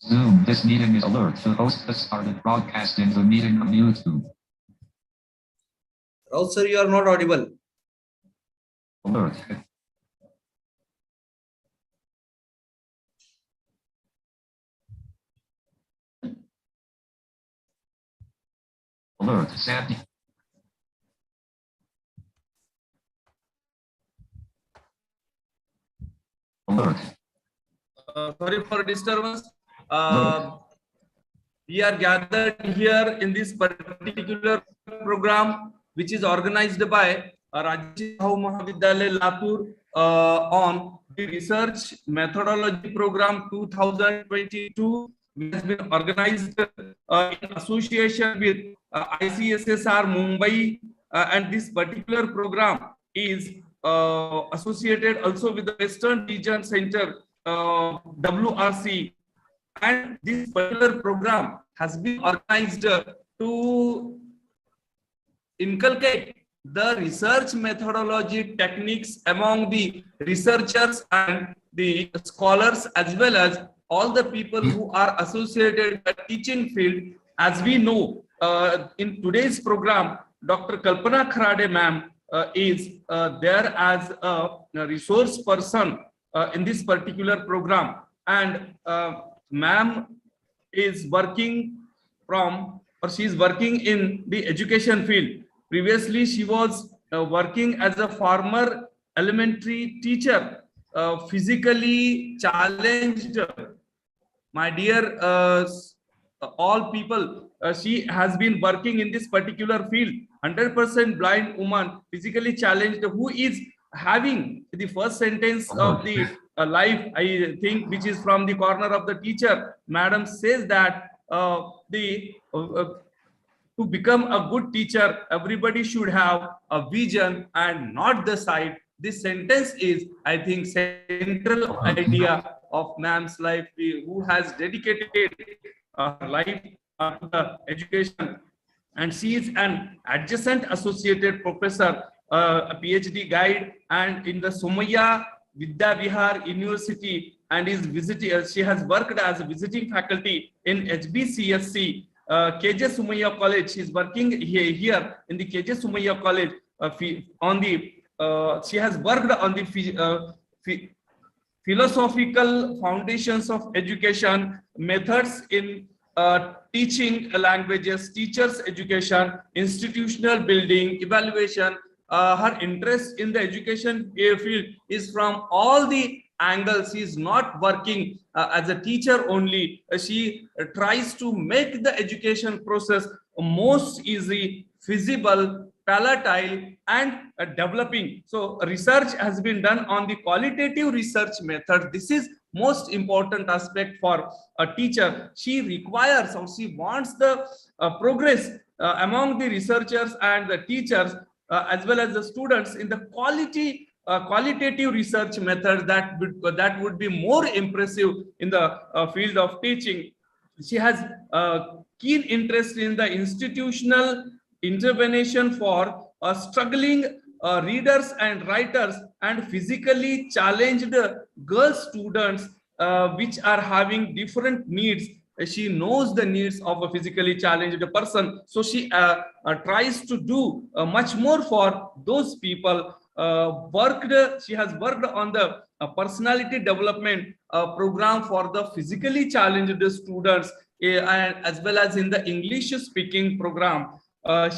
Zoom. This meeting is alert. The host has started broadcasting the meeting on YouTube. Raut sir, you are not audible. Alert. Alert. Sandy. Alert. Sorry for disturbance. We are gathered here in this particular program, which is organized by Rajesh Mahavidyalaya Latur on the Research Methodology Program 2022, which has been organized in association with ICSSR Mumbai, and this particular program is associated also with the Western Region Center, WRC. And this particular program has been organized to inculcate the research methodology techniques among the researchers and the scholars, as well as all the people who are associated with the teaching field. As we know, in today's program, Dr. Kalpana Kharade ma'am is there as a resource person in this particular program, and ma'am is working she is working in the education field. Previously, she was working as a former elementary teacher, physically challenged. My dear all people, she has been working in this particular field. 100% blind woman, physically challenged, who is having the first sentence of the life, I think, which is from the corner of the teacher. Madam says that to become a good teacher, everybody should have a vision and not the sight. This sentence is, I think, central idea of ma'am's life, who has dedicated her life to the education. And she is an adjacent associated professor, a PhD guide, and in the Somaiya Vidya Vihar University, and is visiting. She has worked as a visiting faculty in HBCSC, KJ Somaiya College. She is working here in the KJ Somaiya College on the. She has worked on the philosophical foundations of education, methods in teaching languages, teachers education, institutional building, evaluation. Her interest in the education field is from all the angles. She is not working as a teacher only. She tries to make the education process most easy, feasible, palatile, and developing. So research has been done on the qualitative research method. This is most important aspect for a teacher. She requires, or she wants the progress among the researchers and the teachers, as well as the students, in the qualitative research method that would be more impressive in the field of teaching. She has keen interest in the institutional intervention for struggling readers and writers and physically challenged girl students, which are having different needs. She knows the needs of a physically challenged person, so she tries to do much more for those people. She has worked on the personality development program for the physically challenged students, and as well as in the English speaking program.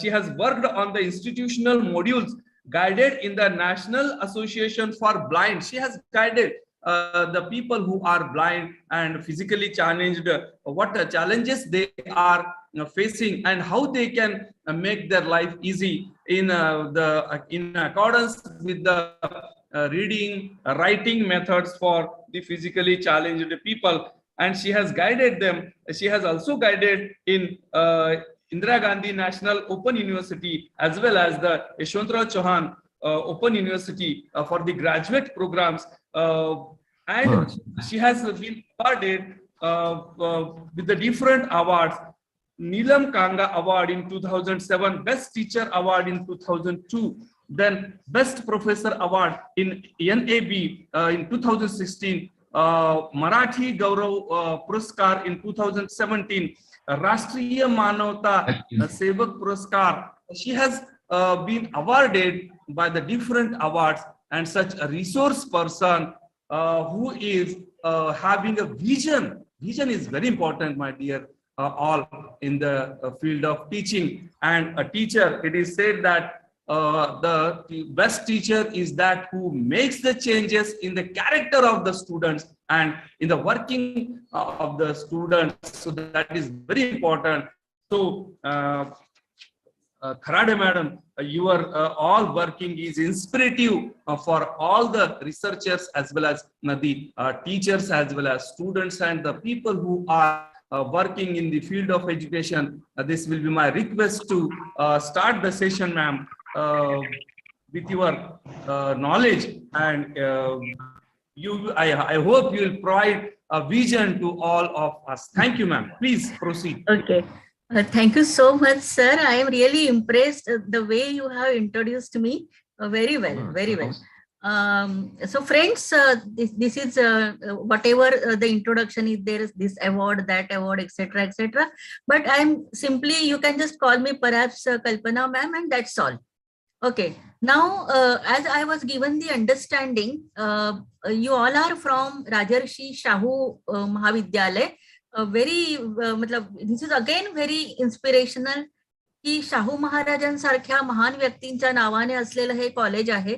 She has worked on the institutional modules guided in the National Association for Blind. She has guided the people who are blind and physically challenged, what challenges they are facing and how they can make their life easy in accordance with the reading, writing methods for the physically challenged people. And she has guided them. She has also guided in Indira Gandhi National Open University, as well as the Yashwantrao Chauhan Open University for the graduate programs. And she has been awarded with the different awards. Neelam Kanga Award in 2007, Best Teacher Award in 2002, then Best Professor Award in NAB in 2016, Marathi Gaurav Puruskar in 2017, Rashtriya Manavta Sevak Puruskar. She has been awarded by the different awards, and such a resource person who is having a vision. Vision is very important, my dear all, in the field of teaching. And a teacher, it is said that the best teacher is that who makes the changes in the character of the students and in the working of the students. So that is very important. So Kharade madam, your all working is inspirative for all the researchers as well as the teachers as well as students and the people who are working in the field of education. This will be my request to start the session, ma'am, with your knowledge, and I hope you will provide a vision to all of us. Thank you, ma'am. Please proceed. Okay. Thank you so much, sir. I am really impressed the way you have introduced me. Very well, very well. So friends, this is whatever the introduction is, there is this award, that award, etc., etc. But I'm simply, you can just call me perhaps Kalpana ma'am, and that's all. Okay. Now, as I was given the understanding, you all are from Rajarshi Shahu Mahavidyalaya. Very, this is again very inspirational की शाहू महाराजांसारख्या महान व्यक्तींच्या नावाने असलेलं हे college आहे.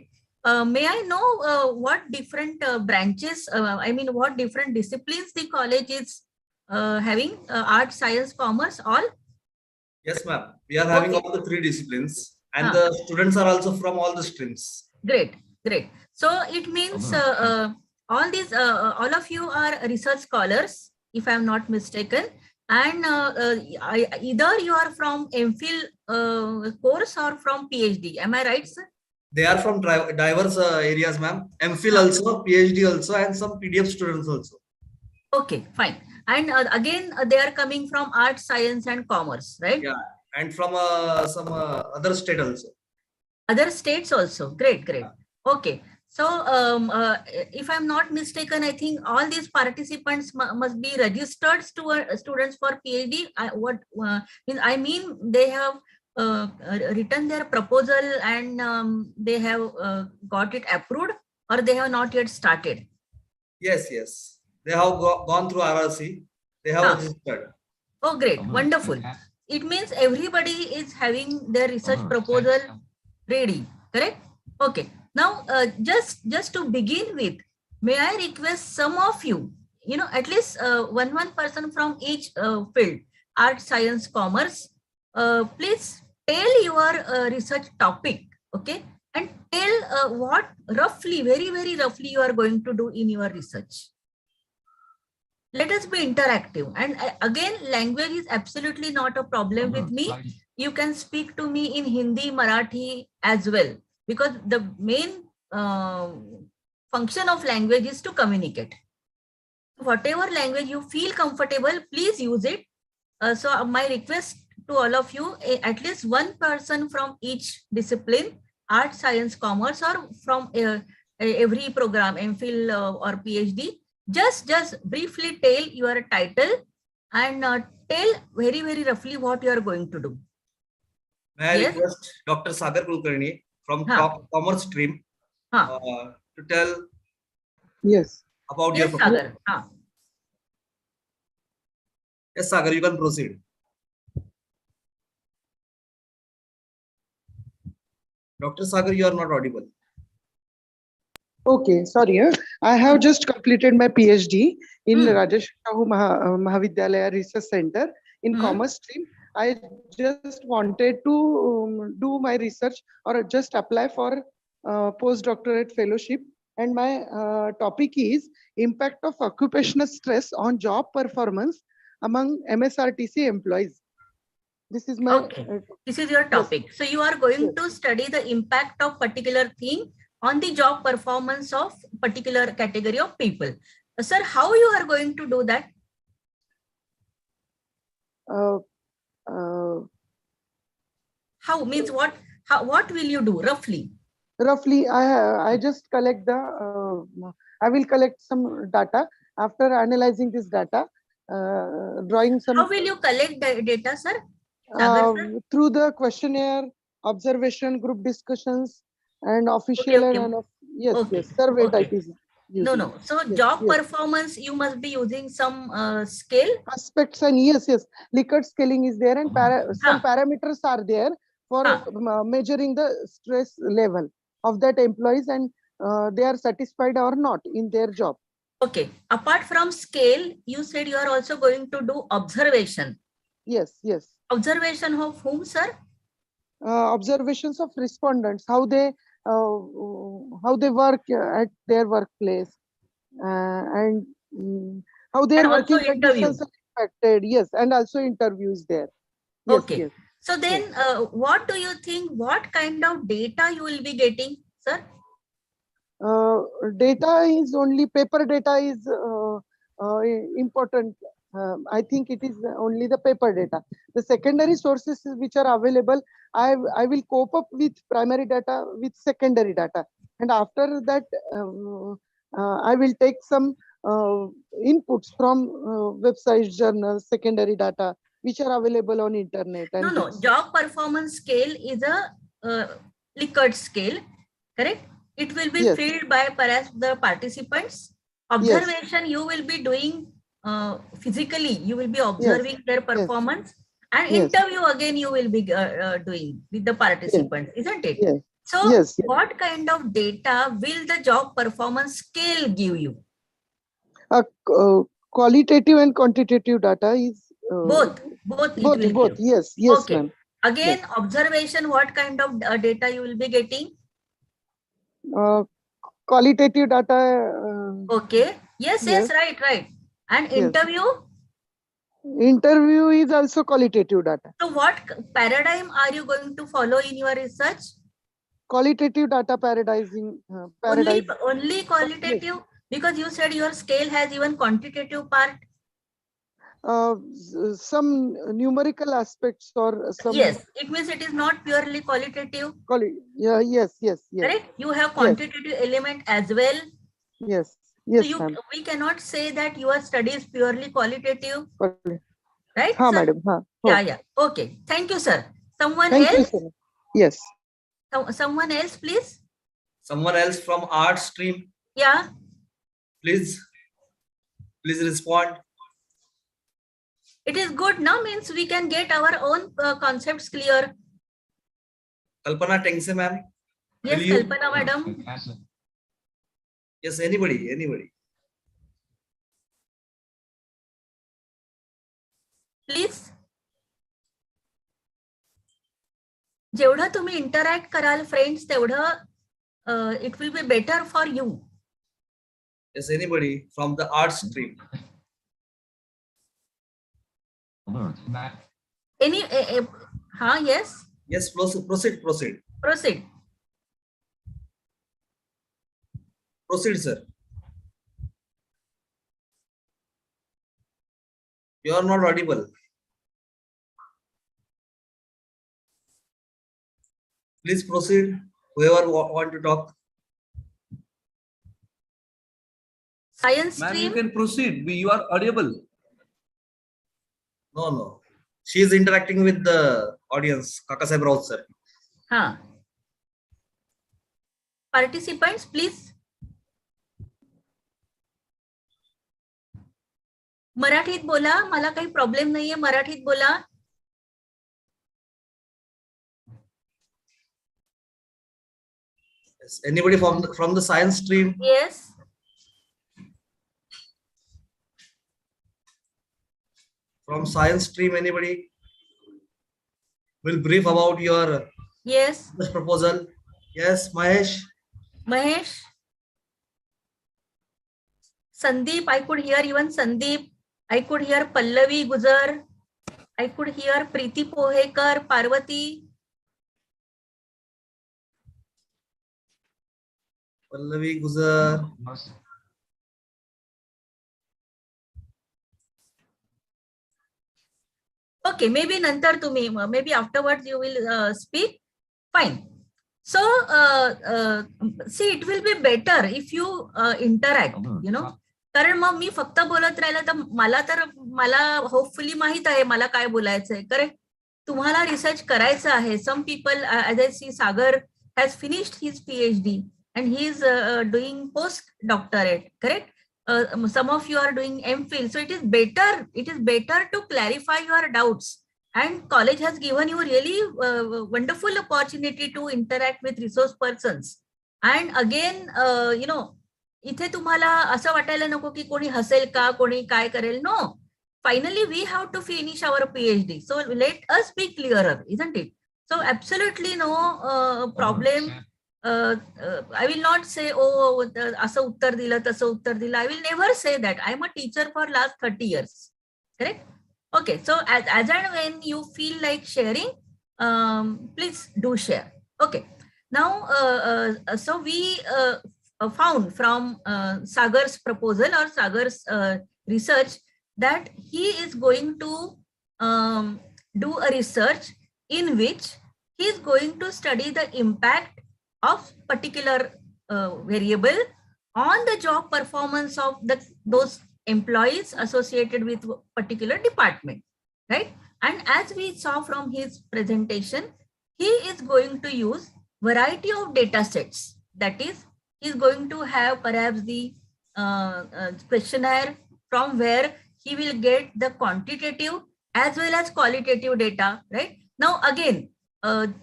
May I know what different branches, I mean what different disciplines the college is having? Art, science, commerce, all? Yes, ma'am. We are having all the 3 disciplines, and the students are also from all the streams. Great, great. So it means all these, all of you are research scholars, if I am not mistaken, and either you are from MPhil course or from PhD. Am I right, sir? They are from diverse areas, ma'am. MPhil also, PhD also, and some PDF students also. Okay, fine. And again, they are coming from art, science, and commerce, right? Yeah, and from some other state also. Other states also. Great, great. Okay. So, if I'm not mistaken, I think all these participants must be registered students for PhD. I mean, they have written their proposal and they have got it approved, or they have not yet started? Yes, yes. They have gone through WRC. They have registered. Oh, great. Wonderful. It means everybody is having their research proposal ready, correct? Okay. Now, just to begin with, may I request some of you, at least one person from each field, art, science, commerce, please tell your research topic, okay? And tell what roughly, very, very roughly you are going to do in your research. Let us be interactive. And again, language is absolutely not a problem with me. You can speak to me in Hindi, Marathi as well, because the main function of language is to communicate. Whatever language you feel comfortable, please use it. So my request to all of you, at least one person from each discipline, art, science, commerce, or from every program, MPhil or PhD, just briefly tell your title and tell very, very roughly what you are going to do. May I request Dr. Sagar Kulkarni from commerce stream to tell about your proposal. Sagar. Yes, Sagar, you can proceed. Dr. Sagar, you are not audible. Okay, sorry. I have just completed my PhD in Rajesh Shahu Mahavidyalaya Research Center in Commerce stream. I just wanted to do my research or just apply for postdoctorate fellowship. And my topic is impact of occupational stress on job performance among MSRTC employees. This is my this is your topic. Yes. So you are going to study the impact of particular thing on the job performance of particular category of people. Sir, how you are going to do that? How means what? What will you do roughly? Roughly, I just collect the I will collect some data. After analyzing this data, drawing some. How will you collect the data, sir? Through the questionnaire, observation, group discussions, and official and yes, survey type is using. No. So job performance, you must be using some scale aspects, and yes, Likert scaling is there, and some parameters are there for measuring the stress level of that employees, and they are satisfied or not in their job. Okay. Apart from scale, you said you are also going to do observation. Yes. Observation of whom, sir? Observations of respondents, how they work at their workplace, and how their working conditions are impacted. Yes, and also interviews there. Yes, okay. Yes. So then, what do you think? What kind of data you will be getting, sir? Data is only paper data is important. I think it is only the paper data. The secondary sources which are available, I will cope up with primary data with secondary data, and after that I will take some inputs from websites, journals, secondary data which are available on internet. And no. Job performance scale is a Likert scale, correct? It will be filled by perhaps the participants. Observation you will be doing physically. You will be observing their performance, and interview again you will be doing with the participants, isn't it? So what kind of data will the job performance scale give you? Qualitative and quantitative data is both. Yes, okay. Ma'am. Again, observation, what kind of data you will be getting? Qualitative data. Okay. Yes, right. And interview? Interview is also qualitative data. So what paradigm are you going to follow in your research? Qualitative data paradigm. Only qualitative? Because you said your scale has even quantitative part. Some numerical aspects or some. Yes, it means it is not purely qualitative. Yes. Correct? You have quantitative element as well. Yes. So we cannot say that your study is purely qualitative. Right? Madam. Yeah. Okay. Thank you, sir. Someone Thank else? You, sir. Yes. Someone else, please. Someone else from art stream. Yeah. Please respond. It is good now, means we can get our own concepts clear. Kalpana Tengse, ma'am. Yes, Kalpana madam. Yes, anybody. Please. जेवढं तुम्ही interact कराल friends, तेवढं it will be better for you. Yes, anybody from the art stream. Any? Yes. Yes, proceed. Proceed, sir. You are not audible. Please proceed. Whoever want to talk. Science stream. You can proceed. You are audible. No. She is interacting with the audience. Kakasai Raut, sir. Participants, please. मराठीत बोला, मला काही problem नाहीये, मराठीत बोला. Yes. Anybody from the science stream? Yes. From science stream, anybody will brief about your proposal? Yes, Mahesh. Sandeep, I could hear even Sandeep. I could hear Pallavi Gujar. I could hear Preeti Pohekar, Parvati. Pallavi Gujar. Okay, maybe nantar maybe afterwards you will speak. Fine. So see, it will be better if you interact, you know. कारण मग मी फक्त बोलत राहिलं तर मला hopefully माहित आहे मला काय बोलायचंय. करेक्ट. तुम्हाला रिसर्च करायचं आहे. Some people, as I see, Sagar has finished his PhD and he is doing post-doctorate. Correct. Some of you are doing MPhil. So it is better to clarify your doubts. And college has given you really wonderful opportunity to interact with resource persons. And again, you know, इथे तुम्हाला असं वाटायला नको की कोणी hassle का, कोणी काय करेल. No. Finally, we have to finish our PhD. So let us be clearer, isn't it? So absolutely no problem. I will not say, oh, असं उत्तर दिलं, तसं उत्तर दिलं. I will never say that. I am a teacher for last 30 years. Correct? Okay, so as and when you feel like sharing, please do share. Okay, now, so we found from Sagar's proposal or Sagar's research that he is going to do a research in which he is going to study the impact of particular variable on the job performance of those employees associated with particular department, right? And as we saw from his presentation, he is going to use variety of data sets. That is, he is going to have perhaps the questionnaire from where he will get the quantitative as well as qualitative data, right? Now, again,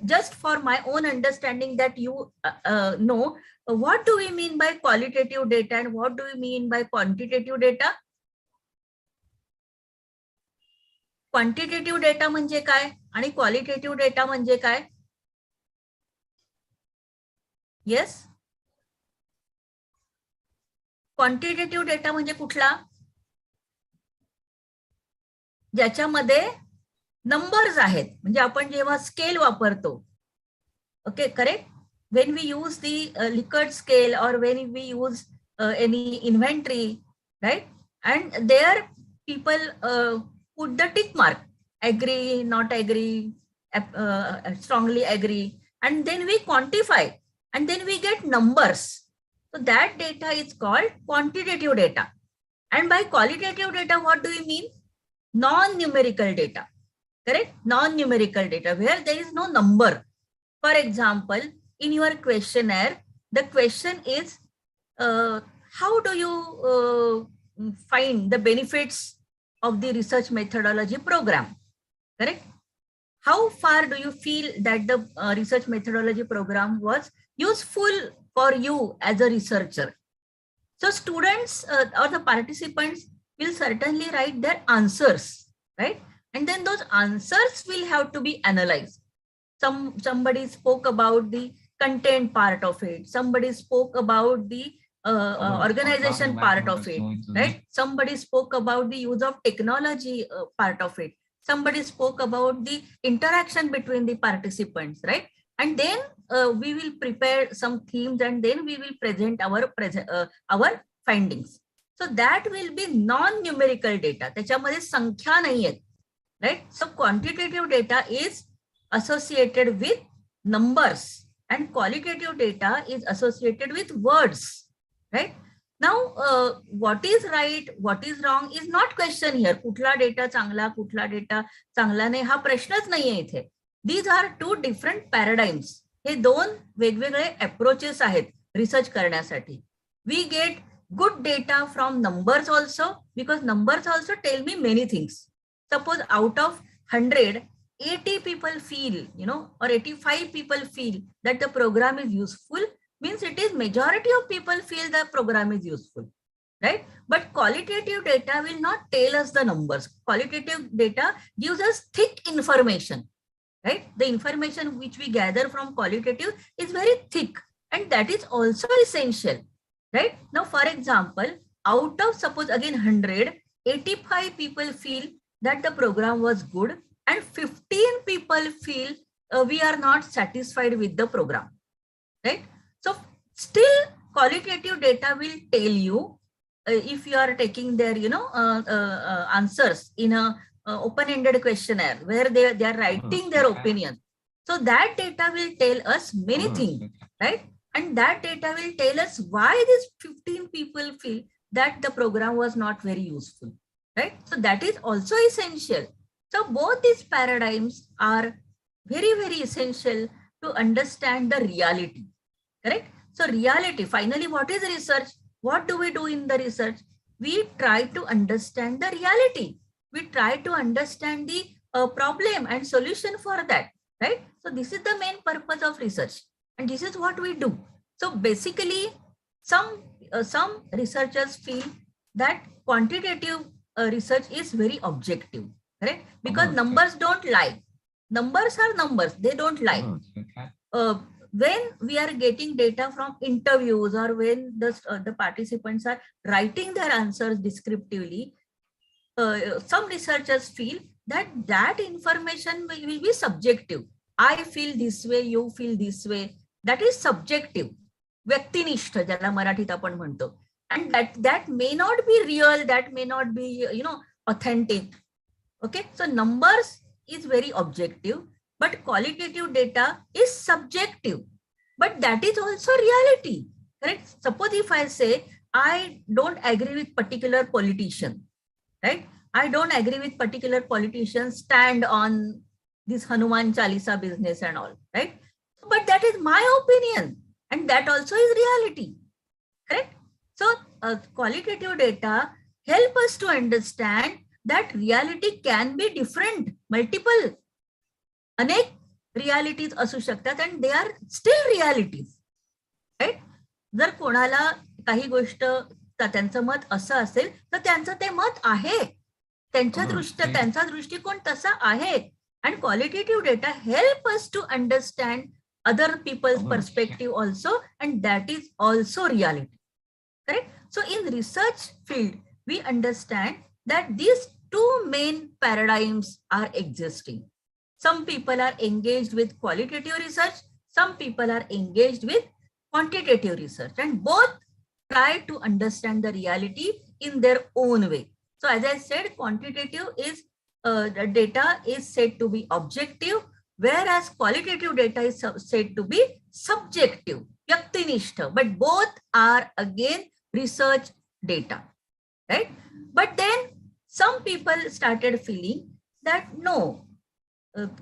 just for my own understanding that you know, what do we mean by qualitative data and what do we mean by quantitative data? Quantitative data म्हणजे काय आणि qualitative data म्हणजे काय? Yes? Quantitative data म्हणजे कुठला? ज्याच्यामध्ये numbers आहेत. म्हणजे आपण जेव्हा स्केल वापरतो. Okay, correct? When we use the Likert scale or when we use any inventory, right? And there people put the tick mark, agree, not agree, strongly agree, and then we quantify and then we get numbers. So that data is called quantitative data. And by qualitative data, what do we mean? Non-numerical data, correct? Non-numerical data where there is no number. For example, in your questionnaire, the question is, how do you find the benefits of the research methodology program, correct? How far do you feel that the research methodology program was useful for you as a researcher? So students or the participants will certainly write their answers, right? And then those answers will have to be analyzed. Somebody spoke about the content part of it. Somebody spoke about the organization part of it, right? Somebody spoke about the use of technology part of it. Somebody spoke about the interaction between the participants, right? And then we will prepare some themes and then we will present our findings. So that will be non-numerical data. त्याच्यामध्ये संख्या नाही आहेत, right? So quantitative data is associated with numbers and qualitative data is associated with words, right? Now, what is right, what is wrong is not question here. कुठला data चांगला, कुठला data चांगला नाही हा प्रश्नच नाहीये इथे. These are two different paradigms. हे दोन वेगवेगळे approaches आहेत research करण्यासाठी. We get good data from numbers also because numbers also tell me many things. Suppose out of 100, 80 people feel, you know, or 85 people feel that the program is useful, means it is majority of people feel the program is useful, right? But qualitative data will not tell us the numbers. Qualitative data gives us thick information, right? The information which we gather from qualitative is very thick and that is also essential, right? Now, for example, out of suppose again 100, 85 people feel that the program was good and 15 people feel we are not satisfied with the program, right? So still qualitative data will tell you if you are taking their, you know, answers in a open-ended questionnaire where they are writing their opinion. So that data will tell us many things, right? And that data will tell us why these 15 people feel that the program was not very useful, right? So that is also essential. So both these paradigms are very, very essential to understand the reality, correct? So reality, finally, what is research? What do we do in the research? We try to understand the reality. We try to understand the problem and solution for that, right? So this is the main purpose of research, and this is what we do. So basically, some researchers feel that quantitative research is very objective, right? Because numbers don't lie. Numbers are numbers; they don't lie. When we are getting data from interviews, or when the participants are writing their answers descriptively, some researchers feel that information will be subjective. I feel this way, you feel this way. That is subjective. व्यक्तिनिष्ठ ज्याला मराठीत आपण म्हणतो. And that may not be real, that may not be, authentic. Okay, so numbers is very objective, but qualitative data is subjective. But that is also reality, correct? Suppose if I say I don't agree with particular politician, right? I don't agree with particular politicians stand on this Hanuman Chalisa business and all, right? But that is my opinion, and that also is reality, correct? So qualitative data help us to understand that reality can be different, multiple, अनेक realities असू शकतात, and they are still realities, right? जर कोणाला काही गोष्ट त्यांचं मत असं असेल तर त्यांचं ते मत आहे, त्यांच्या दृष्टी त्यांचा दृष्टिकोन तसा आहे. And qualitative data help us to understand other people's perspective also, and that is also reality, correct? So in research field, we understand that these two main paradigms are existing. Some people are engaged with qualitative research, some people are engaged with quantitative research, and both try to understand the reality in their own way. So as I said, quantitative is the data is said to be objective, whereas qualitative data is said to be subjective, vyaktinishta, but both are again research data, right? But then some people started feeling that no,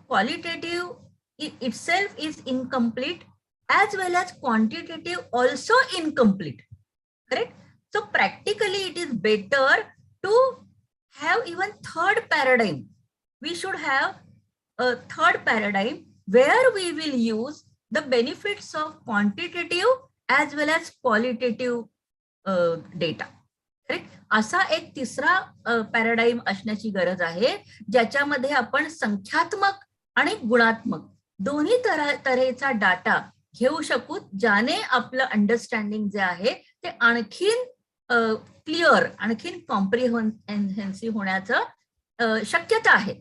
qualitative itself is incomplete, as well as quantitative also incomplete, correct? So practically it is better to have even third paradigm. We should have a third paradigm where we will use the benefits of quantitative as well as qualitative data, correct? असा एक तिसरा paradigm असण्याची गरज आहे, ज्याच्यामध्ये आपण संख्यात्मक आणि गुणात्मक दोन्ही तऱ्हेचा डाटा घेऊ शकू, ज्याने आपलं अंडरस्टँडिंग जे आहे ते आणखीन क्लिअर, आणखीन कॉम्प्रिहेन्सिव्ह होण्याचं शक्यता आहे,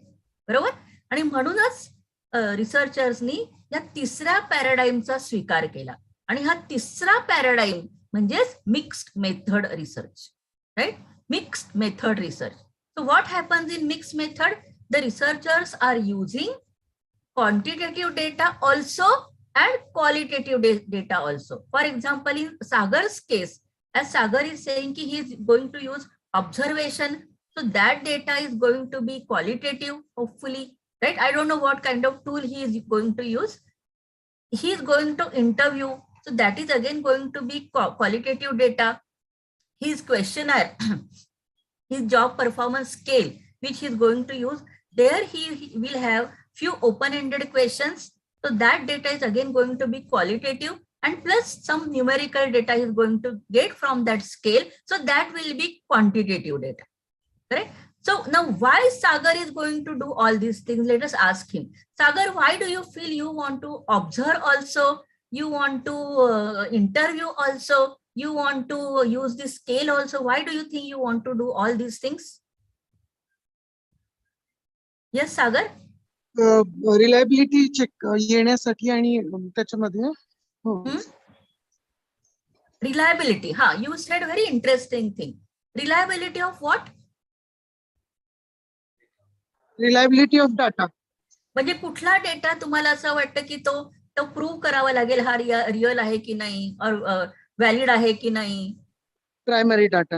बरोबर? आणि म्हणूनच रिसर्चर्सनी या तिसऱ्या पॅराडाइमचा स्वीकार केला, आणि हा तिसरा पॅराडाइम म्हणजेच mixed method research, right? Mixed method research. So what happens in mixed method? The researchers are using quantitative data also and qualitative data also. For example, in Sagar's case, as Sagar is saying he is going to use observation, so that data is going to be qualitative, hopefully, right? I don't know what kind of tool he is going to use. He is going to interview, so that is again going to be qualitative data. His questionnaire, his job performance scale, which he is going to use, there he will have few open-ended questions, so that data is again going to be qualitative, and plus some numerical data is going to get from that scale, so that will be quantitative data, correct? So now why Sagar is going to do all these things? Let us ask him. Sagar, why do you feel you want to observe also, you want to interview also, you want to use this scale also? Why do you think you want to do all these things? Yes, Sagar? Reliability check येण्यासाठी आणि त्याच्यामध्ये reliability. You said very interesting thing. Reliability of what? Reliability of data. म्हणजे कुठला data तुम्हाला असं वाटतं की तो तो प्रूव्ह करावा लागेल हा रिअल आहे की नाही, व्हॅलिड आहे की नाही? Primary data.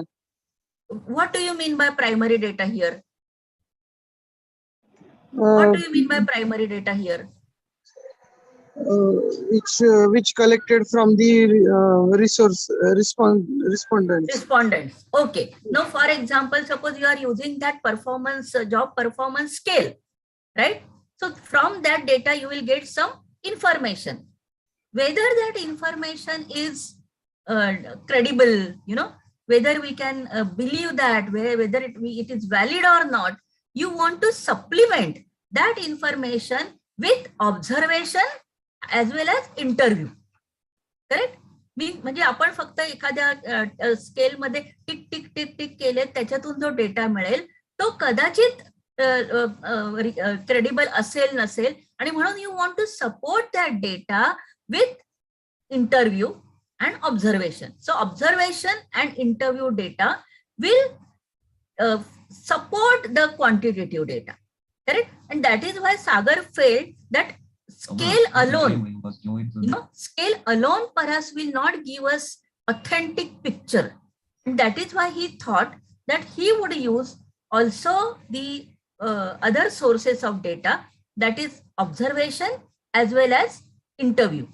What do you mean by primary data here? What do you mean by primary data here? Which collected from the respondents. Respondents. Okay. Now, for example, suppose you are using that performance job performance scale, right? So from that data, you will get some information. Whether that information is credible, whether we can believe that, whether it is valid or not, you want to supplement that information with observation as well as interview. Correct? म्हणजे आपण फक्त एखाद्या स्केलमध्ये टिक टिक टिक टिक केले त्याच्यातून जो data मिळेल तो कदाचित क्रेडिबल असेल नसेल, आणि म्हणून you want to support that data with interview and observation. So observation and interview data will support the quantitative data, correct? And that is why Sagar felt that scale alone, scale alone perhaps will not give us authentic picture. And that is why he thought that he would use also the other sources of data, that is observation as well as interview.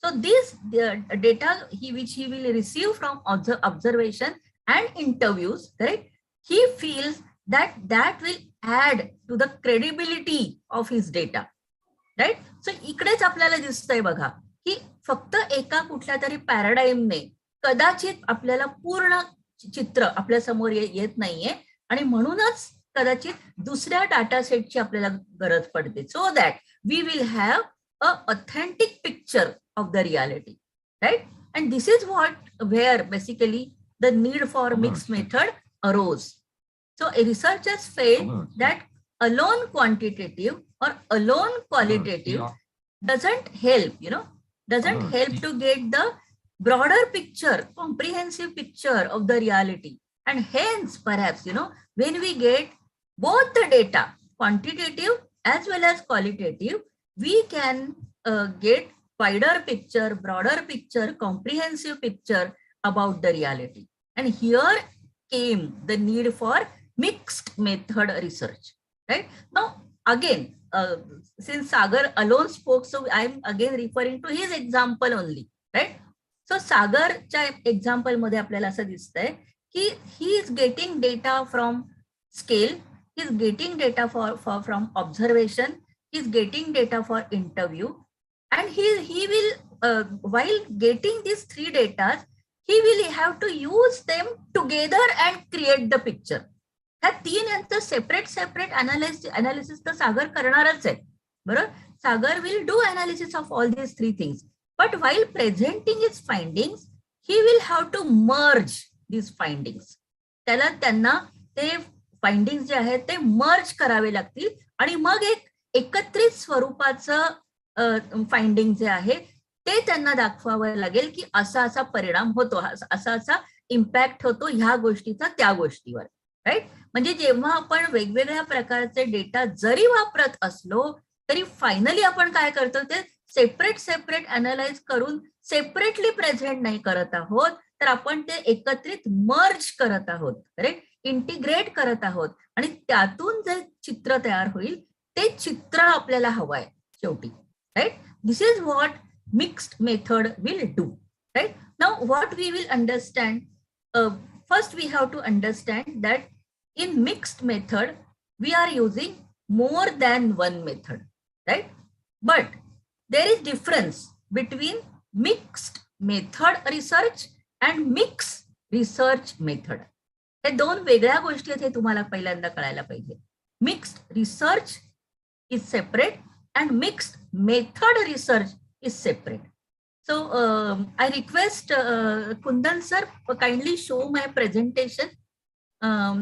So this data which he will receive from observation and interviews, correct? He feels that will add to the credibility of his data, right? So इकडेच आपल्याला दिसतंय बघा की फक्त एका कुठल्या तरी पॅराडाईमने कदाचित आपल्याला पूर्ण चित्र आपल्या समोर येत नाहीये, आणि म्हणूनच कदाचित दुसऱ्या डाटा सेटची आपल्याला गरज पडते, so that we will have a authentic picture of the reality, right? And this is where basically the need for mixed method arose. So researchers felt that alone quantitative or alone qualitative doesn't help, doesn't help to get the broader picture, comprehensive picture of the reality. And hence perhaps, when we get both the data, quantitative as well as qualitative, we can get wider picture, broader picture, comprehensive picture about the reality. And here came the need for mixed method research, right? Now, again, since Sagar alone spoke, so I'm again referring to his example only, right? So Sagarच्या example मध्ये आपल्याला असं दिसतंय की he is getting data from scale, he is getting data from observation, he is getting data for interview, and he will while getting these three data, he will have to use them together and create the picture. ह्या तीन यांचं separate analysis तर सागर करणारच आहे, बरोबर? Sagar will do analysis of all these three things, but while presenting his findings, he will have to merge these findings. त्यांना ते findings जे आहेत ते मर्ज करावे लागतील, आणि मग एक एकत्रित स्वरूपाचं फाइंडिंग जे आहे ते त्यांना दाखवावं लागेल की असा असा परिणाम होतो, असा असा इम्पॅक्ट होतो ह्या गोष्टीचा त्या गोष्टीवर, राईट? म्हणजे जेव्हा आपण वेगवेगळ्या प्रकारचे डेटा जरी वापरत असलो तरी फायनली आपण काय करतो ते सेपरेट अनालाइज करून सेपरेटली प्रेझेंट नाही करत आहोत, तर आपण ते एकत्रित मर्ज करत आहोत, करेक्ट? इंटिग्रेट करत आहोत, आणि त्यातून जे चित्र तयार होईल ते चित्र आपल्याला हवंय शेवटी, right? This is what mixed method will do, right? Now what we will understand, first we have to understand that in mixed method we are using more than one method, right? But there is difference between mixed method research and mixed research method. हे दोन वेगळ्या गोष्टी आहेत, हे तुम्हाला पहिल्यांदा कळायला पाहिजे. Mixed research is separate and mixed method research is separate. So I request Kundan sir, kindly show my presentation,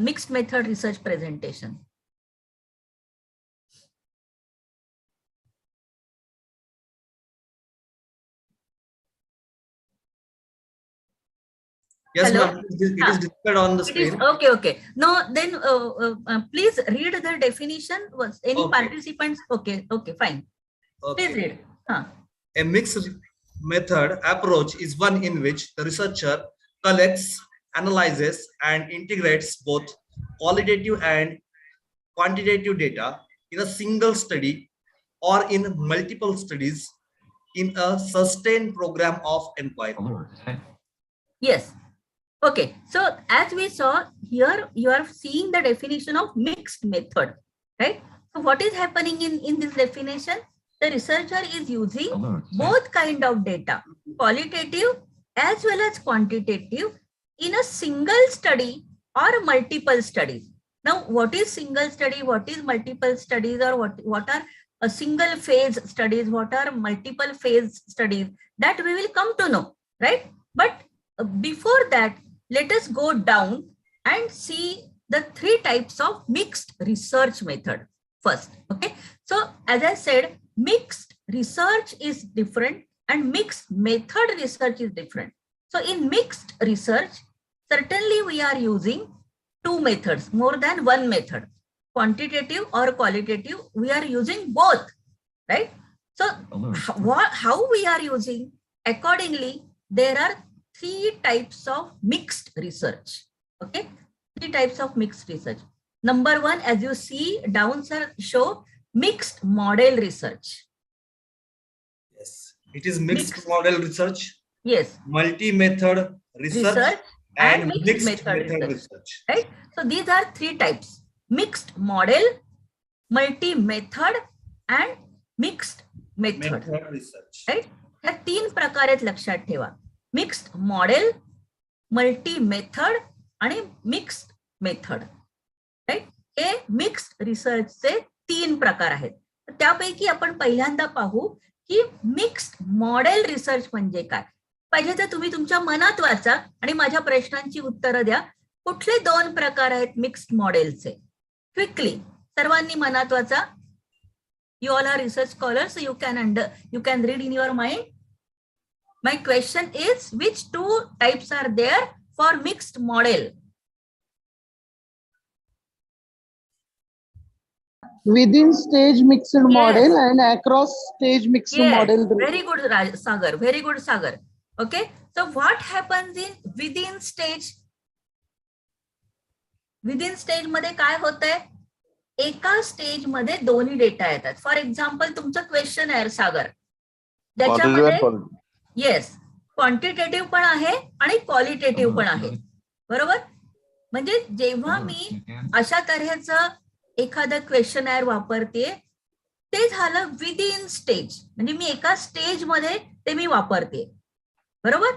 mixed method research presentation. Yes, Hello? ma'am. It is displayed on the screen. Okay, okay. No, then please read the definition. Was any participants? Okay, okay, fine. Please read. A mixed method approach is one in which the researcher collects, analyzes, and integrates both qualitative and quantitative data in a single study or in multiple studies in a sustained program of inquiry. Yes. Okay. So as we saw here, you are seeing the definition of mixed method, right? So what is happening in this definition? The researcher is using both kind of data, qualitative as well as quantitative, in a single study or multiple studies. Now, what is single study? What is multiple studies? Or what are a single phase studies? What are multiple phase studies? That we will come to know, right? But before that, let us go down and see the three types of mixed research method first. Okay. So as I said, mixed research is different and mixed method research is different. So in mixed research, certainly we are using two methods, more than one method, quantitative or qualitative. We are using both, right? So how we are using? Accordingly, there are three types of mixed research. Okay, three types of mixed research. Number one, as you see down, sir, show mixed model research. Yes, it is mixed model research. Yes. Multi-method research and mixed method research. Right. So these are three types: mixed model, multi-method, and mixed method research. Right. ह्या तीन प्रकार आहेत, लक्षात ठेवा. Mixed model, multi method आणि mixed method. Right. हे mixed रिसर्चचे तीन प्रकार आहेत. त्यापैकी आपण पहिल्यांदा पाहू की मिक्स्ड मॉडेल रिसर्च म्हणजे काय. पाहिजे तर तुम्ही तुमच्या मनात वाचा आणि माझ्या प्रश्नांची उत्तरं द्या. कुठले दोन प्रकार आहेत मिक्स्ड मॉडेलचे? क्विकली सर्वांनी मनात वाचा. You all are research scholars, so you can read in your mind. My question is, which two types are there for mixed model? Within stage mixed model and across stage mixed model. Very good, Sagar. Very good, Sagar. Okay. So what happens in within stage? Within stage मध्ये काय होतंय? एका stage मध्ये दोन्ही data येतात. For example तुमचं question आहे सागर, त्याच्यामध्ये येस क्वांटिटेटिव्ह पण आहे आणि क्वालिटेटिव्ह पण आहे. बरोबर. म्हणजे जेव्हा मी अशा तऱ्हेचं एखादं क्वेश्चनर वापरते, ते झालं विदिन स्टेज, म्हणजे मी एका स्टेज मध्ये ते मी वापरते. बरोबर.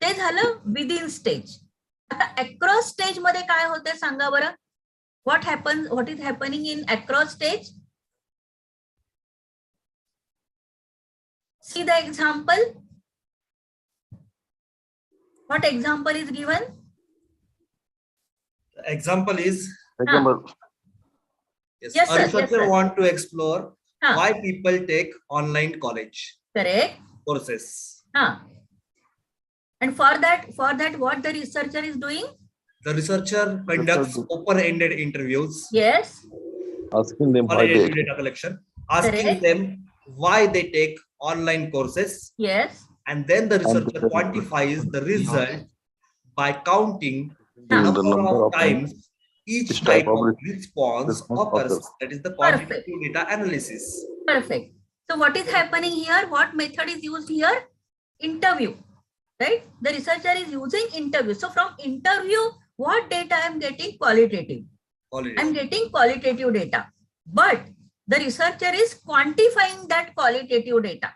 ते झालं विदिन स्टेज. आता अक्रॉस स्टेज मध्ये काय होते सांगा बरं. What happens? What is happening in across stage? See the example. What example is given? The example is. Yes, yes, a researcher want to explore why people take online college. Correct. Courses. And for that, what the researcher is doing? The researcher conducts open-ended interviews. Yes. Asking them why they data collection. Asking them why they take online courses. Yes. And then the researcher quantifies the result by counting the number of times each type of response occurs. That is the quantitative data analysis. Perfect. So what is happening here? What method is used here? Interview. Right? The researcher is using interview. So from interview, what data I am getting? Qualitative. I am getting qualitative data. But the researcher is quantifying that qualitative data.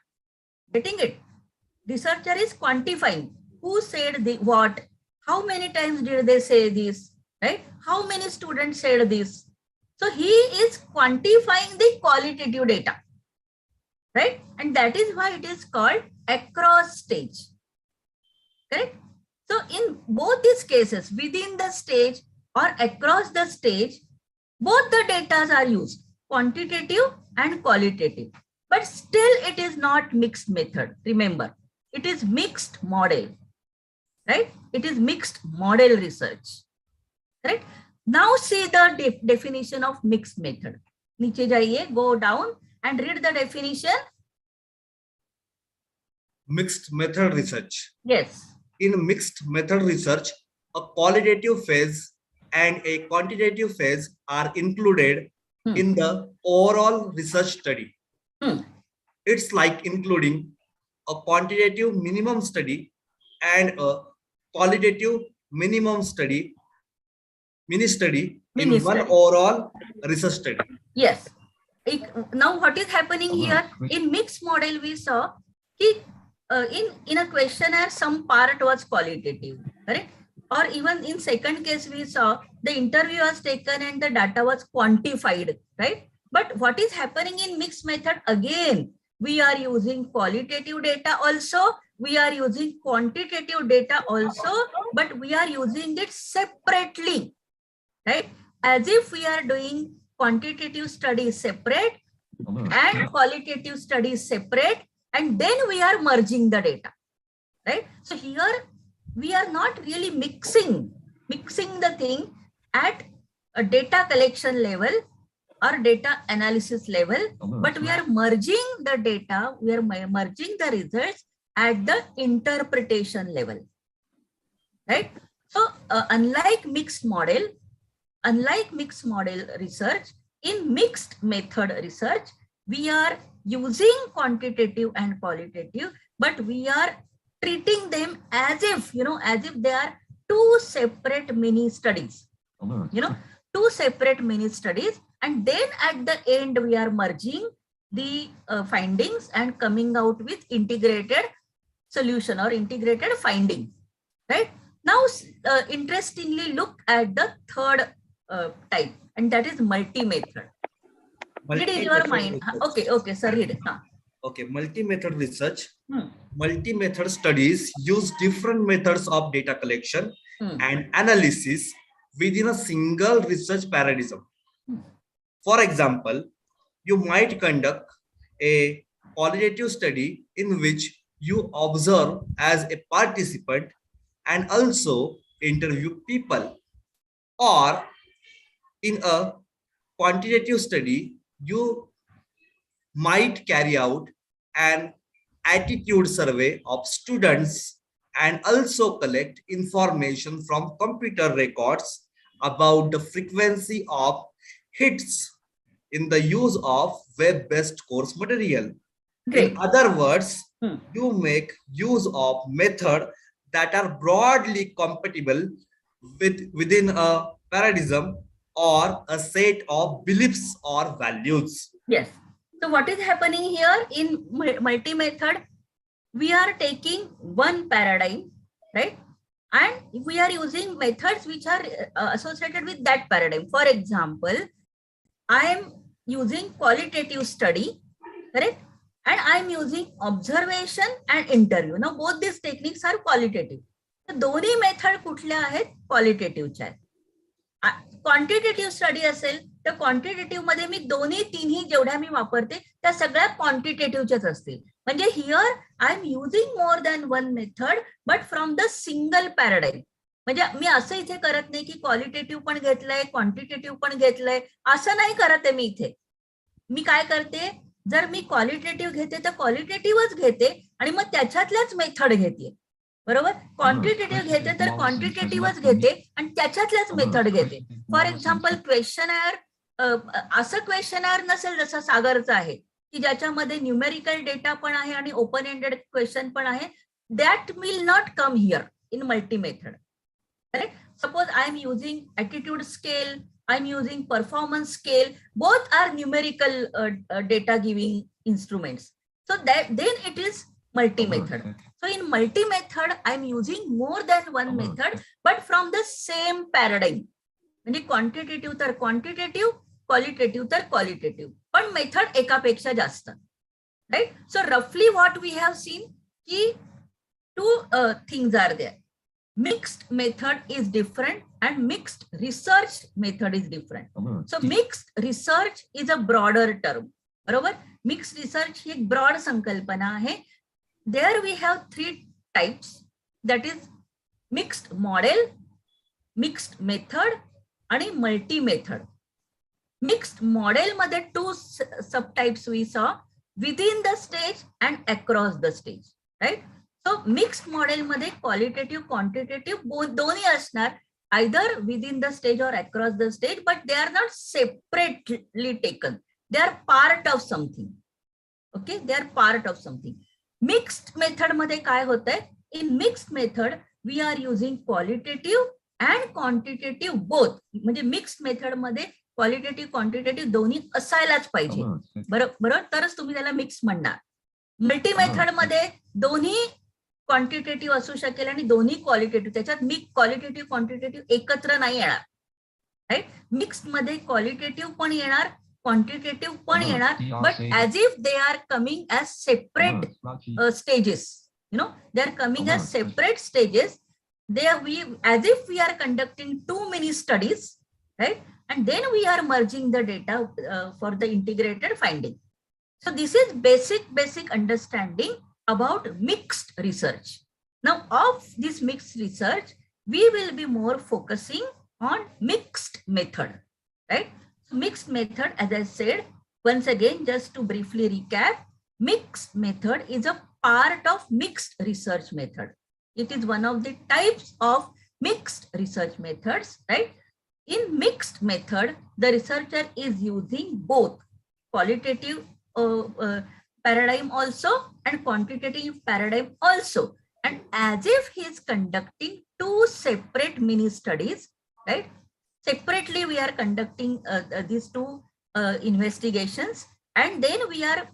Getting it? Researcher is quantifying. Who said the what? How many times did they say this? Right? How many students said this? So he is quantifying the qualitative data. Right? And that is why it is called across stage. Correct? So in both these cases, within the stage or across the stage, both the data are used, quantitative and qualitative. But still it is not mixed method. Remember, it is mixed model. right? It is mixed model research, right? Now see the definition of mixed method. Niche jaiye, go down and read the definition. Mixed method research. Yes. In mixed method research, a qualitative phase and a quantitative phase are included in the overall research study. It's like including a quantitative minimum study and a qualitative minimum study, mini study in one overall research study. Yes. Now what is happening here? In mixed model, we saw in a questionnaire, some part was qualitative, correct? Or even in second case, we saw the interview was taken and the data was quantified, right? But what is happening in mixed method? Again, we are using qualitative data also, we are using quantitative data also, but we are using it separately, right? As if we are doing quantitative studies separate and qualitative studies separate, and then we are merging the data, right? So here we are not really mixing the thing at a data collection level or data analysis level, but we are merging the data, we are merging the results at the interpretation level, right? So unlike mixed model research, in mixed method research, we are using quantitative and qualitative, but we are treating them as if, as if they are two separate mini studies, two separate mini studies. And then at the end, we are merging the findings and coming out with integrated solution or integrated finding, right? Now, interestingly, look at the third type, and that is multi-method. Read in your mind. Okay, sir, read. Okay, multi-method research. Multi-method studies use different methods of data collection and analysis within a single research paradigm. For example, you might conduct a qualitative study in which you observe as a participant and also interview people. Or in a quantitative study, you might carry out an attitude survey of students and also collect information from computer records about the frequency of hits in the use of web-based course material. Great. In other words, you make use of methods that are broadly compatible within a paradigm or a set of beliefs or values. Yes. So what is happening here in multi-method? We are taking one paradigm, right? And we are using methods which are associated with that paradigm. For example, I am using qualitative study, correct? And I am using observation and interview. Now, both these techniques are qualitative. So, दोन्ही method कुठल्या आहेत? क्वालिटेटिव्हच्या आहेत. Quantitative study असेल तर quantitative मध्ये मी दोन्ही तिन्ही जेवढ्या मी वापरते त्या सगळ्या क्वांटिटेटिव्हच्याच असतील. म्हणजे here I am using more than one method but from the single paradigm. म्हणजे मी असं इथे करत नाही की क्वालिटेटिव्ह पण घेतलंय क्वांटिटेटिव्ह पण घेतलंय, असं नाही करत आहे मी इथे. मी काय करते, जर मी क्वालिटेटिव्ह घेते तर क्वालिटेटिव्हच घेते आणि मग त्याच्यातल्याच मेथड घेते, बरोबर. क्वांटिटेटिव्ह घेते तर क्वांटिटेटिव्हच घेते आणि त्याच्यातल्याच मेथड घेते. फॉर एक्झाम्पल क्वेश्चनर, असं क्वेश्चनर नसेल जसं सागरचं आहे की ज्याच्यामध्ये न्यूमेरिकल डेटा पण आहे आणि ओपन एंडेड क्वेश्चन पण आहे. That will not come here in multi method, correct. Suppose I am using attitude scale, I am using performance scale, both are numerical data giving instruments. So that then it is multi-method. So in multi-method, I am using more than one method, but from the same paradigm. म्हणजे quantitative तर quantitative, qualitative तर qualitative. पण method एकापेक्षा जास्त. Right? So roughly what we have seen की two things are there. Mixed method is different and mixed research method is different. So mixed research is a broader term, बरोबर. Mixed research ही एक broad संकल्पना आहे. There we have three types, that is mixed model, mixed method आणि multi method. Mixed model मध्ये 2 subtypes we saw, within the stage and across the stage, right? So mixed model मध्ये qualitative, quantitative both दोन्ही असणार, either within the stage or across the stage, but they are not separately taken. They are part of something. Okay, they are part of something. Mixed method मध्ये काय होतंय? In mixed method we are using qualitative and quantitative both. म्हणजे mixed method मध्ये qualitative quantitative दोन्ही असायलाच पाहिजे, बरोबर, तरच तुम्ही त्याला मिक्स म्हणणार. मल्टी मेथड मध्ये दोन्ही क्वांटिटेटिव्ह असू शकेल आणि दोन्ही क्वालिटेटिव्ह, त्याच्यात क्वालिटेटिव्ह क्वांटिटेटिव्ह एकत्र नाही येणार, राईट. मिक्स मध्ये क्वालिटेटिव्ह पण येणार, क्वांटिटेटिव्ह पण येणार, but as if they are coming as separate stages, they are coming as separate stages. As if we are conducting too many studies, right? And then we are merging the data for the integrated finding. So this is basic understanding about mixed research. Now of this mixed research, we will be more focusing on mixed method, right? So mixed method, as I said, once again, just to briefly recap, mixed method is a part of mixed research method. It is one of the types of mixed research methods, right? In mixed method, the researcher is using both qualitative paradigm also and quantitative paradigm also. And as if he is conducting 2 separate mini studies, right? Separately, we are conducting these 2 investigations, and then we are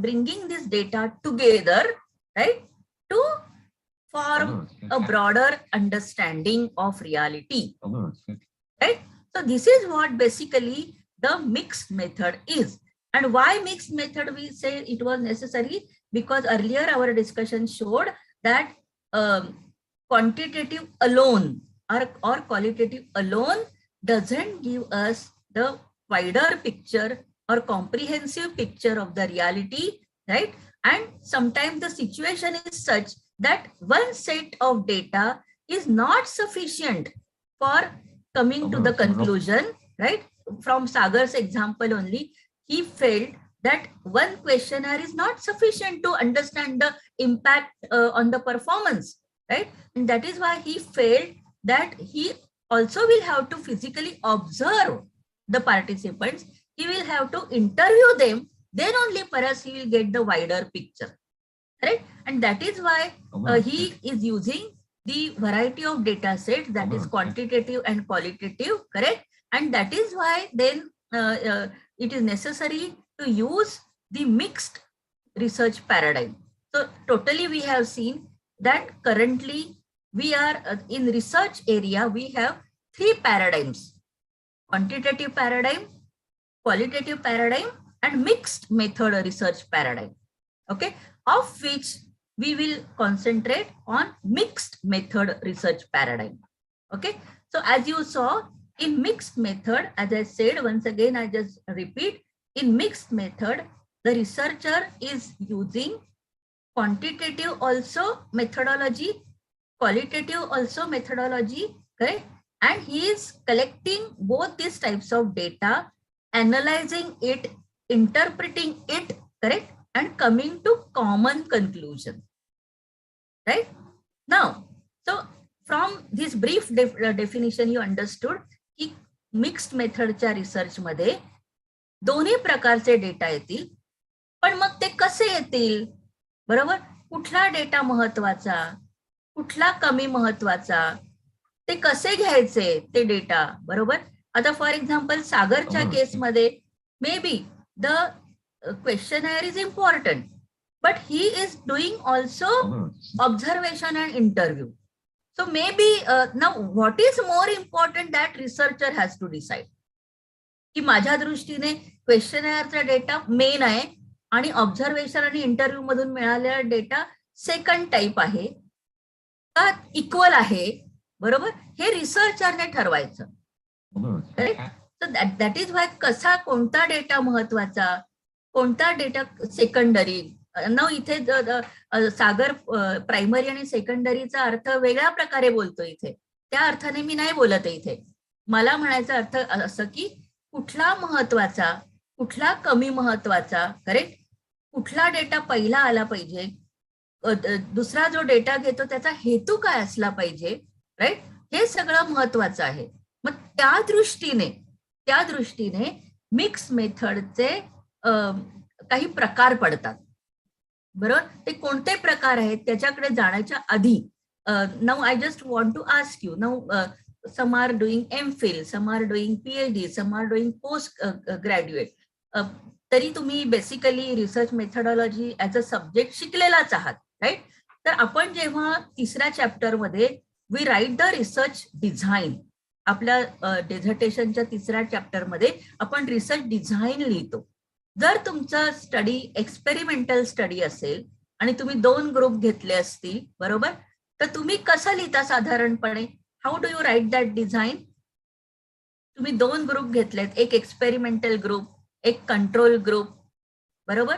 bringing this data together, right? To form a broader understanding of reality. Right? So this is what basically the mixed method is. And why mixed method we say it was necessary? Because earlier our discussion showed that quantitative alone or qualitative alone doesn't give us the wider picture or comprehensive picture of the reality, right? And sometimes the situation is such that one set of data is not sufficient for coming to the conclusion, right? From Sagar's example only, he felt that one questionnaire is not sufficient to understand the impact on the performance, right? And that is why he felt that he also will have to physically observe the participants. He will have to interview them. Then only perhaps he will get the wider picture, right? And that is why he is using the variety of data sets, that is quantitative and qualitative, correct? And that is why then it is necessary to use the mixed research paradigm. So totally we have seen that currently we are in research area, we have 3 paradigms: quantitative paradigm, qualitative paradigm, and mixed method research paradigm, okay? Of which we will concentrate on mixed method research paradigm, okay? So as you saw, in mixed method, as I said, once again, I just repeat, in mixed method, the researcher is using quantitative also methodology, qualitative also methodology, correct? And he is collecting both these types of data, analyzing it, interpreting it, correct? And coming to common conclusion, right? Now, so from this brief definition, you understood की mixed मेथडच्या research मध्ये दोन्ही प्रकारचे data येतील, पण मग ते कसे येतील, बरोबर? कुठला डेटा महत्वाचा, कुठला कमी महत्वाचा, ते कसे घ्यायचे ते डेटा, बरोबर? आता फॉर एक्झाम्पल सागरच्या केसमध्ये may be the questionnaire is important, but he is doing also observation and interview. So maybe now what is more important that researcher has to decide. की माझ्या दृष्टीने क्वेश्चनएअरचा डेटा मेन आहे आणि observation आणि interview मधून मिळालेला data second type आहे का इक्वल आहे, बरोबर? हे रिसर्चरने ठरवायचं. सो दॅट इज वाय कसा कोणता डेटा महत्वाचा, कोणता डेटा सेकंडरी, न इथे सागर प्रायमरी आणि सेकंडरीचा अर्थ वेगळ्या प्रकारे बोलतो इथे, त्या अर्थाने मी नाही बोलत आहे इथे. मला म्हणायचा अर्थ असं की कुठला महत्वाचा, कुठला कमी महत्वाचा, करेक्ट, कुठला डेटा पहिला आला पाहिजे, दुसरा जो डेटा घेतो त्याचा हेतू काय असला पाहिजे, राईट, हे सगळं महत्वाचं आहे. मग त्या दृष्टीने मिक्स मेथडचे काही प्रकार पडतात, बरोबर. ते कोणते प्रकार आहेत त्याच्याकडे जाण्याच्या आधी now I just want to ask you, now some are doing MPhil, some are doing PhD, some are doing post graduate. तरी तुम्ही basically research methodology as a subject शिकलेलाच आहात, राईट. तर आपण जेव्हा तिसऱ्या चॅप्टर मध्ये we write the research design, आपल्या डेझर्टेशनच्या तिसऱ्या चॅप्टर मध्ये आपण रिसर्च डिझाईन लिहितो. जर तुमचा स्टडी एक्सपेरिमेंटल स्टडी असेल आणि तुम्ही 2 ग्रुप घेतले असतील, बरोबर, तर तुम्ही कसं लिहिता साधारणपणे? How do you write that design? तुम्ही 2 ग्रुप घेतलेत, एक एक्सपेरिमेंटल ग्रुप, एक कंट्रोल ग्रुप, बरोबर.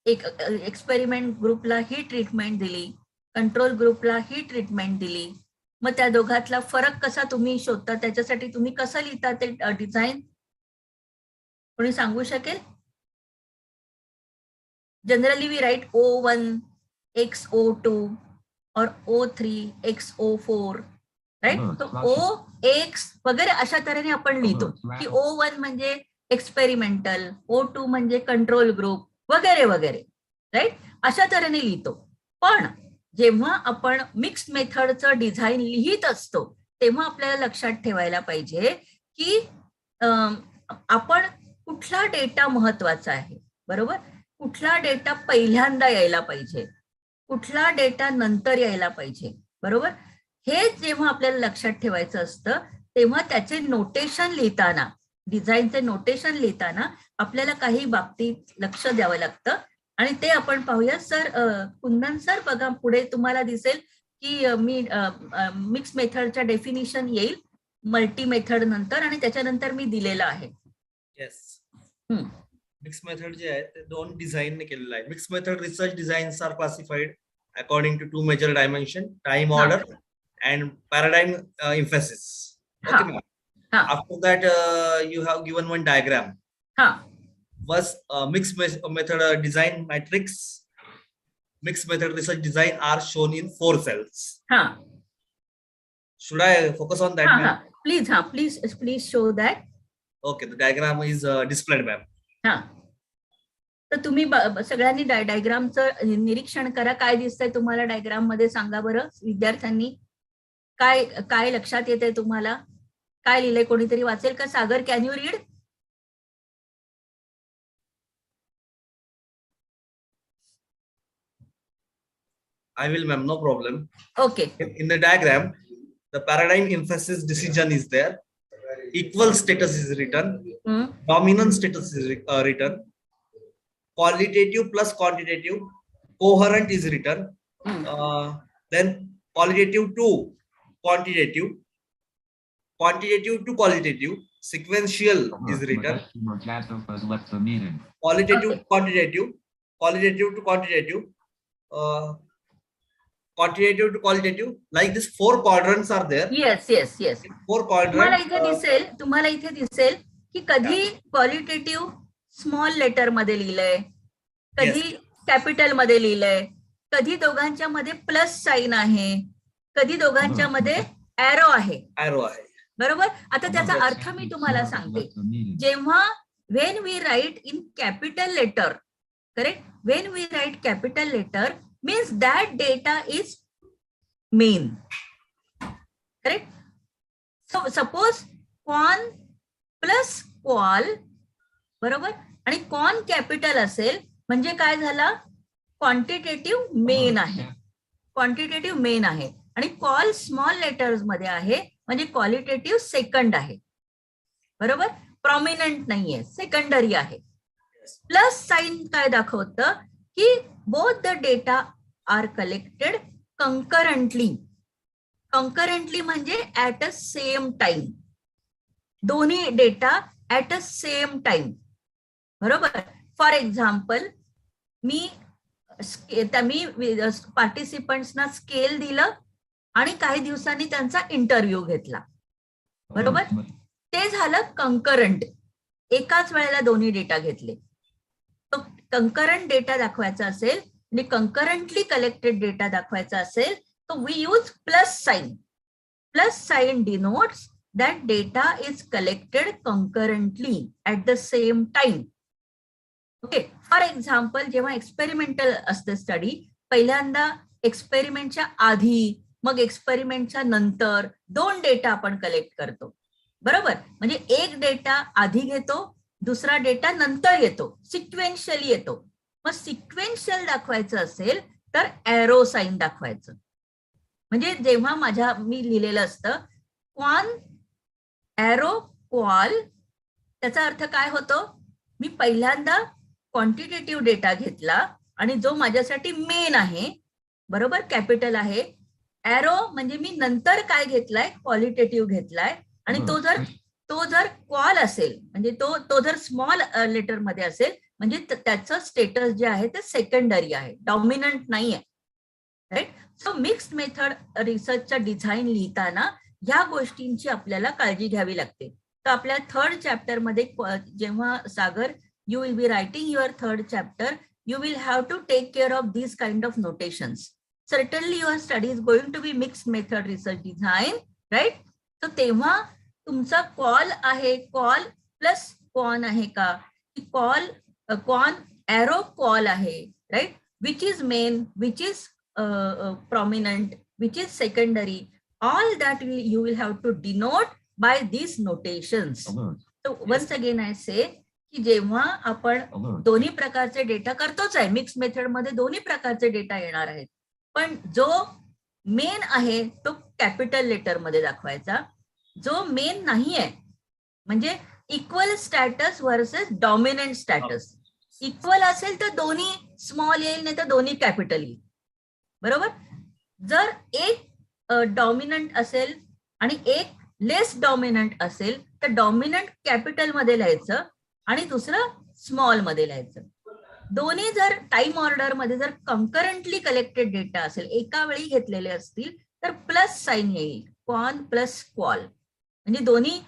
एक एक्सपेरिमेंट ग्रुपला ही ट्रीटमेंट दिली, कंट्रोल ग्रुपला ही ट्रीटमेंट दिली. मग त्या दोघातला फरक कसा तुम्ही शोधता, त्याच्यासाठी तुम्ही कसं लिहिता ते डिझाईन? कोणी सांगू शकेल? Generally we write O1 x O2 और O3 x O4, राईट. तो O X वगैरे अशा तऱ्हेने आपण लिहितो की O1 म्हणजे एक्सपेरिमेंटल, O2 म्हणजे कंट्रोल ग्रुप वगैरे वगैरे, राईट, अशा तऱ्हेने लिहितो. पण जेव्हा आपण मिक्स मेथडचं डिझाईन लिहित असतो तेव्हा आपल्याला लक्षात ठेवायला पाहिजे की आपण कुठला डेटा महत्वाचा आहे, बरोबर, कुठला डेटा पहिल्यांदा यायला पाहिजे, कुठला डेटा नंतर यायला पाहिजे, बरोबर. हे जेव्हा आपल्याला लक्षात ठेवायचं असतं तेव्हा त्याचे नोटेशन लिहिताना, डिझाईनचे नोटेशन लिहिताना आपल्याला काही बाबतीत लक्ष द्यावं लागतं. आणि ते आपण पाहूया. सर, कुंदन सर, बघा पुढे तुम्हाला दिसेल की मी मिक्स मेथडच्या डेफिनिशन येईल मल्टी मेथड नंतर, आणि त्याच्यानंतर मी दिलेलं आहे. येस, मिक्स मेथड जे आहे ते 2 डिझाईन ने केलेलं आहे. Mix method research designs are classified according to 2 major dimension, time order and paradigm emphasis. Okay, ma'am. After that, you have given one diagram. Was mixed method design matrix, mixed method research design are shown in 4 cells. Should I focus on that, ma'am? Please show that. Okay, the diagram is displayed, ma'am. तर तुम्ही सगळ्यांनी डायग्रामचं निरीक्षण करा. काय दिसतंय तुम्हाला diagram मध्ये सांगा बरं विद्यार्थ्यांनी. काय लक्षात येते तुम्हाला? काय लिहिलंय? कोणीतरी वाचेल का? Sagar, can you read? I will, ma'am, no problem. Okay. In the diagram, the paradigm emphasis decision is there. Equal status is written. Dominant status is written. Qualitative plus quantitative, coherent is written. Then qualitative to quantitative, quantitative to qualitative, sequential is written. Qualitative to quantitative, qualitative to quantitative, quantitative to qualitative. Like this 4 quadrants are there. Yes. 4 quadrants. तुम्हाला इथे दिसेल की कधी qualitative small letter मध्ये लिहिलंय, कधी capital मध्ये लिहिलंय, कधी दोघांच्या मध्ये प्लस साइन आहे, कधी दोघांच्या मध्ये एरो आहे. बरोबर. आता त्याचा अर्थ मी तुम्हाला सांगते. जेव्हा when we write in capital letter, correct, when we write capital letter means that data is main, correct. So suppose con plus qual, बरोबर, आणि कॉन कॅपिटल असेल म्हणजे काय झाला? क्वांटिटेटिव्ह मेन आहे, क्वांटिटेटिव्ह मेन आहे. आणि कॉल स्मॉल लेटर्स मध्ये आहे म्हणजे क्वालिटेटिव्ह सेकंड आहे, बरोबर, प्रॉमिनंट नाहीये, सेकंडरी आहे. प्लस साइन काय दाखवतं की both the data are collected concurrently. Concurrently म्हणजे ऍट अ सेम टाइम, दोन्ही data at a same time, बरोबर. फॉर एक्झाम्पल, मी मी पार्टिसिपंट्सना स्केल दिलं आणि काही दिवसांनी त्यांचा इंटरव्ह्यू घेतला. बरोबर, ते झालं कंकरंट. एकाच वेळेला दोन्ही डेटा घेतले. तो कंकरंट डेटा दाखवायचा असेल आणि कंकरंटली कलेक्टेड डेटा दाखवायचा असेल तर we use plus sign. Plus sign denotes that data is collected concurrently at the same time. Okay, for example जेव्हा एक्सपेरिमेंटल असते स्टडी, पहिल्यांदा एक्सपेरिमेंटच्या आधी मग एक्सपेरिमेंटच्या नंतर 2 डेटा आपण कलेक्ट करतो. बरोबर, म्हणजे एक डेटा आधी घेतो, दुसरा डेटा नंतर येतो, सिक्वेन्शियली येतो. मग सिक्वेन्शियल दाखवायचं असेल तर एरो साइन दाखवायचं. म्हणजे जेव्हा मी लिहिलेलं असतं क्वान एरो क्वाल, त्याचा अर्थ काय होतो, मी पहिल्यांदा क्वांटिटेटिव्ह डेटा घेतला आणि जो माझ्यासाठी मेन आहे, बरोबर, कॅपिटल आहे. एरो म्हणजे मी नंतर काय घेतलाय, क्वालिटेटिव्ह घेतलाय. आणि तो जर क्वाल असेल म्हणजे तो जर स्मॉल लेटर मध्ये असेल म्हणजे त्याचं स्टेटस जे आहे ते सेकंडरी आहे, डॉमिनंट नाही आहे. राईट. सो मिक्स्ड मेथड रिसर्चच्या डिझाईन लिहिताना ह्या गोष्टींची आपल्याला काळजी घ्यावी लागते. तर आपल्या 3rd चॅप्टर मध्ये जेव्हा Sagar you will be writing your 3rd chapter, you will have to take care of these kind of notations. Certainly your study is going to be mixed method research design, right? So तेव्हा तुमचा call आहे, call plus कॉन आहे का, कॉल कॉन एरो कॉल आहे, right, which is main, which is prominent, which is secondary, all that you will have to denote by these notations. So once again I say की जेव्हा आपण दोन्ही प्रकारचे डेटा करतोच आहे, मिक्स मेथड मध्ये दोन्ही प्रकारचे डेटा येणार आहेत, पण जो मेन आहे तो कॅपिटल लेटर मध्ये दाखवायचा. जो मेन नाही आहे म्हणजे equal status versus dominant status. Equal असेल तर दोन्ही स्मॉल येईल, नाही तर दोन्ही कॅपिटल येईल. बरोबर. जर एक डॉमिनंट असेल आणि एक लेस डॉमिनंट असेल तर डॉमिनंट कॅपिटल मध्ये लिहायचं आणि दुसरं स्मॉल मध्ये लिहायचं. दोन्ही जर टाइम ऑर्डर मध्ये जर कंकरंटली कलेक्टेड डेटा असेल, एका वेळी घेतलेले असतील तर प्लस साइन येईल, क्वान प्लस क्वाल. म्हणजे दोन्ही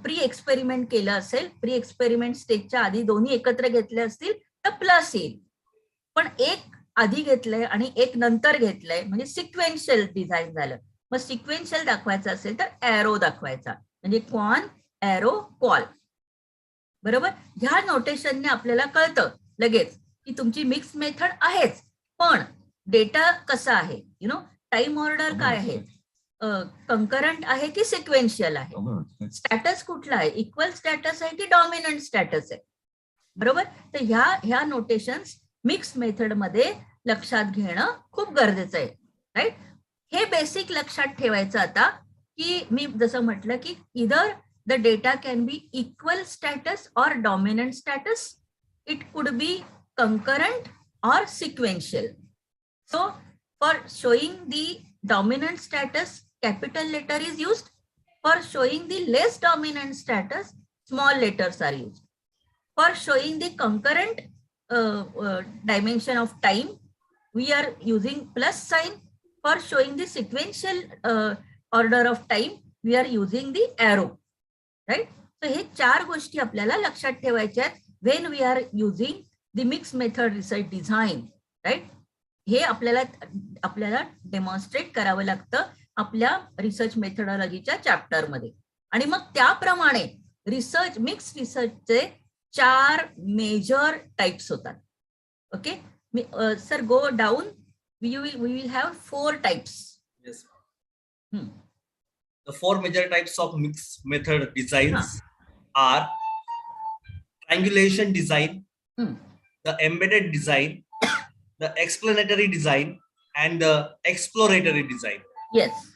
प्री एक्सपेरिमेंट केलं असेल, प्री एक्सपेरिमेंट स्टेजच्या आधी दोन्ही एकत्र घेतले असतील तर प्लस येईल. पण एक आधी घेतलंय आणि एक नंतर घेतलंय म्हणजे सिक्वेन्शियल डिझाईन झालं. मग सिक्वेन्शियल दाखवायचं असेल तर एरो दाखवायचा, म्हणजे क्वान एरो क्वाल. बरोबर. ह्या नोटेशनने आपल्याला कळतं लगेच की तुमची मिक्स मेथड आहेच, पण डेटा कसा आहे, टाइम ऑर्डर काय आहे, कंकरंट आहे की सिक्वेन्शियल आहे, स्टॅटस कुठला आहे, इक्वल स्टॅटस आहे की डॉमिनंट स्टॅटस आहे. बरोबर. तर ह्या नोटेशन्स मिक्स मेथड मध्ये लक्षात घेणं खूप गरजेचं आहे. राईट. हे बेसिक लक्षात ठेवायचं आता की मी जसं म्हटलं की इधर the data can be equal status or dominant status. It could be concurrent or sequential. So for showing the dominant status, capital letter is used. For showing the less dominant status, small letters are used. For showing the concurrent dimension of time, we are using plus sign. For showing the sequential order of time, we are using the arrow. Right. तर हे 4 गोष्टी आपल्याला लक्षात ठेवायच्या आहेत when we are using the mix method research design. Right. हे आपल्याला demonstrate करावं लागतं आपल्या रिसर्च मेथडॉलॉजीच्या चॅप्टर मध्ये. आणि मग त्याप्रमाणे रिसर्च मिक्स रिसर्चचे 4 मेजर टाइप्स होतात. Okay sir, go down. We will have 4 types. Yes. The 4 major types of mixed method designs are triangulation design, the embedded design, the explanatory design, and the exploratory design. Yes.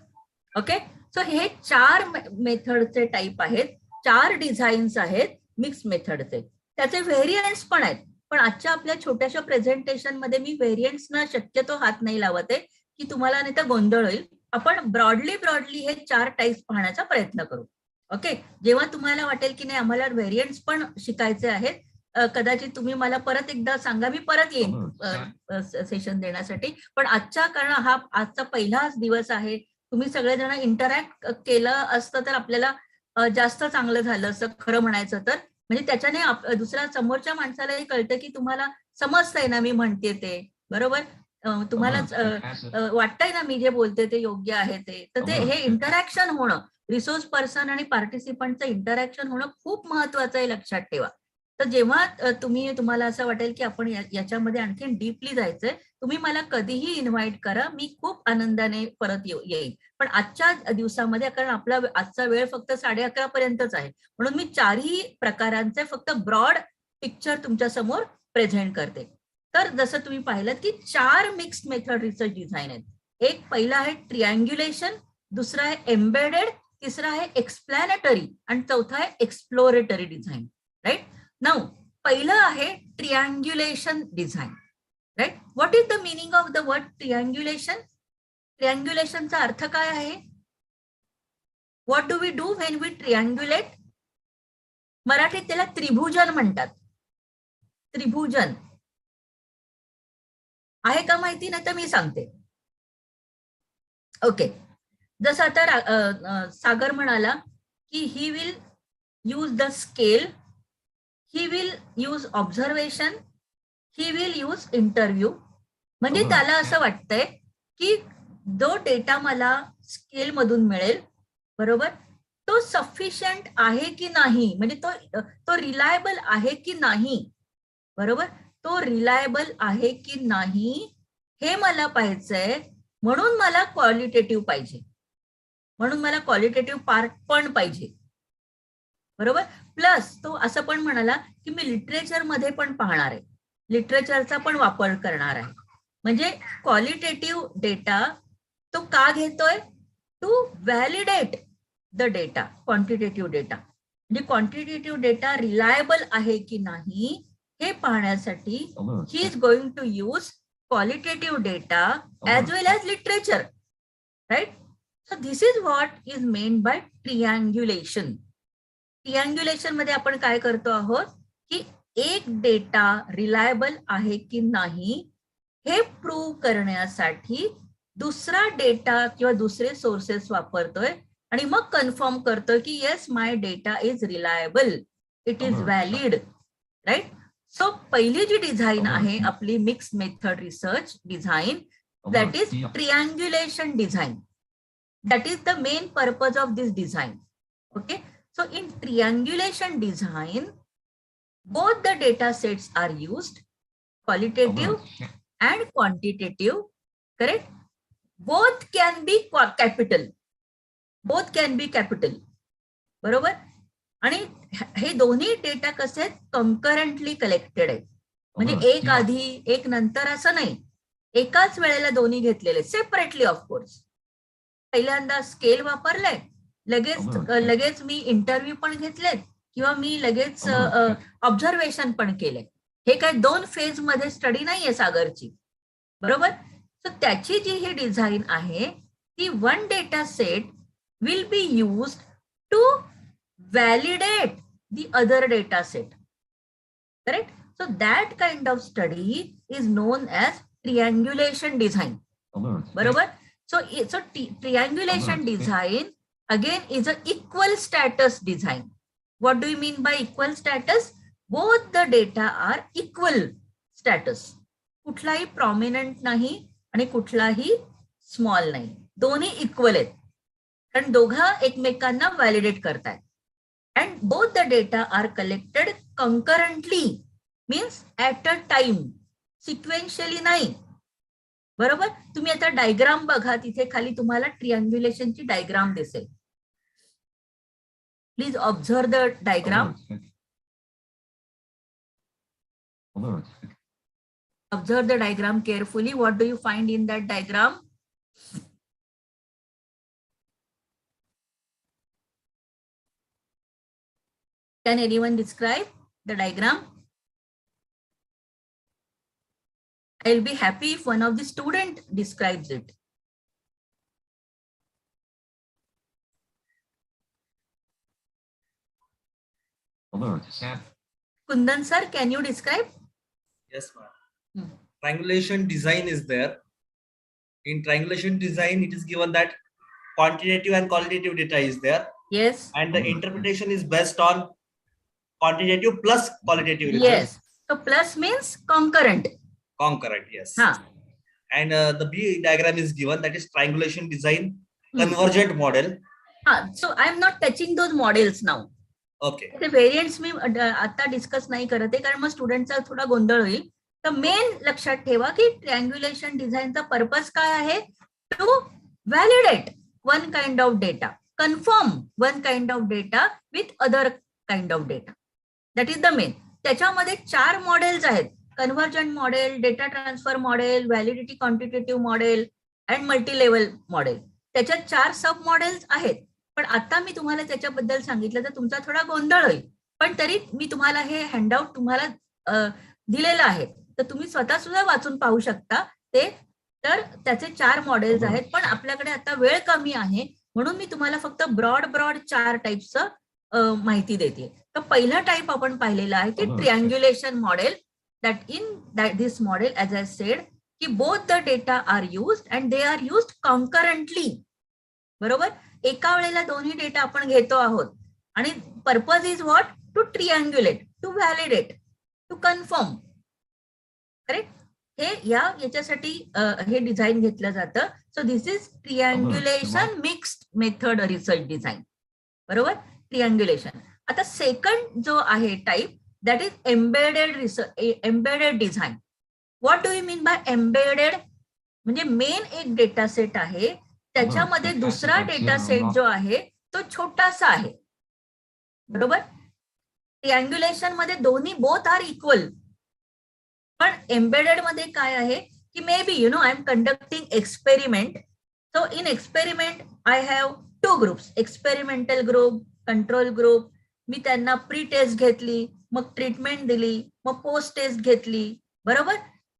Okay. So hey 4 मेथडचे type आहेत, 4 designs आहेत mix मेथडचे. त्याचे variants पण आहेत, पण आजच्या आपल्या छोट्याशा presentation मध्ये मी व्हेरियंट्सना शक्यतो हात नाही लावत आहे की तुम्हाला नाही तर गोंधळ होईल. आपण ब्रॉडली हे 4 टाइप्स पाहण्याचा प्रयत्न करू. ओके. जेव्हा तुम्हाला वाटेल की नाही आम्हाला व्हेरियंट्स पण शिकायचे आहेत, कदाचित तुम्ही मला परत एकदा सांगा, मी परत येईन सेशन देण्यासाठी. पण आजच्या कारण हा आजचा पहिलाच दिवस आहे, तुम्ही सगळेजण इंटरॅक्ट केलं असतं तर आपल्याला जास्त चांगलं झालं असं खरं म्हणायचं तर. म्हणजे त्याच्याने दुसऱ्या समोरच्या माणसालाही कळतं की तुम्हाला समजतंय ना मी म्हणते ते, बरोबर. तुम्हाला वाटतंय ना मी जे बोलते ते योग्य आहे ते. तर ते हे इंटरॅक्शन होणं, रिसोर्स पर्सन आणि पार्टिसिपंटचं इंटरॅक्शन होणं खूप महत्वाचं आहे, लक्षात ठेवा. तर जेव्हा तुम्हाला असं वाटेल की आपण याच्यामध्ये आणखी डीपली जायचंय, तुम्ही मला कधीही इन्व्हाइट करा, मी खूप आनंदाने परत येईन. पण आजच्या दिवसामध्ये, कारण आपला आजचा वेळ फक्त 11:30 पर्यंतच आहे, म्हणून मी 4ही प्रकारांचे फक्त ब्रॉड पिक्चर तुमच्या समोर प्रेझेंट करते. तर जसं तुम्ही पाहिलं की 4 मिक्स्ड मेथड रिसर्च डिझाईन आहेत. एक पहिला आहे ट्रिअँग्युलेशन, दुसरा आहे एम्बेडेड, तिसरा आहे एक्सप्लॅनेटरी आणि चौथा आहे एक्सप्लोरेटरी डिझाईन. राईट नाउ पहिलं आहे triangulation design. Right, what is the meaning of the word triangulation? ट्रिअँग्युलेशनचा अर्थ काय आहे? What do we do when we triangulate? मराठीत त्याला त्रिभुजन म्हणतात. त्रिभुजन आहे का माहिती? नाही तर मी सांगते. ओके, जसं आता सागर म्हणाला की he will use the scale, he will use observation, he will use interview. म्हणजे त्याला असं वाटतंय की जो डेटा मला स्केल मधून मिळेल, बरोबर, तो सफिशियंट आहे की नाही, म्हणजे तो रिलायबल आहे की नाही, बरोबर, तो रिलायबल आहे की नाही हे मला पाहायचंय. म्हणून मला क्वालिटेटिव्ह पाहिजे, म्हणून मला क्वालिटेटिव्ह पार्ट पण पाहिजे, बरोबर. प्लस तो असं पण म्हणाला की मी लिटरेचर मध्ये पण पाहणार आहे, लिटरेचरचा पण वापर करणार आहे. म्हणजे क्वालिटेटिव्ह डेटा तो का घेतोय? To validate the data. Quantitative data म्हणजे क्वांटिटेटिव्ह डेटा रिलायबल आहे की नाही हे पाहण्यासाठी he is going to use qualitative data as well as literature, right? So this is what is meant by triangulation. Triangulation मध्ये आपण काय करतो आहोत की एक डेटा रिलायबल आहे की नाही हे प्रूव्ह करण्यासाठी दुसरा डेटा किंवा दुसरे सोर्सेस वापरतोय आणि मग कन्फर्म करतोय की yes my data is reliable, it is valid. Right, so पहिली जी डिझाईन आहे आपली mix method research design, that is triangulation design. That is the main purpose of this design. Okay, so in triangulation design both the data sets are used, qualitative and quantitative, correct? Both can be capital, both can be capital, बरोबर. आणि हे दोन्ही data कसे आहेत? कंकरंटली collected आहेत. म्हणजे एक आधी एक नंतर असं नाही, एकाच वेळेला दोन्ही घेतलेले सेपरेटली. ऑफकोर्स पहिल्यांदा स्केल वापरलाय, लगेच मी इंटरव्ह्यू पण घेतलेत किंवा मी लगेच ऑब्झर्वेशन पण केले. हे काय 2 फेज मध्ये स्टडी नाहीये सागरची, बरोबर. सो त्याची जी ही डिझाईन आहे ती one data set will be used to validate the other data set, correct? So that kind of study is known as triangulation design, barabar. So triangulation design again is a equal status design. What do you mean by equal status? Both the data are equal status. कुठलाही prominent नाही आणि कुठलाही small नाही, दोन्ही equal आहेत, कारण दोघा एकमेकांना व्हॅलिडेट करतायत. And both the data are collected concurrently, means at a time, sequentially नाही, बरोबर. तुम्ही आता डायग्राम बघा, तिथे खाली तुम्हाला ट्रिअँग्युलेशनची डायग्राम दिसेल. Please observe the diagram. Observe the diagram carefully. What do you find in that diagram? Can anyone describe the diagram? I'll be happy if one of the student describes it. Alert, Sam. Kundan sir, can you describe? Yes, ma'am. Triangulation design is there. In triangulation design, it is given that quantitative and qualitative data is there, Yes. and the interpretation is based on quantitative plus qualitative results. Yes. So plus means concurrent. Concurrent, yes. Huh. And the B diagram is given, that is triangulation design convergent model. So I am not touching those models now. Okay. ते variants मी आता discuss नाही करत आहे, कारण मग स्टुडंटचा थोडा गोंधळ होईल. तर मेन लक्षात ठेवा की ट्रिअँग्युलेशन डिझाईनचा पर्पज काय आहे? To validate one kind of data, confirm one kind of data with other kind of data. That is the main. त्याच्यामध्ये 4 मॉडेल्स आहेत: convergent model, data transfer model, validity quantitative model and multi level model. त्याच्यात 4 सब models आहेत. पण आता मी तुम्हाला त्याच्याबद्दल सांगितलं तर तुमचा थोडा गोंधळ होईल, पण तरी मी तुम्हाला हे हँडआउट तुम्हाला दिलेलं आहे, तर तुम्ही स्वतः सुद्धा वाचून पाहू शकता ते. तर त्याचे 4 मॉडेल्स आहेत, पण आपल्याकडे आता वेळ कमी आहे म्हणून मी तुम्हाला फक्त ब्रॉड 4 टाईपचं माहिती देते. तर पहिलं टाईप आपण पाहिलेलं आहे की triangulation model. That in this model, as I said, की both the data are used and they are used concurrently. बरोबर? एका वेळेला दोन्ही डेटा आपण घेतो आहोत आणि purpose is what? To triangulate, to validate, to confirm. Correct? हे याच्यासाठी हे डिझाईन घेतलं जातं. So this is triangulation mixed method research design. बरोबर? ट्रिअँग्युलेशन. आता सेकंड जो आहे type, that is embedded research, embedded design. What do you mean by embedded? म्हणजे मेन एक डेटा सेट आहे, त्याच्यामध्ये दुसरा डेटा सेट जो आहे तो छोटासा आहे. बरोबर? ट्रिअँग्युलेशन मध्ये दोन्ही बोथ आर इक्वल. पण एम्बेडेड मध्ये काय आहे की may B I am conducting experiment. So in experiment I have 2 groups, experimental group, control group. मी त्यांना प्री टेस्ट घेतली, मग ट्रीटमेंट दिली, मग पोस्ट टेस्ट घेतली. बरोबर?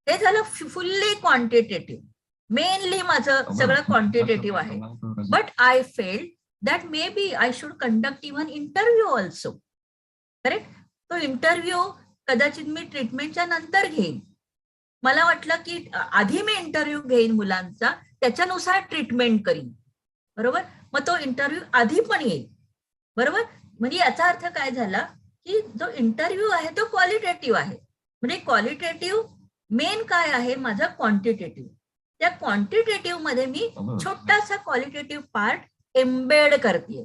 हे झालं फुल्ली क्वांटिटेटिव्ह. मेनली माझं सगळं क्वांटिटेटिव्ह आहे. But I felt that may be I should conduct even interview also. Correct? तो इंटरव्ह्यू कदाचित मी ट्रीटमेंटच्या नंतर घेईन. मला वाटलं की आधी मी इंटरव्ह्यू घेईन मुलांचा, त्याच्यानुसार ट्रीटमेंट करीन. बरोबर? मग तो इंटरव्ह्यू आधी पण येईल. बरोबर? म्हणजे याचा अर्थ काय झाला की जो इंटरव्ह्यू आहे तो क्वालिटेटिव्ह आहे. म्हणजे क्वालिटेटिव्ह मेन काय आहे माझा? क्वांटिटेटिव्ह. त्या क्वांटिटेटिव्ह मध्ये मी छोटासा क्वालिटेटिव्ह पार्ट एम्बेड करते.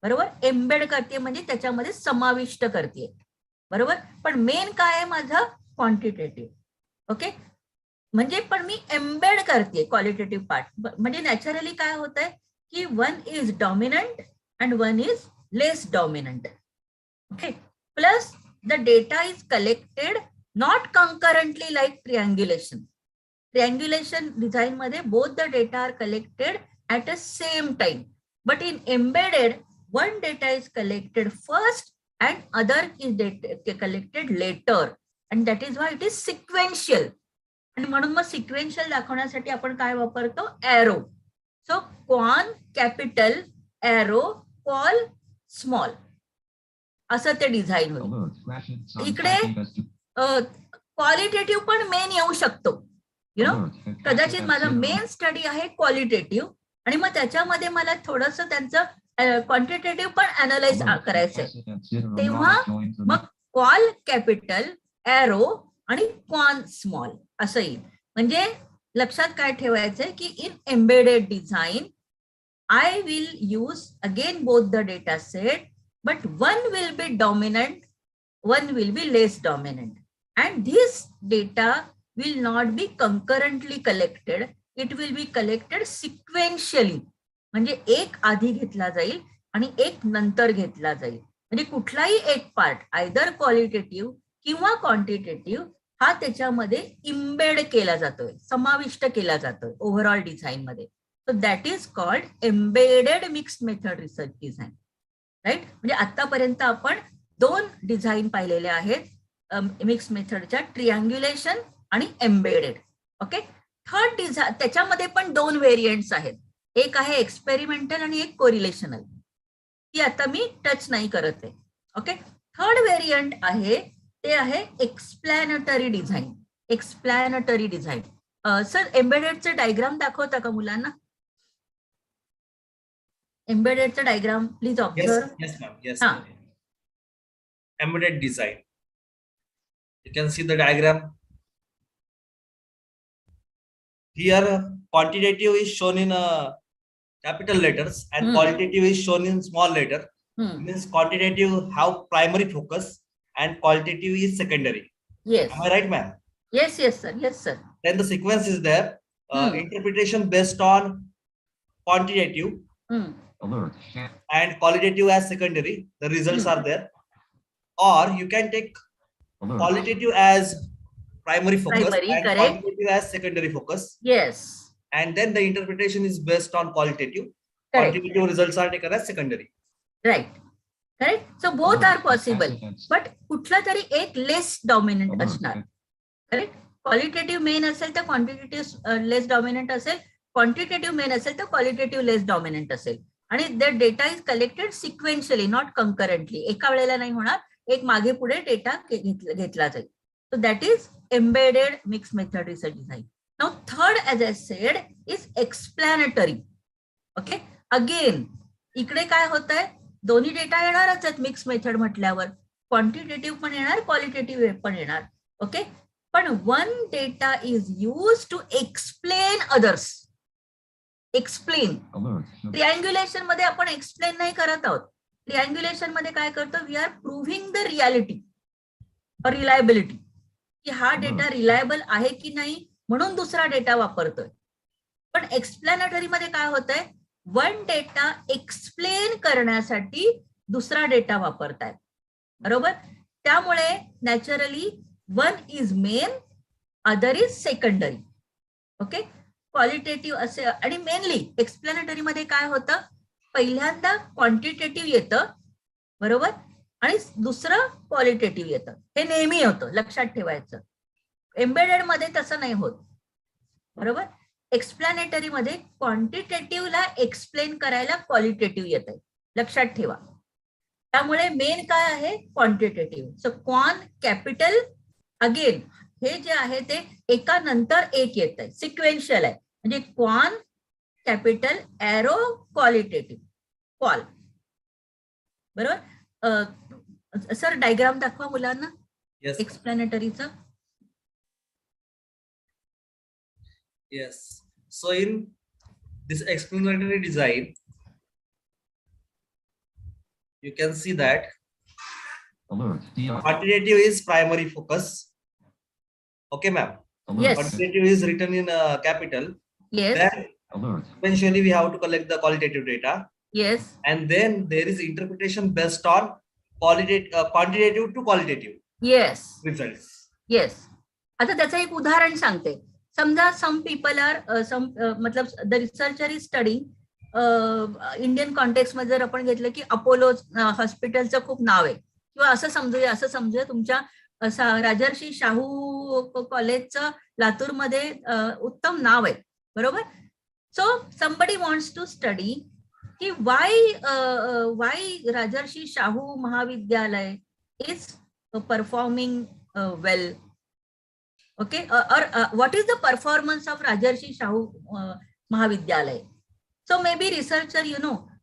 बरोबर? एम्बेड करते म्हणजे त्याच्यामध्ये समाविष्ट करते. बरोबर? पण मेन काय आहे माझं? क्वांटिटेटिव्ह. ओके? म्हणजे पण मी एम्बेड करते क्वालिटेटिव्ह पार्ट. म्हणजे नॅचरली काय होत आहे की one is dominant and one is less dominant. Okay? Plus the data is collected not concurrently like triangulation. Triangulation design मध्ये both the data are collected at the same time. But in embedded, one data is collected first and other is collected later. And that is why it is sequential. आणि म्हणून मग sequential दाखवण्यासाठी आपण काय वापरतो? Arrow. So quan capital, arrow qual small, असं ते design होईल. इकडे क्वालिटेटिव्ह पण मेन येऊ शकतो. कदाचित माझा मेन स्टडी आहे क्वालिटेटिव्ह आणि मग त्याच्यामध्ये मला थोडस त्यांचं क्वांटिटेटिव्ह पण अनालाइज करायचंय. तेव्हा मग क्वाल कॅपिटल, एरो आणि क्वान स्मॉल असं येईल. म्हणजे लक्षात काय ठेवायचंय की in embedded design I will use again both the data set, but one will be dominant, one will be less dominant. And this data will not be concurrently collected. It will be collected sequentially. म्हणजे एक आधी घेतला जाईल आणि एक नंतर घेतला जाईल. म्हणजे कुठलाही एक पार्ट आयदर क्वालिटेटिव्ह किंवा क्वांटिटेटिव्ह हा त्याच्यामध्ये इम्बेड केला जातोय, समाविष्ट केला जातोय ओव्हरऑल डिझाईन मध्ये. So that is called embedded mixed method research design. Right? म्हणजे आतापर्यंत आपण 2 डिझाईन पाहिलेले आहेत मिक्स मेथडच्या, ट्रिअँग्युलेशन आणि एम्बेडेड. ओके? थर्ड डिझाईन, त्याच्यामध्ये पण 2 व्हेरियंट्स आहेत. एक आहे एक्सपेरिमेंटल आणि एक कोरिलेशनल. ती आता मी टच नाही करत आहे. ओके? थर्ड व्हेरियंट आहे ते आहे explanatory design. Explanatory design. Sir एम्बेडेडचे डायग्राम दाखवता का मुलांना? एम्बेडेडचा diagram please observe. Yes, ma'am. Yes, हा. ma'am. Embedded design. You can see the diagram. Here, quantitative is shown in capital letters and qualitative is shown in small letter. Means quantitative have primary focus and qualitative is secondary. Yes. Am I right, ma'am? Yes, yes, sir. Yes, sir. Then the sequence is there. Interpretation based on quantitative Alert. and qualitative as secondary. The results are there. Or you can take Alert. qualitative as primary focus Primary, and correct. quantitative as secondary focus. Yes. And then the interpretation is based on qualitative. Correct. Quantitative results are taken as secondary. Right. Correct. So both are possible. But कुठला तरी एक less dominant असणार. Correct. Qualitative main असेल तर quantitative less dominant असेल, quantitative main असेल तर qualitative less dominant असेल. आणि the data is collected sequentially, not concurrently. एका वेळेला नाही होणार, एक मागे पुढे डेटा घेतला जाईल. So that is embedded mix method research design. Now third, as I said, is explanatory. Okay. Again इकडे काय होत आहे, दोन्ही डेटा येणारच आहेत मिक्स मेथड म्हटल्यावर. क्वांटिटेटिव्ह पण येणार, क्वालिटेटिव्ह पण येणार. ओके. पण one data is use to explain others. Explain. Triangulation मध्ये आपण एक्सप्लेन नाही करत आहोत. ट्रिअँग्युलेशन मध्ये काय करतो, we are proving the reality और रिलायबिलिटी, की हा डेटा रिलायबल आहे की नाही म्हणून दुसरा डेटा वापरतोय. पण एक्सप्लॅनेटरी मध्ये काय होतंय, वन डेटा एक्सप्लेन करण्यासाठी दुसरा डेटा वापरताय. बरोबर. त्यामुळे naturally one is main, other is secondary. Okay. Qualitative असे. आणि मेनली एक्सप्लॅनेटरी मध्ये काय होतं, पहिल्यांदा क्वांटिटेटिव्ह येतं, बरोबर, आणि दुसरं क्वालिटेटिव्ह येतं. हे नेहमी होतं, लक्षात ठेवायचं. एम्बेडेड मध्ये तसं नाही होत. बरोबर. एक्सप्लॅनेटरी मध्ये क्वांटिटेटिव्हला एक्सप्लेन करायला क्वालिटेटिव्ह येतंय, लक्षात ठेवा. त्यामुळे मेन काय आहे, क्वांटिटेटिव्ह. सो क्वान कॅपिटल, अगेन हे जे आहे ते एका नंतर एक येत आहे, सिक्वेन्शियल आहे. म्हणजे क्वान कॅपिटल एरो क्वालिटेटिव्ह, क्वाल. बरोबर. सर डायग्राम दाखवा मुलांना एक्सप्लॅनेटरीचं. Yes. So in this explanatory design, you can see that quantitative is primary focus. Okay, ma'am. Yes. Quantitative is written in capital. Yes. Then eventually we have to collect the qualitative data. Yes. And then there is interpretation based on quantitative to qualitative. Yes. Results. Yes. आता त्याचं एक उदाहरण सांगते. समजा some people are मतलब the researcher is studying Indian context मध्ये जर आपण घेतलं की अपोलो हॉस्पिटलचं खूप नाव आहे, किंवा असं समजूया तुमच्या राजर्षी शाहू कॉलेजचं लातूरमध्ये उत्तम नाव आहे. बरोबर. So somebody wants to study की why Rajarshi Shahu Mahavidyalaya is performing well. Okay, or what is the performance of Rajarshi Shahu Mahavidyalaya? So maybe researcher,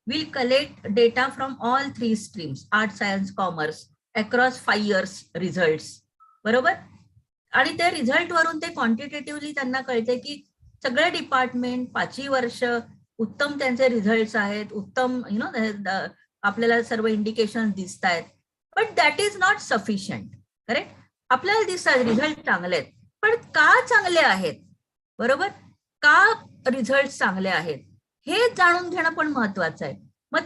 will collect data from all three streams, art, science, commerce, across 5 years results. बरोबर. आणि त्या result वरून ते क्वांटिटेटिव्हली त्यांना कळते की सगळे department 5 वर्ष उत्तम त्यांचे रिझल्ट आहेत, उत्तम आपल्याला सर्व इंडिकेशन दिसत आहेत. But that is not sufficient. Correct. आपल्याला दिसतात रिझल्ट चांगले आहेत, पण का चांगले आहेत, बरोबर, का रिझल्ट चांगले आहेत हे जाणून घेणं पण महत्वाचं आहे. मग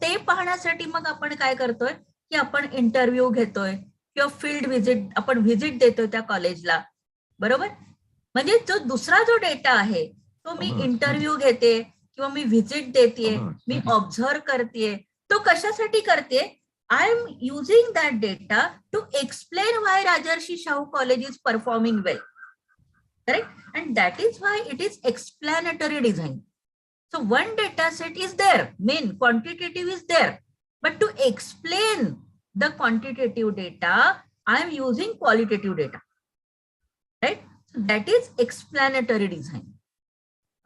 ते पाहण्यासाठी मग आपण काय करतोय की आपण इंटरव्ह्यू घेतोय किंवा फील्ड व्हिजिट, आपण व्हिजिट देतोय त्या कॉलेजला. बरोबर. म्हणजे जो डेटा आहे तो मी इंटरव्ह्यू घेते किंवा मी व्हिजिट देते, मी ऑब्झर्व करते. तो कशासाठी करते, I am using that data to explain why Rajarshi Shahu College is performing well. Correct? And that is why it is explanatory design. So one data set is there, main quantitative is there. But to explain the quantitative data, I am using qualitative data, right? So that is explanatory design.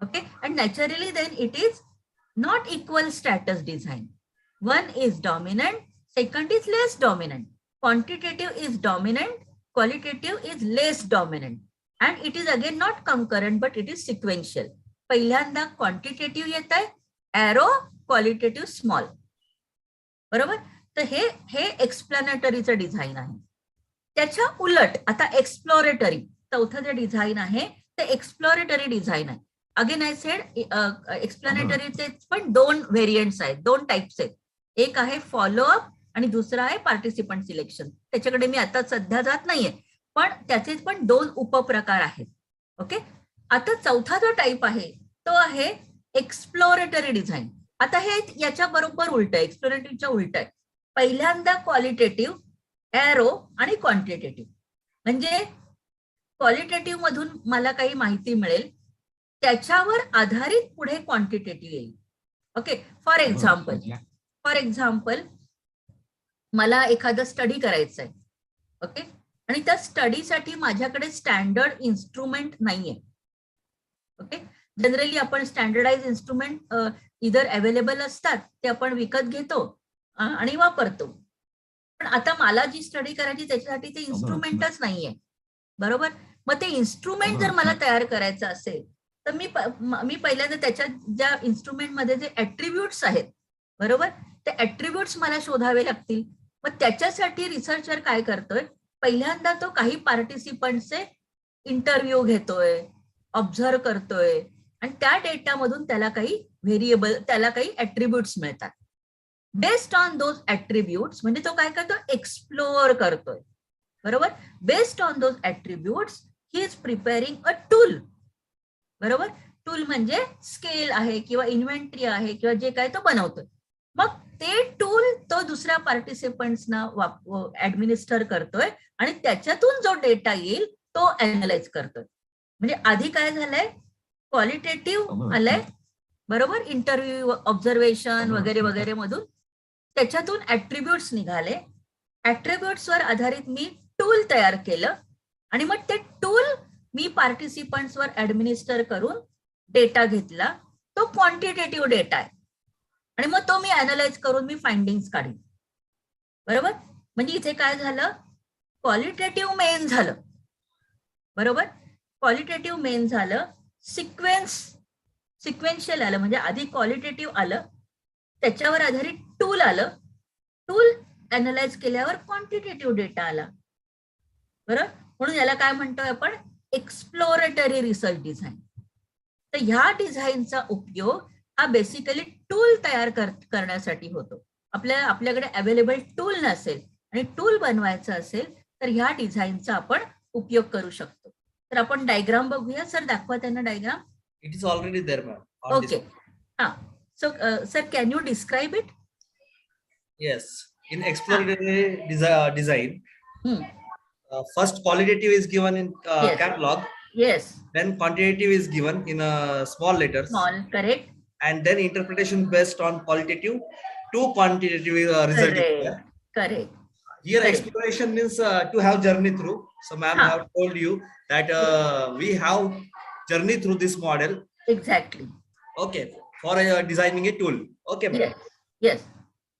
Okay, and naturally then it is not equal status design. One is dominant, second is less dominant. Quantitative is dominant, qualitative is less dominant. And it is again not concurrent, but it is sequential. पहिल्यांदा quantitative येत आहे, arrow qualitative small. बरोबर? तर हे एक्सप्लेनेटरीचं design आहे. त्याच्या उलट आता exploratory चौथं जे डिझाईन आहे ते एक्सप्लोरेटरी डिझाईन आहे. अगेन आय सेड एक्सप्लेनेटरीचे पण दोन व्हेरियंट्स आहेत, दोन टाइप्स आहेत. एक आहे फॉलोअप आणि दुसरा आहे पार्टिसिपंट सिलेक्शन. त्याच्याकडे मी आता सध्या जात नाहीये, पण त्याचे पण दोन उपप्रकार आहेत. ओके, आता चौथा जो टाइप आहे तो आहे एक्सप्लोरेटरी डिझाईन. आता हे याच्या बरोबर उलट आहे, एक्सप्लोरेटरीच्या उलट आहे. पहिल्यांदा क्वालिटेटिव्ह, एरो आणि क्वांटिटेटिव्ह. म्हणजे क्वालिटेटिव्ह मधून मला काही माहिती मिळेल, त्याच्यावर आधारित पुढे क्वांटिटेटिव्ह येईल. ओके, फॉर एक्झाम्पल मला एखादं स्टडी करायचं आहे. ओके, आणि त्या स्टडीसाठी माझ्याकडे स्टँडर्ड इन्स्ट्रुमेंट नाहीये. ओके, जनरली आपण स्टँडर्डाइज इन्स्ट्रुमेंट इधर अवेलेबल असतात, ते आपण विकत घेतो आणि वापरतो. पण आता मला जी स्टडी करायची त्याच्यासाठी ते इन्स्ट्रुमेंटच नाहीये. बरोबर? मग ते इन्स्ट्रुमेंट जर मला तयार करायचं असेल तर मी पहिल्यांदा त्याच्या ज्या इन्स्ट्रुमेंट मध्ये जे ऍट्रिब्यूट्स आहेत, बरोबर, ते ऍट्रिब्यूट्स मला शोधावे लागतील. मग त्याच्यासाठी रिसर्चर काय करतोय, पहिल्यांदा तो काही पार्टिसिपंटचे इंटरव्ह्यू घेतोय, ऑब्झर्व करतोय आणि त्या डेटामधून त्याला काही व्हेरिएबल, त्याला काही ऍट्रिब्यूट्स मिळतात. बेस्ड ऑन दोज ऍट्रिब्यूट्स म्हणजे तो काय करतो, एक्सप्लोअर करतोय. बरोबर? Based on those attributes he is preparing a tool. बरोबर? टूल म्हणजे स्केल आहे किंवा इन्व्हेंटरी आहे किंवा जे काय तो बनवतोय. मग ते टूल तो दुसऱ्या पार्टिसिपंट्सना ऍडमिनिस्टर करतोय आणि त्याच्यातून जो डेटा येईल तो अनालाइज करतोय. म्हणजे आधी काय झालंय, क्वालिटेटिव्ह आलंय, बरोबर, इंटरव्ह्यू, ऑब्झर्वेशन वगैरे वगैरे मधून त्याच्यातून ऍट्रिब्यूट्स निघाले. ऍट्रिब्यूट्सवर आधारित मी टूल तयार केलं आणि मग ते टूल मी पार्टिसिपंट्सवर ऍडमिनिस्टर करून डेटा घेतला. तो क्वांटिटेटिव्ह डेटा आहे आणि मग तो मी अनालाइज करून मी फाइंडिंग्स काढीन. बरोबर? म्हणजे इथे काय झालं, क्वालिटेटिव्ह मेन झालं. बरोबर? क्वालिटेटिव्ह मेन झालं, सिक्वेन्शियल आलं. म्हणजे आधी क्वालिटेटिव्ह आलं, त्याच्यावर आधारित टूल आलं, टूल अनालाइज केल्यावर क्वांटिटेटिव्ह डेटा आला. बरोबर? म्हणून याला काय म्हणतोय आपण, एक्सप्लोरेटरी रिसर्च डिझाईन. तर ह्या डिझाईनचा उपयोग हा बेसिकली टूल तयार करण्यासाठी होतो. आपल्याकडे अवेलेबल टूल नसेल आणि टूल बनवायचं असेल तर ह्या डिझाईनचा आपण उपयोग करू शकतो. तर आपण डायग्राम बघूया. सर दाखवा त्यांना diagram. It is already there, ma'am. Okay. So, sir, can you describe it? Yes. In exploratory design, Hmm. First qualitative is given in Yes. catalog. Yes. Then quantitative is given in small letters. Small, correct. And then interpretation based on qualitative to quantitative result. Correct. Correct. Here Correct. exploration means to have journey through. So ma'am have told you that we have journey through this model. Exactly. Okay. For designing a tool. Okay, ma'am. Yes. Yes.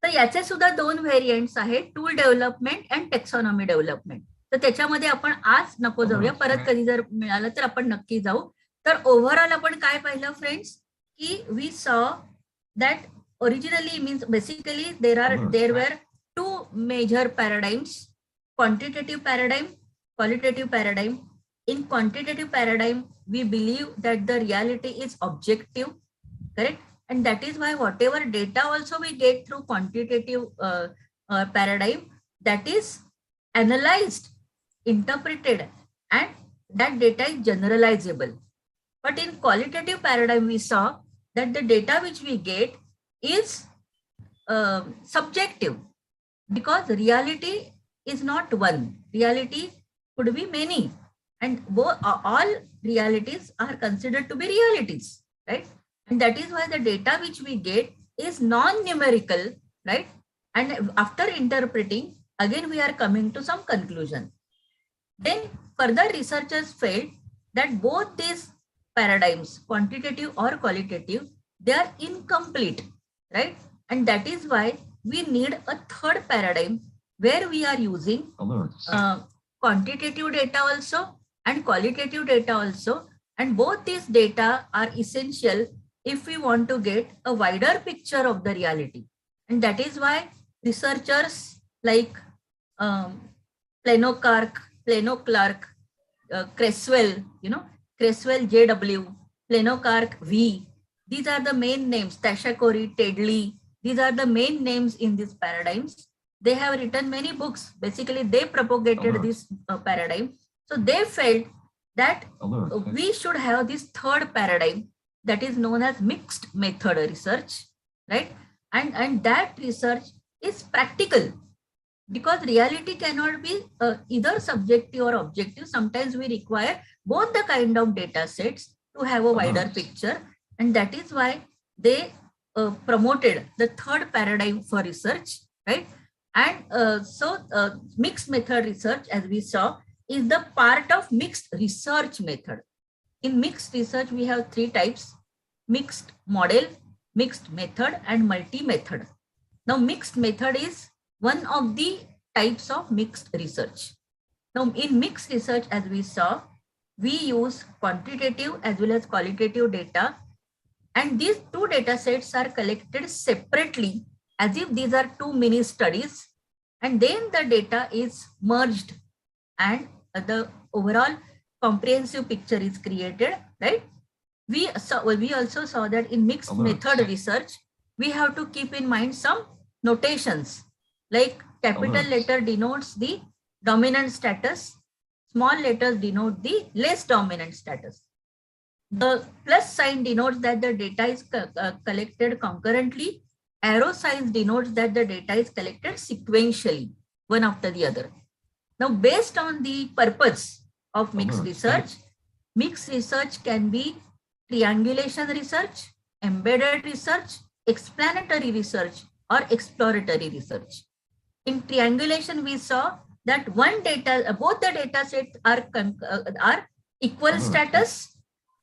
तर याचे सुद्धा दोन variants आहेत, tool development and टेक्सॉनॉमी development. तर त्याच्यामध्ये आपण आज नको जाऊया, परत कधी जर मिळालं तर आपण नक्की जाऊ. तर ओव्हरऑल आपण काय पाहिलं फ्रेंड्स, की we saw that originally means basically there were two major paradigms, quantitative paradigm, qualitative paradigm. In quantitative paradigm, we believe that the reality is objective, correct? And that is why whatever data also we get through quantitative paradigm, that is analyzed, interpreted, and that data is generalizable. But in qualitative paradigm, we saw that the data which we get is subjective, because reality is not one. Reality could be many. And all realities are considered to be realities, right? And that is why the data which we get is non-numerical, right? And after interpreting, again we are coming to some conclusion. Then further researchers felt that both these paradigms, quantitative or qualitative, they are incomplete, right? And that is why we need a third paradigm where we are using quantitative data also and qualitative data also. And both these data are essential if we want to get a wider picture of the reality. And that is why researchers like Clark, Creswell, Creswell JW, Clark V. These are the main names. Tashakori, Tedley. These are the main names in these paradigms. They have written many books. Basically, they propagated this paradigm. So they felt that we should have this third paradigm that is known as mixed method research, right? And that research is practical, because reality cannot be either subjective or objective. Sometimes we require both the kind of data sets to have a wider picture. And that is why they promoted the third paradigm for research, right? And so mixed method research, as we saw, is the part of mixed research method. In mixed research, we have three types: mixed model, mixed method, and multi-method. Now, mixed method is one of the types of mixed research. Now, in mixed research, as we saw, we use quantitative as well as qualitative data. And these two data sets are collected separately as if these are two mini studies. And then the data is merged and the overall comprehensive picture is created, right? We also saw that in mixed method research, we have to keep in mind some notations, like capital letter denotes the dominant status, small letters denote the less dominant status. The plus sign denotes that the data is collected concurrently. Arrow signs denotes that the data is collected sequentially, one after the other. Now, based on the purpose of mixed research can be triangulation research, embedded research, explanatory research, or exploratory research. In triangulation, we saw that both the data sets are equal status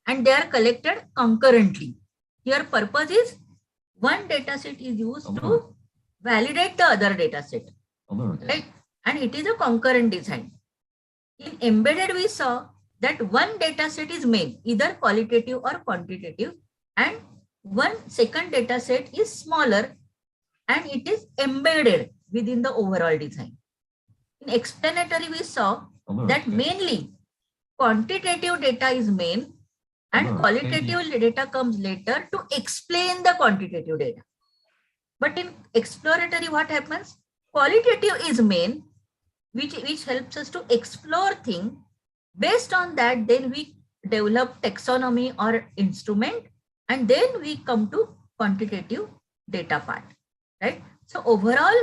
and they are collected concurrently. Here, purpose is one data set is used to validate the other data set, right? And it is a concurrent design. In embedded, we saw that one data set is main, either qualitative or quantitative, and one second data set is smaller and it is embedded within the overall design. In explanatory, we saw that mainly quantitative data is main and qualitative data comes later to explain the quantitative data. But in exploratory, what happens? Qualitative is main, which helps us to explore things. Based on that, then we develop taxonomy or instrument, and then we come to quantitative data part, right? So overall,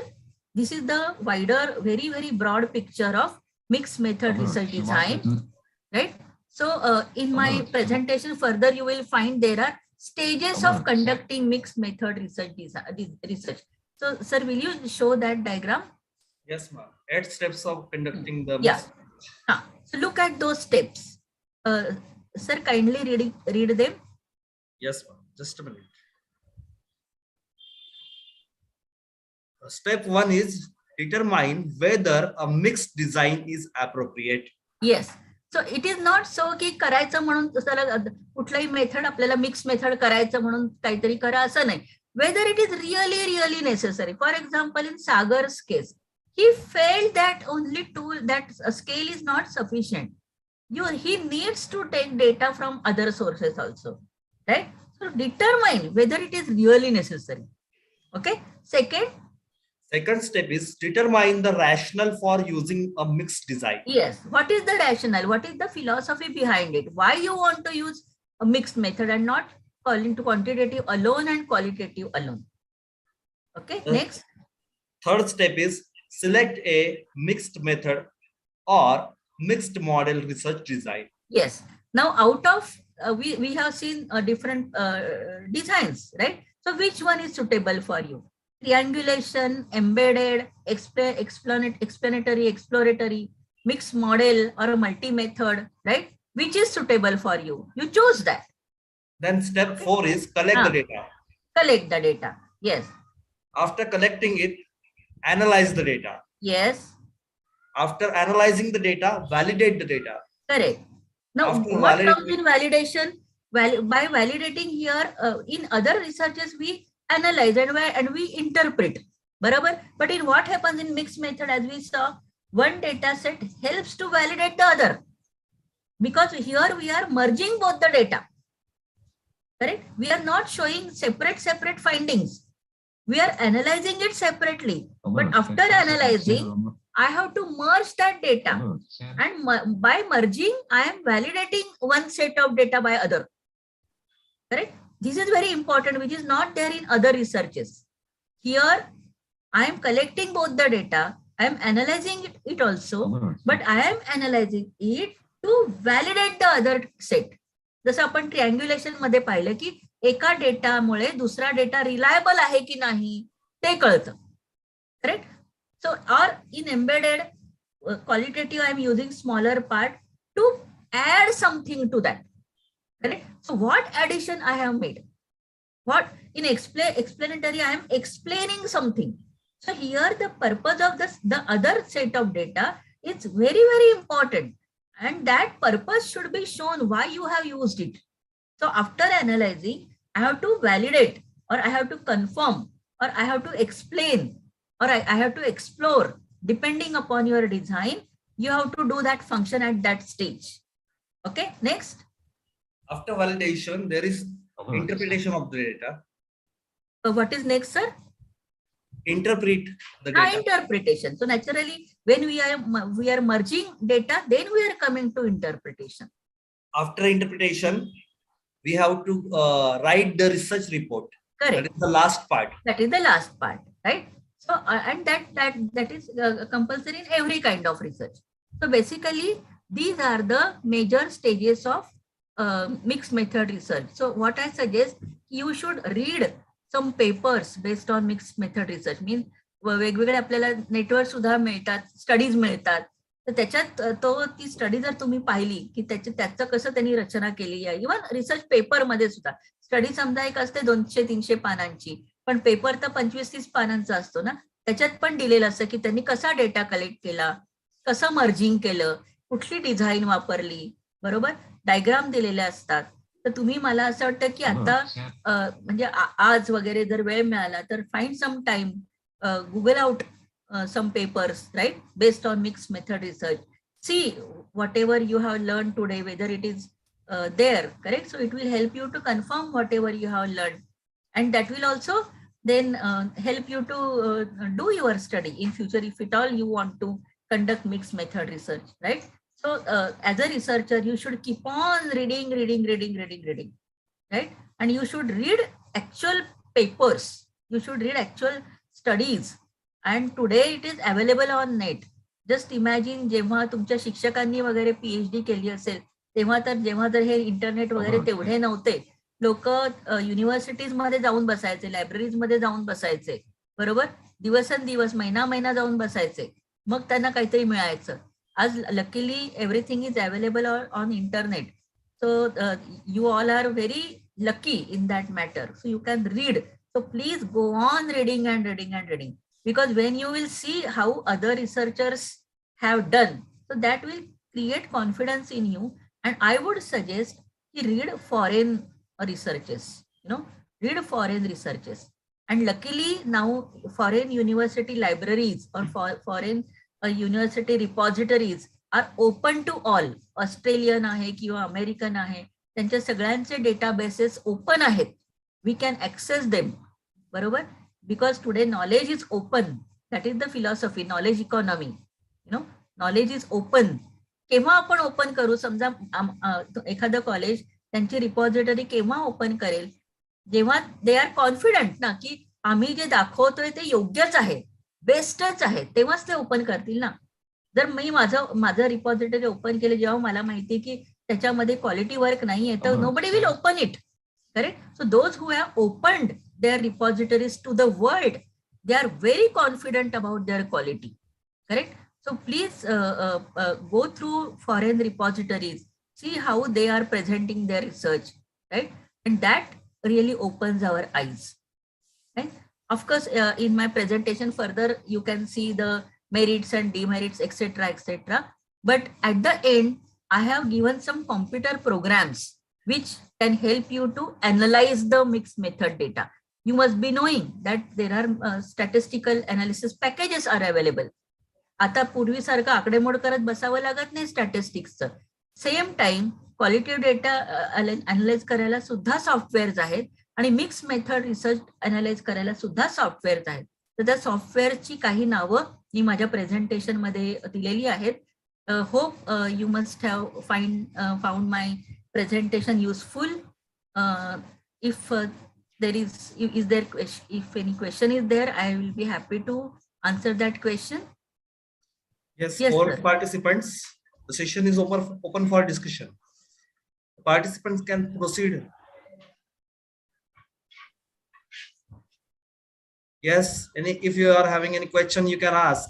this is the wider, very, very broad picture of mixed method research design, right? So in my presentation further, you will find there are stages of conducting mixed method research. So, sir, will you show that diagram? Yes, ma'am. 8 steps of conducting the So look at those steps. Sir, kindly read them. Yes, ma'am. Just a minute. Step 1 is determine whether a mixed design is appropriate. Yes. So it is not so की करायचं म्हणून कुठलाही method आपल्याला mix method करायचं म्हणून काहीतरी करा असं नाही. Whether it is really necessary. For example, in Sagar's case, he felt that that scale is not sufficient. He needs to take data from other sources also, right? So determine whether it is really necessary. Okay. Second step is determine the rationale for using a mixed design. Yes. What is the rationale? What is the philosophy behind it? Why you want to use a mixed method and not calling to quantitative alone and qualitative alone? Okay. Next. Third step is select a mixed method or mixed model research design. Yes. Now out of we have seen different designs, right? So which one is suitable for you? triangulation, embedded, explanatory, exploratory, mixed model, or a multi-method, right? Which is suitable for you. You choose that. Then step 4 is collect the data. Collect the data. Yes. After collecting it, analyze the data. Yes. After analyzing the data, validate the data. Correct. Now, After what comes in validation? By validating here, in other researches, we analyze and we interpret. Barabar? But in what happens in mixed method, as we saw, one data set helps to validate the other. Because here we are merging both the data. Correct? We are not showing separate findings. We are analyzing it separately. But after analyzing, I have to merge that data. And by merging, I am validating one set of data by other. Correct? This is very important, which is not there in other researches. Here, I am collecting both the data. I am analyzing it also, but I am analyzing it to validate the other set. जसं आपण ट्रिअँग्युलेशन मध्ये पाहिलं की एका डेटामुळे दुसरा data reliable आहे की नाही ते कळतं. Correct? So or in embedded qualitative, I am using smaller part to add something to that. Correct? So what addition I have made? What in explanatory I am explaining something. So here the purpose of the other set of data is very, very important, and that purpose should be shown why you have used it. So after analyzing, I have to validate, or I have to confirm, or I have to explain, or I have to explore. Depending upon your design, you have to do that function at that stage. Okay, next. After validation, there is interpretation of the data. What is next, sir? Interpret the data. Interpretation. So naturally, when we are merging data, then we are coming to interpretation. After interpretation, we have to write the research report. Correct. That is the last part. That is the last part, right? So and that is compulsory in every kind of research. So basically, these are the major stages of mixed method research. So what I suggest, you should read some papers based on mixed method research. Means वेगवेगळे आपल्याला नेटवर सुद्धा मिळतात, studies मिळतात. तर त्याच्यात ती study जर तुम्ही पाहिली की त्याचं कसं त्यांनी रचना केली आहे, इव्हन रिसर्च पेपर मध्ये सुद्धा स्टडी समजा एक असते 200-300 पानांची, पण पेपर तर 25-30 पानांचा असतो ना, त्याच्यात पण दिलेलं असतं की त्यांनी कसा डेटा कलेक्ट केला, कसं मर्जिंग केलं, कुठली डिझाईन वापरली, बरोबर, डायग्राम दिलेले असतात. तर तुम्ही मला असं वाटतं की आता म्हणजे आज वगैरे जर वेळ मिळाला तर find some time, Google out some papers, right, based on mixed method research. See whatever you have learned today, whether it is there, correct? So it will help you to confirm whatever you have learned, and that will also then help you to do your study in future if at all you want to conduct mixed method research, right? So as a researcher, you should keep on reading, right? And you should read actual papers. You should read actual studies, and today it is available on net. Just imagine जेव्हा तुमच्या शिक्षकांनी वगैरे PhD केली असेल तेव्हा जर हे internet वगैरे तेवढे नव्हते, लोक युनिव्हर्सिटीज मध्ये जाऊन बसायचे, लायब्ररीज मध्ये जाऊन बसायचे, बरोबर, दिवसेंदिवस महिना जाऊन बसायचे, मग त्यांना काहीतरी मिळायचं. आज luckily everything is available on internet. So you all are very lucky in that matter. So you can read. So please go on reading and reading, because when you will see how other researchers have done, so that will create confidence in you. And I would suggest you read foreign researches, read foreign researches. And luckily now foreign university libraries or foreign university repositories are open to all. Australian आहे किंवा American आहे, त्यांच्या सगळ्यांचे databases open आहेत. We can access them, बरोबर, because today knowledge is open. That is the philosophy, knowledge economy. Knowledge is open. केव्हा आपण open करू? समजा एखादं कॉलेज त्यांची रिपॉझिटरी केव्हा ओपन करेल? जेव्हा दे आर कॉन्फिडंट ना की आम्ही जे दाखवतोय ते योग्यच आहे, बेस्टच आहे, तेव्हाच ते ओपन करतील ना. जर मी माझं रिपॉझिटरी ओपन केलं जेव्हा मला माहिती की त्याच्यामध्ये क्वालिटी वर्क नाहीये, तर nobody will open it. Correct? So those who have opened their repositories to the world, they are very confident about their quality, correct? So please go through foreign repositories, see how they are presenting their research, right? And that really opens our eyes, right? Of course, in my presentation further, you can see the merits and demerits, etc., etc. But at the end, I have given some computer programs which can help you to analyze the mixed method data. You must be knowing that there are statistical analysis packages are available. आता पूर्वीसारखं आकडेमोड करत बसावं लागत नाही स्टॅटिस्टिक्सचं. Same time qualitative data analyse करायला सुद्धा softwares आहेत आणि मिक्स मेथड रिसर्च अनालाइज करायला सुद्धा सॉफ्टवेअर्स आहेत. तर त्या सॉफ्टवेअरची काही नावं मी माझ्या प्रेझेंटेशन मध्ये दिलेली आहेत. Hope you must have found my presentation useful. If there is there if any question is there, I will be happy to answer that question. Yes, Yes, all sir. participants, the session is open for discussion. Participants can proceed. Yes, if you are having any question, you can ask.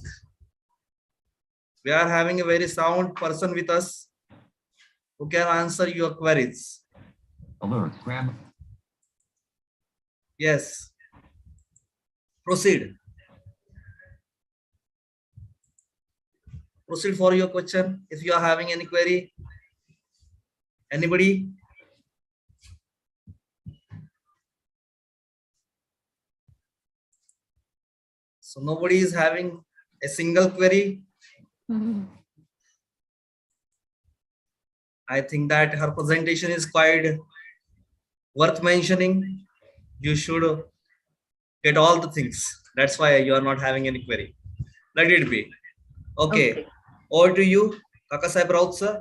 We are having a very sound person with us who can answer your queries. Alert. Grab. Yes. Proceed. Proceed for your question. If you are having any query, anybody? So nobody is having a single query. I think that her presentation is quite worth mentioning. You should get all the things. That's why you are not having any query. Let it be. Okay. Over to you, Kaka Saib Raut, sir.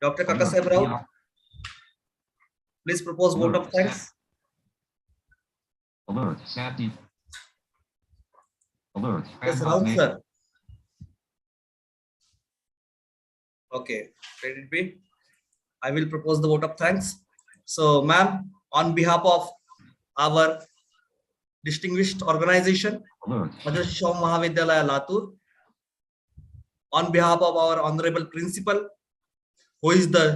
Dr. Kaka Saib Raut. Please propose vote of thanks. Alert. Safety. Alert. Yes, Raut, sir. Okay. Let it be. I will propose the vote of thanks. So, ma'am, on behalf of our distinguished organization, WRC Mahavidyalaya Latur, on behalf of our honorable principal, who is the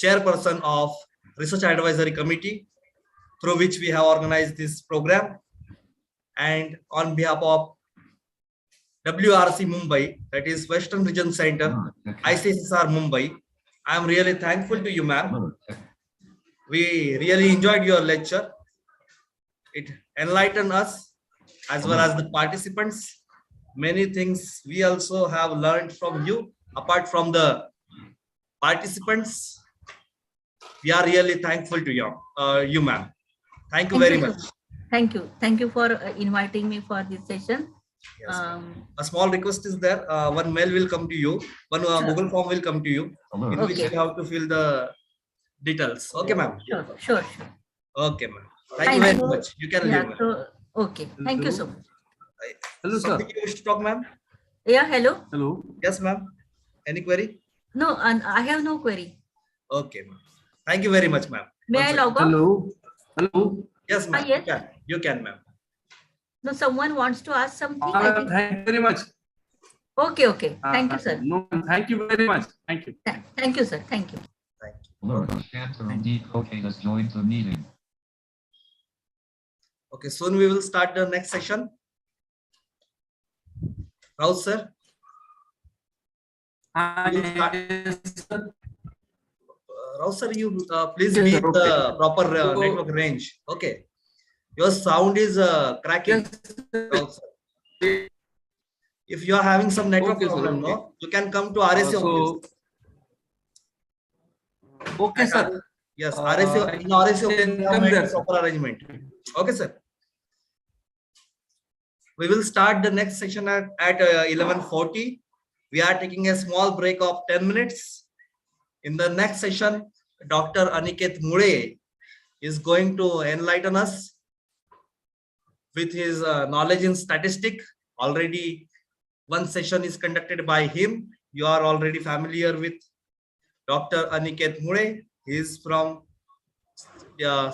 chairperson of Research Advisory Committee, through which we have organized this program, and on behalf of WRC Mumbai, that is Western Region Center, ICSSR Mumbai, I am really thankful to you, ma'am. We really enjoyed your lecture. It enlightened us as well as the participants. Many things we also have learned from you. Apart from the participants, we are really thankful to you, ma'am. Thank you very much. Thank you. Thank you for inviting me for this session. Yes, a small request is there. One mail will come to you. One Google form will come to you, in which you have to fill the details. Okay, ma'am. Sure. Okay, ma'am. Thank you very much. You can leave. So, okay. Thank you so much. Hello, sir. Something you wish to talk, ma'am? Yeah. Hello. Hello. Yes, ma'am. Any query? No, I have no query. Okay, ma'am. Thank you very much, ma'am. May I log off? Hello. Yes, ma'am. Yes. You can, ma'am. No, someone wants to ask something. Thank you very much. Okay. Thank you, sir. No, thank you very much. Thank you. Thank you, sir. Thank you. Thank you. Alert. Chancellor D. Cocaine has joined the meeting. Okay, soon we will start the next session. Raut, sir. Raut, sir, you please be in the proper network range. Okay. Your sound is cracking. Raut, sir. If you are having some network problem, no, you can come to RSA office. Okay, sir. Yes, RSA in RSA office we have made a proper arrangement. Okay, sir. We will start the next session at 11:40. We are taking a small break of 10 minutes. In the next session, Dr. Aniket Mule is going to enlighten us with his knowledge in statistics. Already one session is conducted by him. You are already familiar with Dr. Aniket Mule. He is from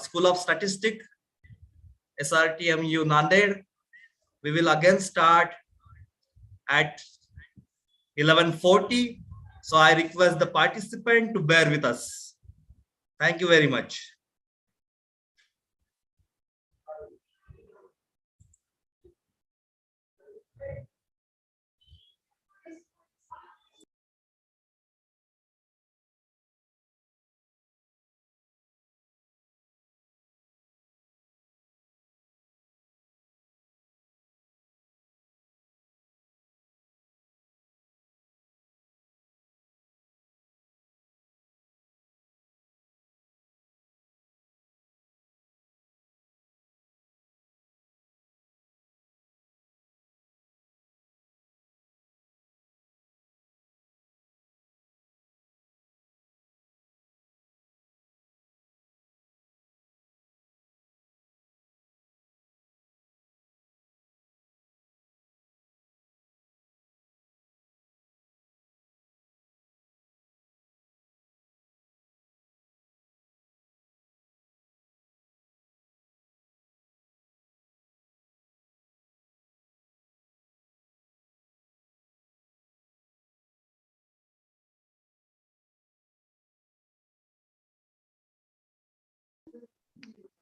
School of Statistics. SRTMU Nanded. We will again start at 11:40. So I request the participant to bear with us. Thank you very much.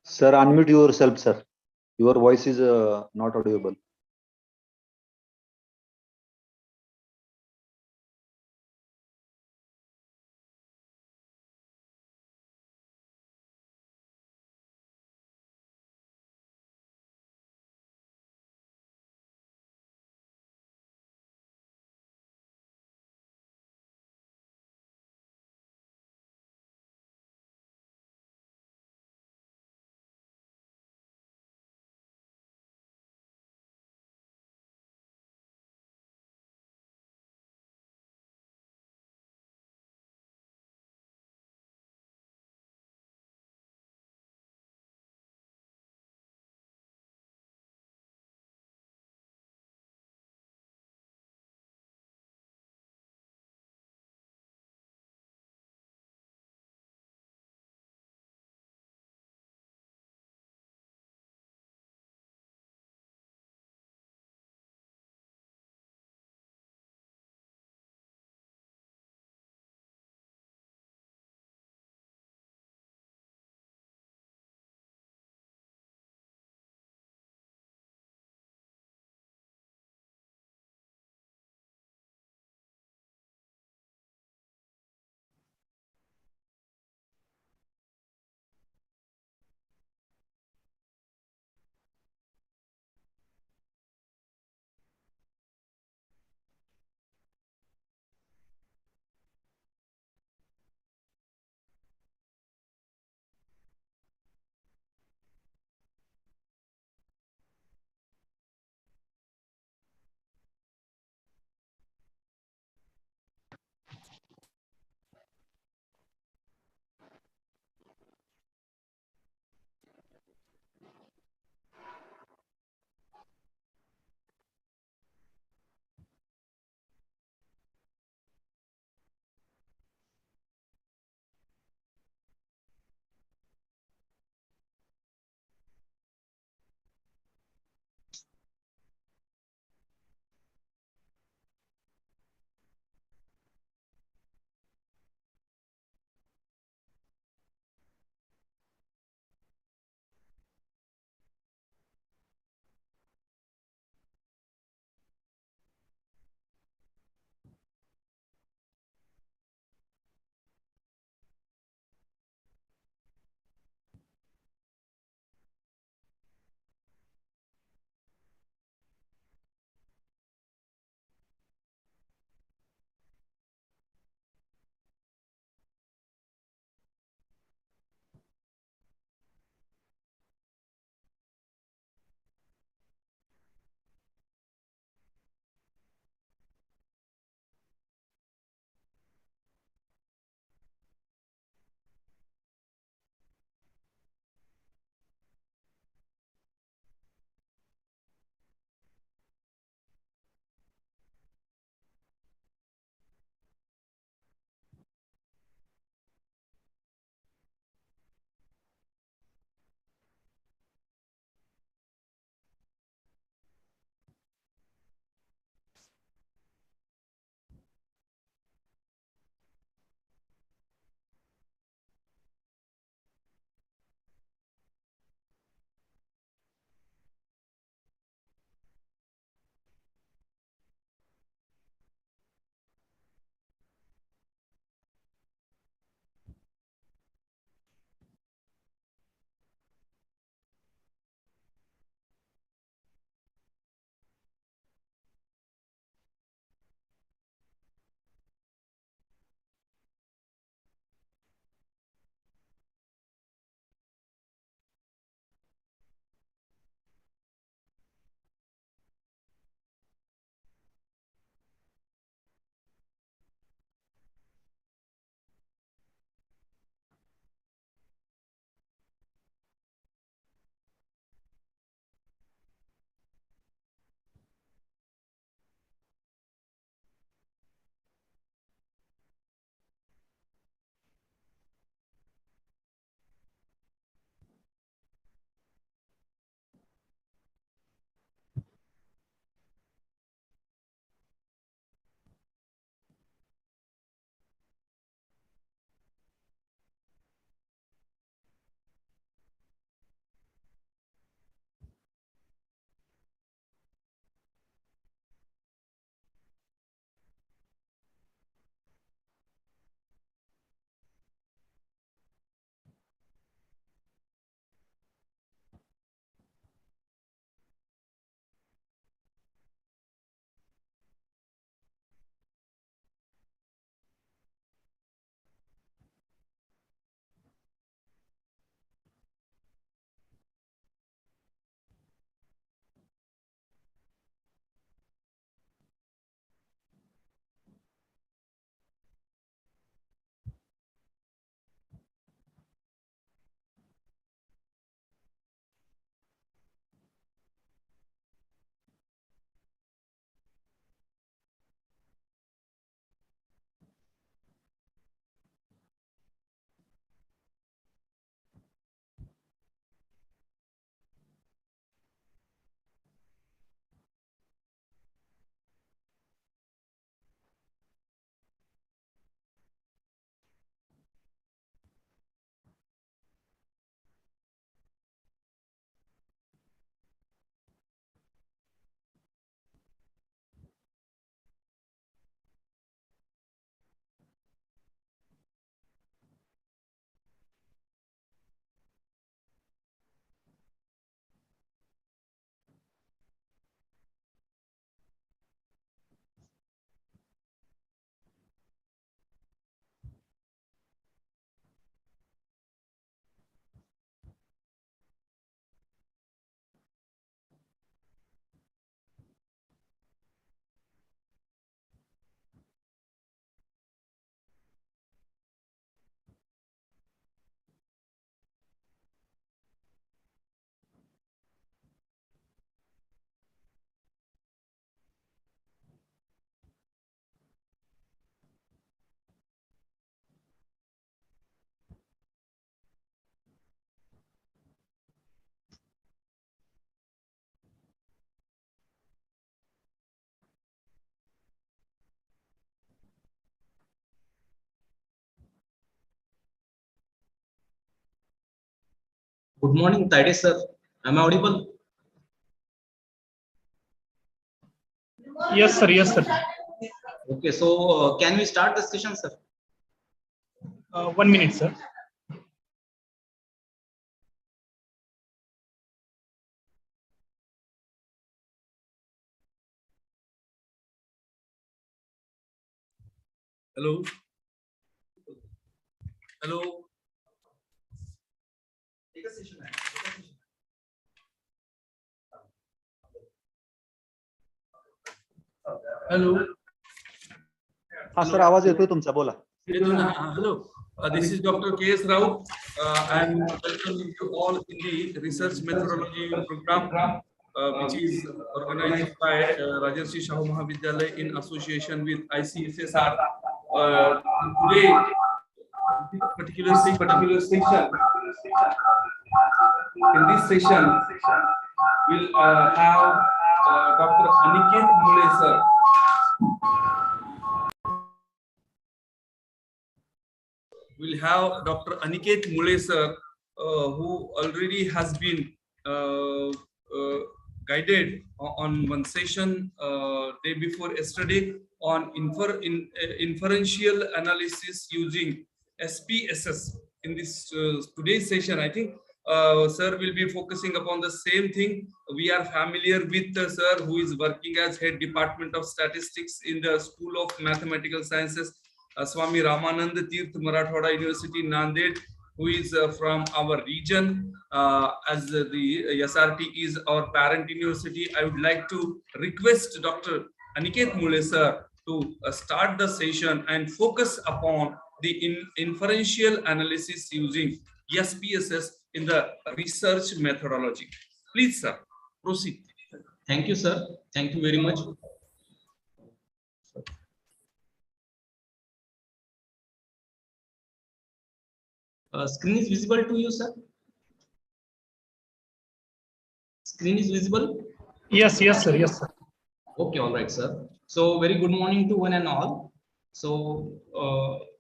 Sir, unmute yourself, sir. Your voice is not audible. Good morning, Tide sir. Am I audible? Yes, sir. Yes, sir. Okay, so can we start the session, sir? 1 minute, sir. Hello. Hello. Take a session. Hello. हा sir आवाज येतोय तुमचा बोला. Hello. This is Dr. K.S. Rao, and welcome you all in the research methodology program, which is organized by Rajarshi Shahu Mahavidyalaya in association with ICSSR. Today, this particular section, in this session, we'll have Dr. Aniket Mule sir. We'll have Dr. Aniket Mule sir, who already has been guided on one session day before yesterday on inferential analysis using SPSS. In this today's session, I think sir will be focusing upon the same thing. We are familiar with sir, who is working as head department of statistics in the School of Mathematical Sciences, Swami Ramanand Tirth Marathwada University, Nanded, who is from our region, as the SRT is our parent university. I would like to request Dr. Aniket Mule sir to start the session and focus upon the inferential analysis using SPSS in the research methodology. Please, sir, proceed. Thank you, sir. Thank you very much. Screen is visible to you, sir? Screen is visible? Yes, yes, sir. Yes, sir. Okay, all right, sir. So very good morning to one and all. So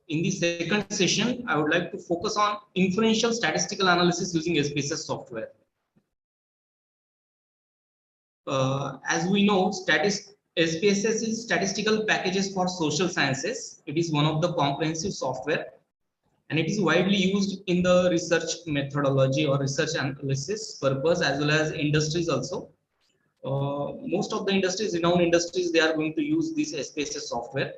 in the second session, I would like to focus on inferential statistical analysis using SPSS software. As we know, SPSS is statistical packages for social sciences. It is one of the comprehensive software, and it is widely used in the research methodology or research analysis purpose, as well as industries also. Most of the industries, renowned industries, they are going to use this SPSS software.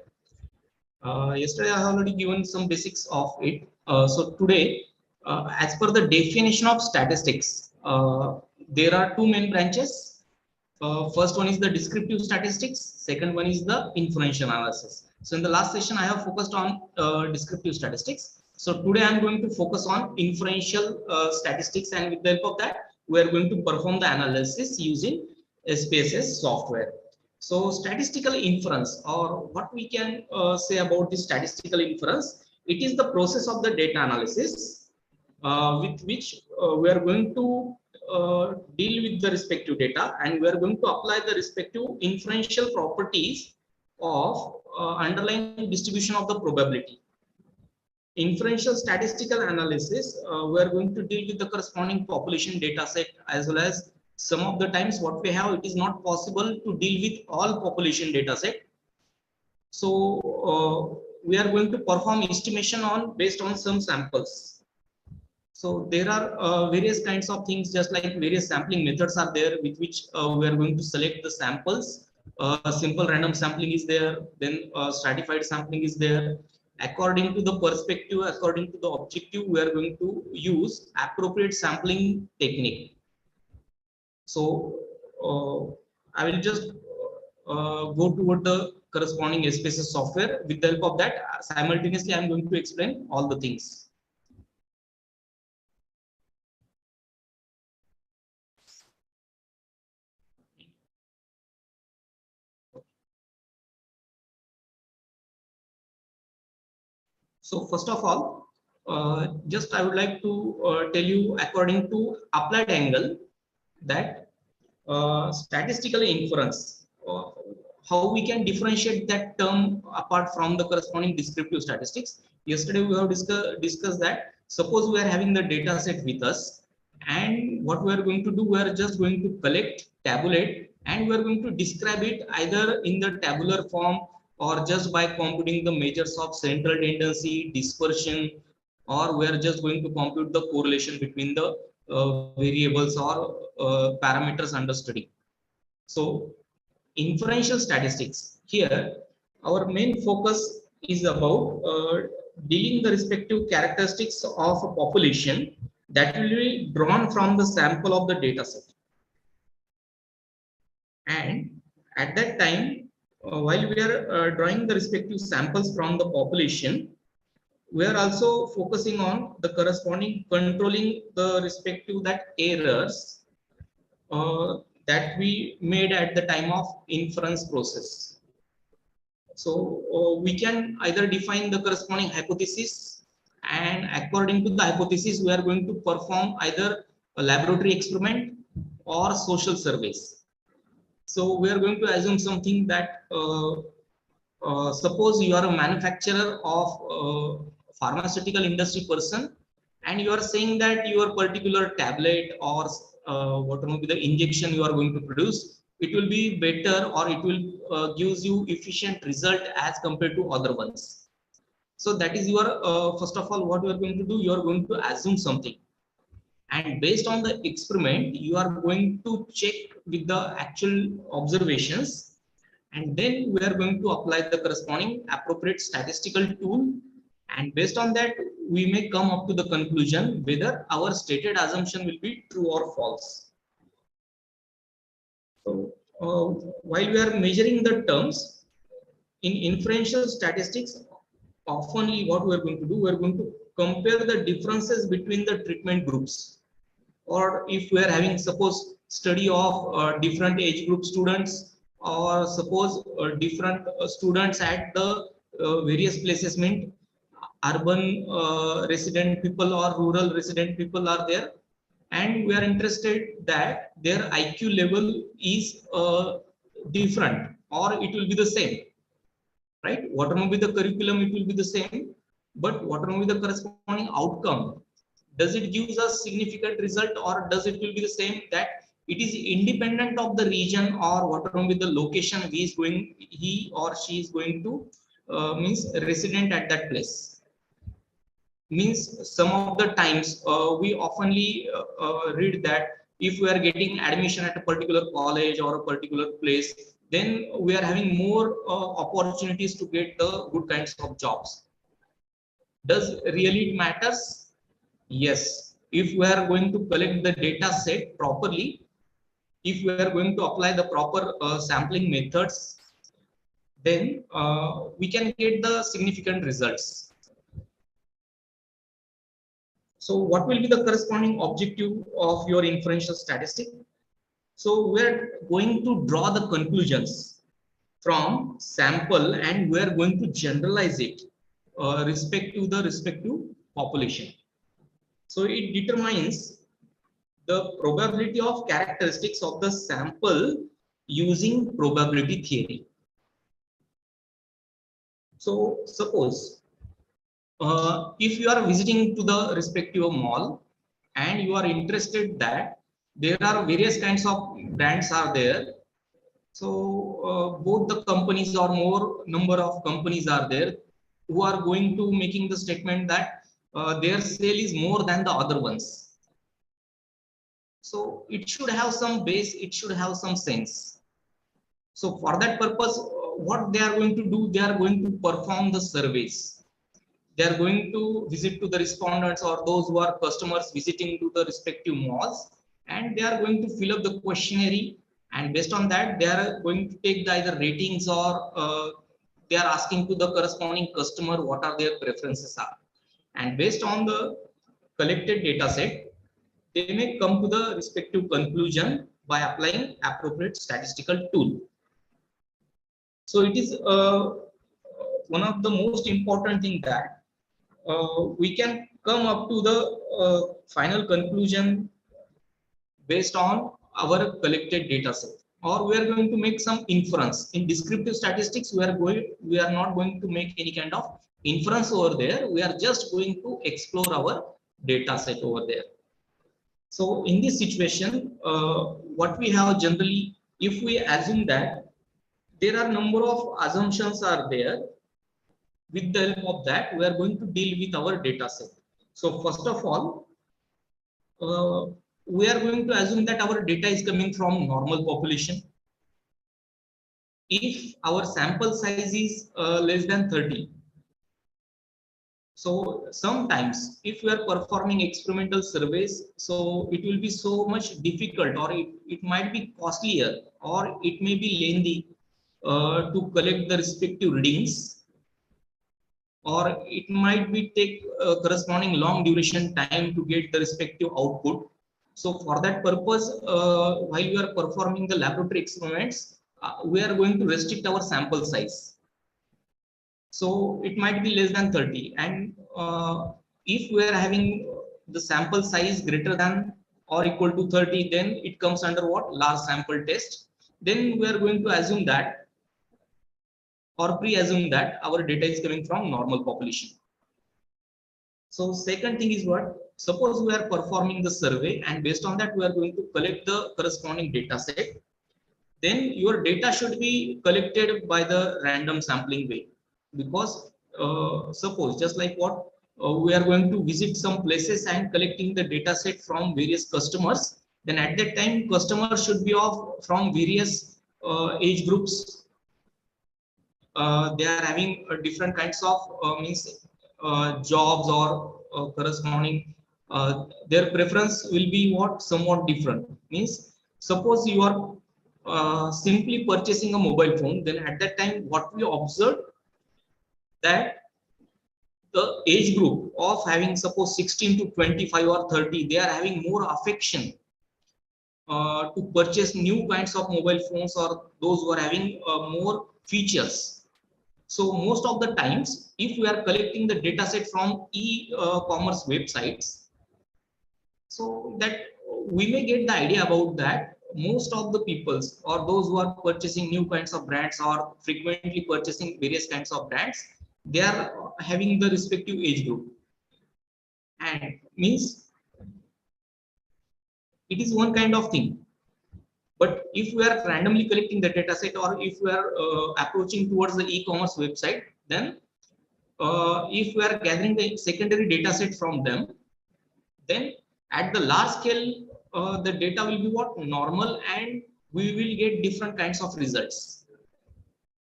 Yesterday I have already given some basics of it. So today, as per the definition of statistics, there are two main branches. First one is the descriptive statistics. Second one is the inferential analysis. So in the last session, I have focused on descriptive statistics. So today I'm going to focus on inferential statistics, and with the help of that, we are going to perform the analysis using SPSS software. So statistical inference, or what we can say about the statistical inference, it is the process of the data analysis with which we are going to deal with the respective data, and we are going to apply the respective inferential properties of underlying distribution of the probability. Inferential statistical analysis, we are going to deal with the corresponding population data set, as well as some of the times what we have, it is not possible to deal with all population data set. So we are going to perform estimation on based on some samples. So there are various kinds of things, just like various sampling methods are there with which we are going to select the samples. Simple random sampling is there, then stratified sampling is there. According to the perspective, according to the objective, we are going to use appropriate sampling technique. So I will just go toward the corresponding SPSS software. With the help of that, simultaneously I am going to explain all the things. So first of all, just I would like to tell you, according to applied angle, that statistical inference, how we can differentiate that term apart from the corresponding descriptive statistics. Yesterday we have discussed that suppose we are having the data set with us, And what we are going to do, we are just going to collect, tabulate, and we are going to describe it either in the tabular form or just by computing the measures of central tendency, dispersion, or we are just going to compute the correlation between the variables or parameters under study. So inferential statistics, here our main focus is about dealing the respective characteristics of a population that will be drawn from the sample of the data set. And at that time, while we are drawing the respective samples from the population, we are also focusing on the corresponding controlling the respective that errors that we made at the time of inference process. So we can either define the corresponding hypothesis, and according to the hypothesis, we are going to perform either a laboratory experiment or social surveys. So we are going to assume something that suppose you are a manufacturer of pharmaceutical industry person, and you are saying that your particular tablet or what will be the injection you are going to produce, it will be better or it will gives you efficient result as compared to other ones. So that is your first of all, what you are going to do, you are going to assume something, and based on the experiment you are going to check with the actual observations, and then we are going to apply the corresponding appropriate statistical tool, and based on that we may come up to the conclusion whether our stated assumption will be true or false. So while we are measuring the terms in inferential statistics, oftenly what we are going to do, we are going to compare the differences between the treatment groups, or if we are having suppose study of different age group students, or suppose different students at the various places, mean urban resident people or rural resident people are there, and we are interested that their IQ level is different or it will be the same, right? Whatever be the curriculum, it will be the same, but whatever be the corresponding outcome, does it gives us significant result, or does it will be the same that it is independent of the region or whatever with the location he or she is going to means resident at that place. Means some of the times we oftenly read that if we are getting admission at a particular college or a particular place, then we are having more opportunities to get the good kinds of jobs. Does really it matters? Yes. If we are going to collect the data set properly, if we are going to apply the proper sampling methods, then we can get the significant results. So what will be the corresponding objective of your inferential statistic? So we're going to draw the conclusions from sample, and we're going to generalize it respect to the respective population. So it determines the probability of characteristics of the sample using probability theory. So suppose if you are visiting to the respective mall and you are interested that there are various kinds of brands are there. So both the companies or more number of companies are there who are going to making the statement that their sale is more than the other ones. So it should have some base, it should have some sense. So for that purpose, what they are going to do, they are going to perform the surveys. They are going to visit to the respondents or those who are customers visiting to the respective malls, and they are going to fill up the questionnaire, and based on that they are going to take the either ratings or they are asking to the corresponding customer what are their preferences are, and based on the collected data set they may come to the respective conclusion by applying appropriate statistical tool. So it is one of the most important thing that we can come up to the final conclusion based on our collected data set, or we are going to make some inference. In descriptive statistics, we are not going to make any kind of inference over there. We are just going to explore our data set over there. So in this situation, what we have generally, if we assume that there are number of assumptions are there, with the help of that, we are going to deal with our data set. So first of all, we are going to assume that our data is coming from normal population. If our sample size is less than 30, so sometimes if we are performing experimental surveys, so it will be so much difficult, or it might be costlier, or it may be lengthy to collect the respective readings, or it might be take corresponding long duration time to get the respective output. So for that purpose, while we are performing the laboratory experiments, we are going to restrict our sample size. So it might be less than 30, and if we are having the sample size greater than or equal to 30, then it comes under what? Large sample test. Then we are going to assume that, or pre-assume that, our data is coming from normal population. So second thing is what? Suppose we are performing the survey, and based on that we are going to collect the corresponding data set. Then your data should be collected by the random sampling way, because suppose just like what, we are going to visit some places and collecting the data set from various customers. Then at that time, customers should be of from various age groups. They are having different kinds of means jobs, or corresponding their preference will be what, somewhat different. Means suppose you are simply purchasing a mobile phone, then at that time what we observed, that the age group of having suppose 16 to 25 or 30, they are having more affection to purchase new kinds of mobile phones, or those who are having more features. So most of the times, if we are collecting the data set from e-commerce websites, so that we may get the idea about that most of the peoples, or those who are purchasing new kinds of brands, or frequently purchasing various kinds of brands, they are having the respective age group. And means it is one kind of thing. But if we are randomly collecting the data set, or if we are approaching towards the e-commerce website, then if we are gathering the secondary data set from them, then at the large scale, the data will be what, normal, and we will get different kinds of results.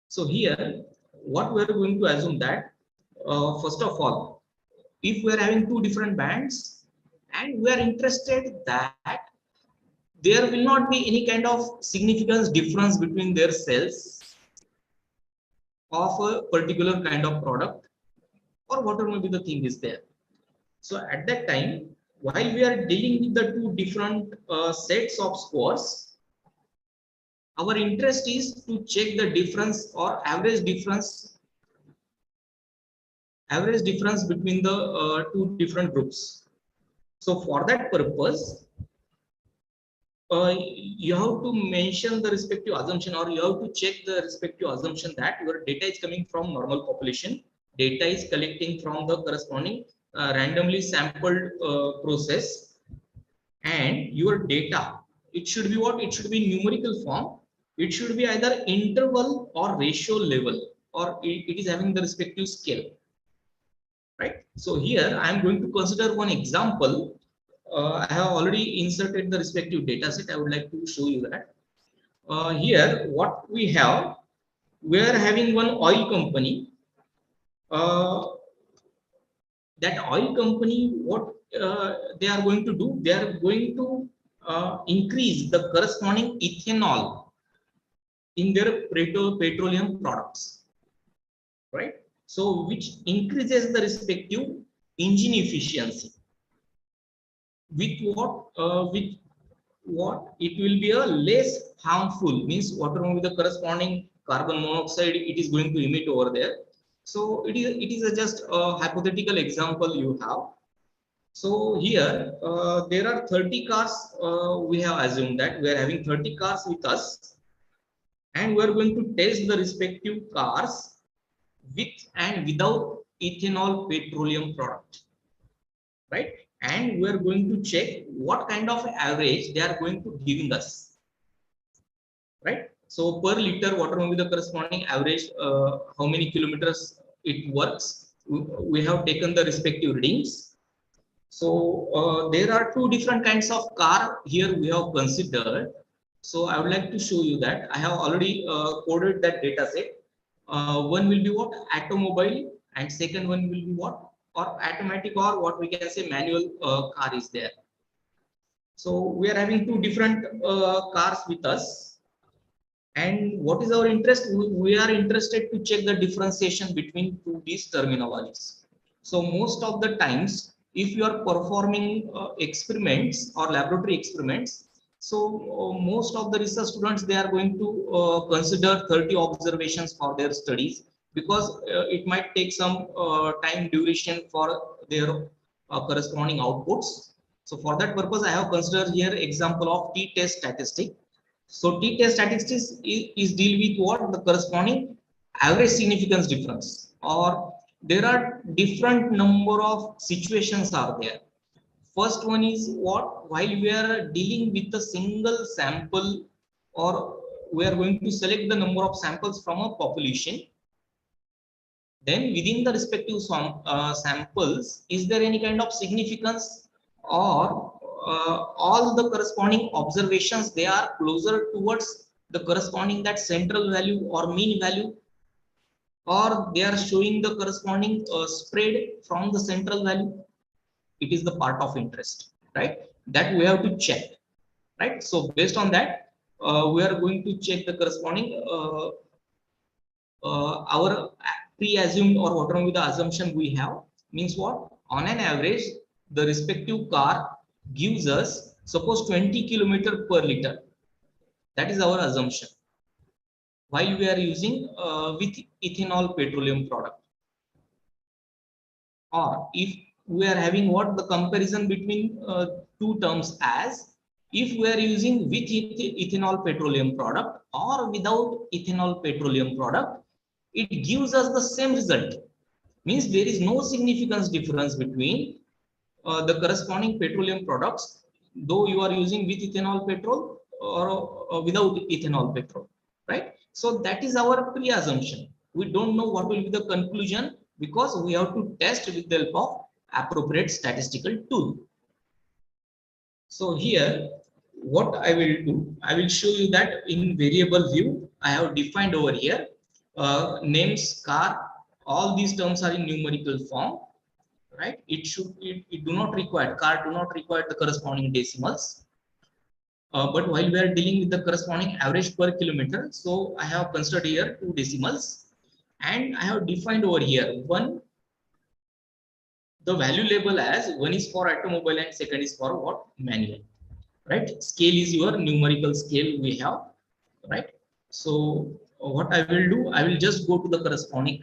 So here, what we are going to assume that, first of all, if we are having two different bands, and we are interested that there will not be any kind of significant difference between their sales of a particular kind of product, or whatever maybe the thing is there. So at that time, while we are dealing with the two different sets of scores, our interest is to check the difference, or average difference between the two different groups. So for that purpose, you have to mention the respective assumption, or you have to check the respective assumption that your data is coming from normal population, data is collecting from the corresponding randomly sampled process, and your data, it should be what, it should be numerical form, it should be either interval or ratio level, or it is having the respective scale, right? So here I am going to consider one example. I have already inserted the respective data set. I would like to show you that. Here, what we have, we are having one oil company. That oil company, what they are going to do, they are going to increase the corresponding ethanol in their petroleum products, right? So which increases the respective engine efficiency. With what it will be a less harmful, means whatever the corresponding carbon monoxide it is going to emit over there. So it is a just a hypothetical example you have. So here there are 30 cars. We have assumed that we are having 30 cars with us, and we are going to test the respective cars with and without ethanol petroleum product, right? and we are going to check what kind of average they are going to giving us, right? So per liter water will be the corresponding average, how many kilometers it works. We have taken the respective readings. So there are two different kinds of car here we have considered. So I would like to show you that I have already coded that data set. One will be what? Automobile, and second one will be what? Or automatic, or what we can say manual car is there. So we are having two different cars with us. And what is our interest? We are interested to check the differentiation between these terminologies. So most of the times, if you are performing experiments or laboratory experiments, so most of the research students, they are going to consider 30 observations for their studies, because it might take some time duration for their corresponding outputs. So for that purpose, I have considered here example of t-test statistic. So t-test statistics is deal with what? The corresponding average significance difference, or there are different number of situations are there. First one is what? While we are dealing with a single sample, or we are going to select the number of samples from a population, then within the respective samples, is there any kind of significance, or all the corresponding observations, they are closer towards the corresponding that central value or mean value, or they are showing the corresponding spread from the central value? It is the part of interest, right? That we have to check, right? So based on that, we are going to check the corresponding our pre-assumed, or whatever the assumption we have, means what? On an average, the respective car gives us, suppose 20 kilometer per liter. That is our assumption, while we are using with ethanol petroleum product. Or if we are having what? The comparison between two terms, as if we are using with ethanol petroleum product or without ethanol petroleum product, it gives us the same result. Means there is no significance difference between the corresponding petroleum products, though you are using with ethanol petrol or without ethanol petrol, right? So that is our pre-assumption. We don't know what will be the conclusion, because we have to test with the help of appropriate statistical tool. So here, what I will do, I will show you that in variable view, I have defined over here names, car, all these terms are in numerical form, right? It do not require, car do not require the corresponding decimals. But while we are dealing with the corresponding average per kilometer, so I have considered here 2 decimals, and I have defined over here one, the value label as one is for automobile and second is for what? Manual, right? Scale is your numerical scale we have, right? So what I will do, I will just go to the corresponding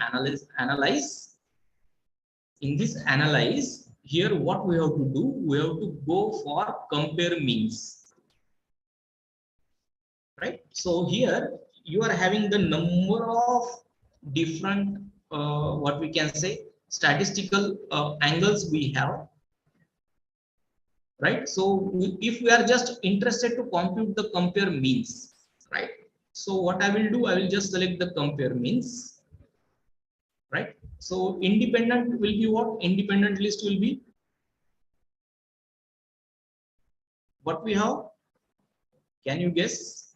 analyze. In this analyze, here what we have to do, we have to go for compare means, right? So here you are having the number of different what we can say statistical angles we have, right? So if we are just interested to compute the compare means, right? So what I will do, I will just select the compare means, right? So independent will be what? Independent list will be what we have. Can you guess?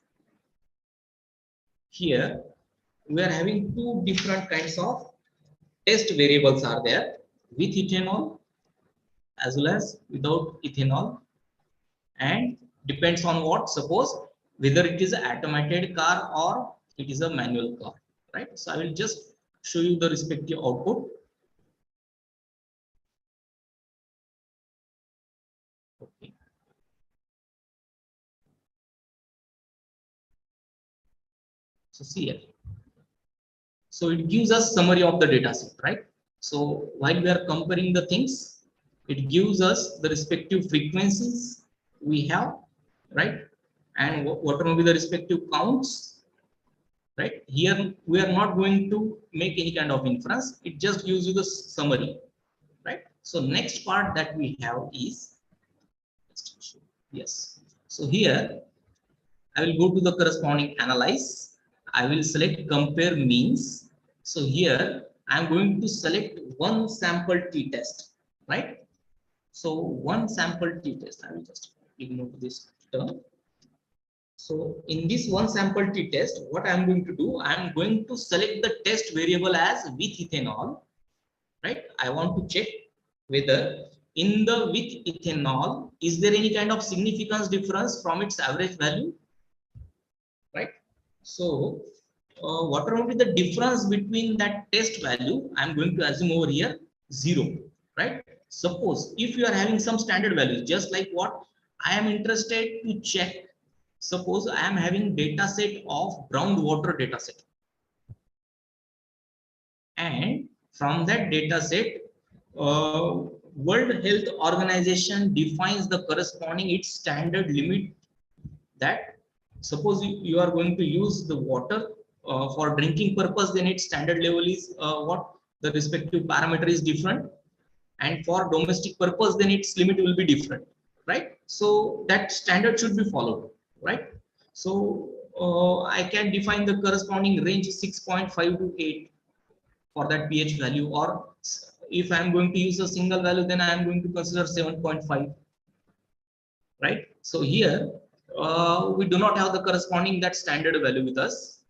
Here we are having 2 different kinds of test variables are there, with ethanol as well as without ethanol, and depends on what? Suppose whether it is an automated car or it is a manual car, right? So I will just show you the respective output. Okay. So see here. So it gives us summary of the data set, right? So while we are comparing the things, it gives us the respective frequencies we have, right? And what will be the respective counts, right? Here we are not going to make any kind of inference. It just gives you the summary, right? So next part that we have is, yes. So here I will go to the corresponding analyze. I will select compare means. So here I am going to select one sample t-test, right? So one sample t-test, I will just ignore this term. So in this one sample t-test, what I am going to do, I am going to select the test variable as with ethanol, right? I want to check whether in the with ethanol, is there any kind of significance difference from its average value, right? So whatever will be the difference between that test value, I'm going to assume over here 0, right? Suppose if you are having some standard values, just like what I am interested to check. Suppose I am having data set of groundwater data set, and from that data set, World Health Organization defines the corresponding its standard limit, that suppose you are going to use the water for drinking purpose, then its standard level is what the respective parameter is different, and for domestic purpose then its limit will be different, right? So that standard should be followed, right? So I can define the corresponding range 6.5 to 8 for that pH value, or if I am going to use a single value, then I am going to consider 7.5, right? So here we do not have the corresponding that standard value with us,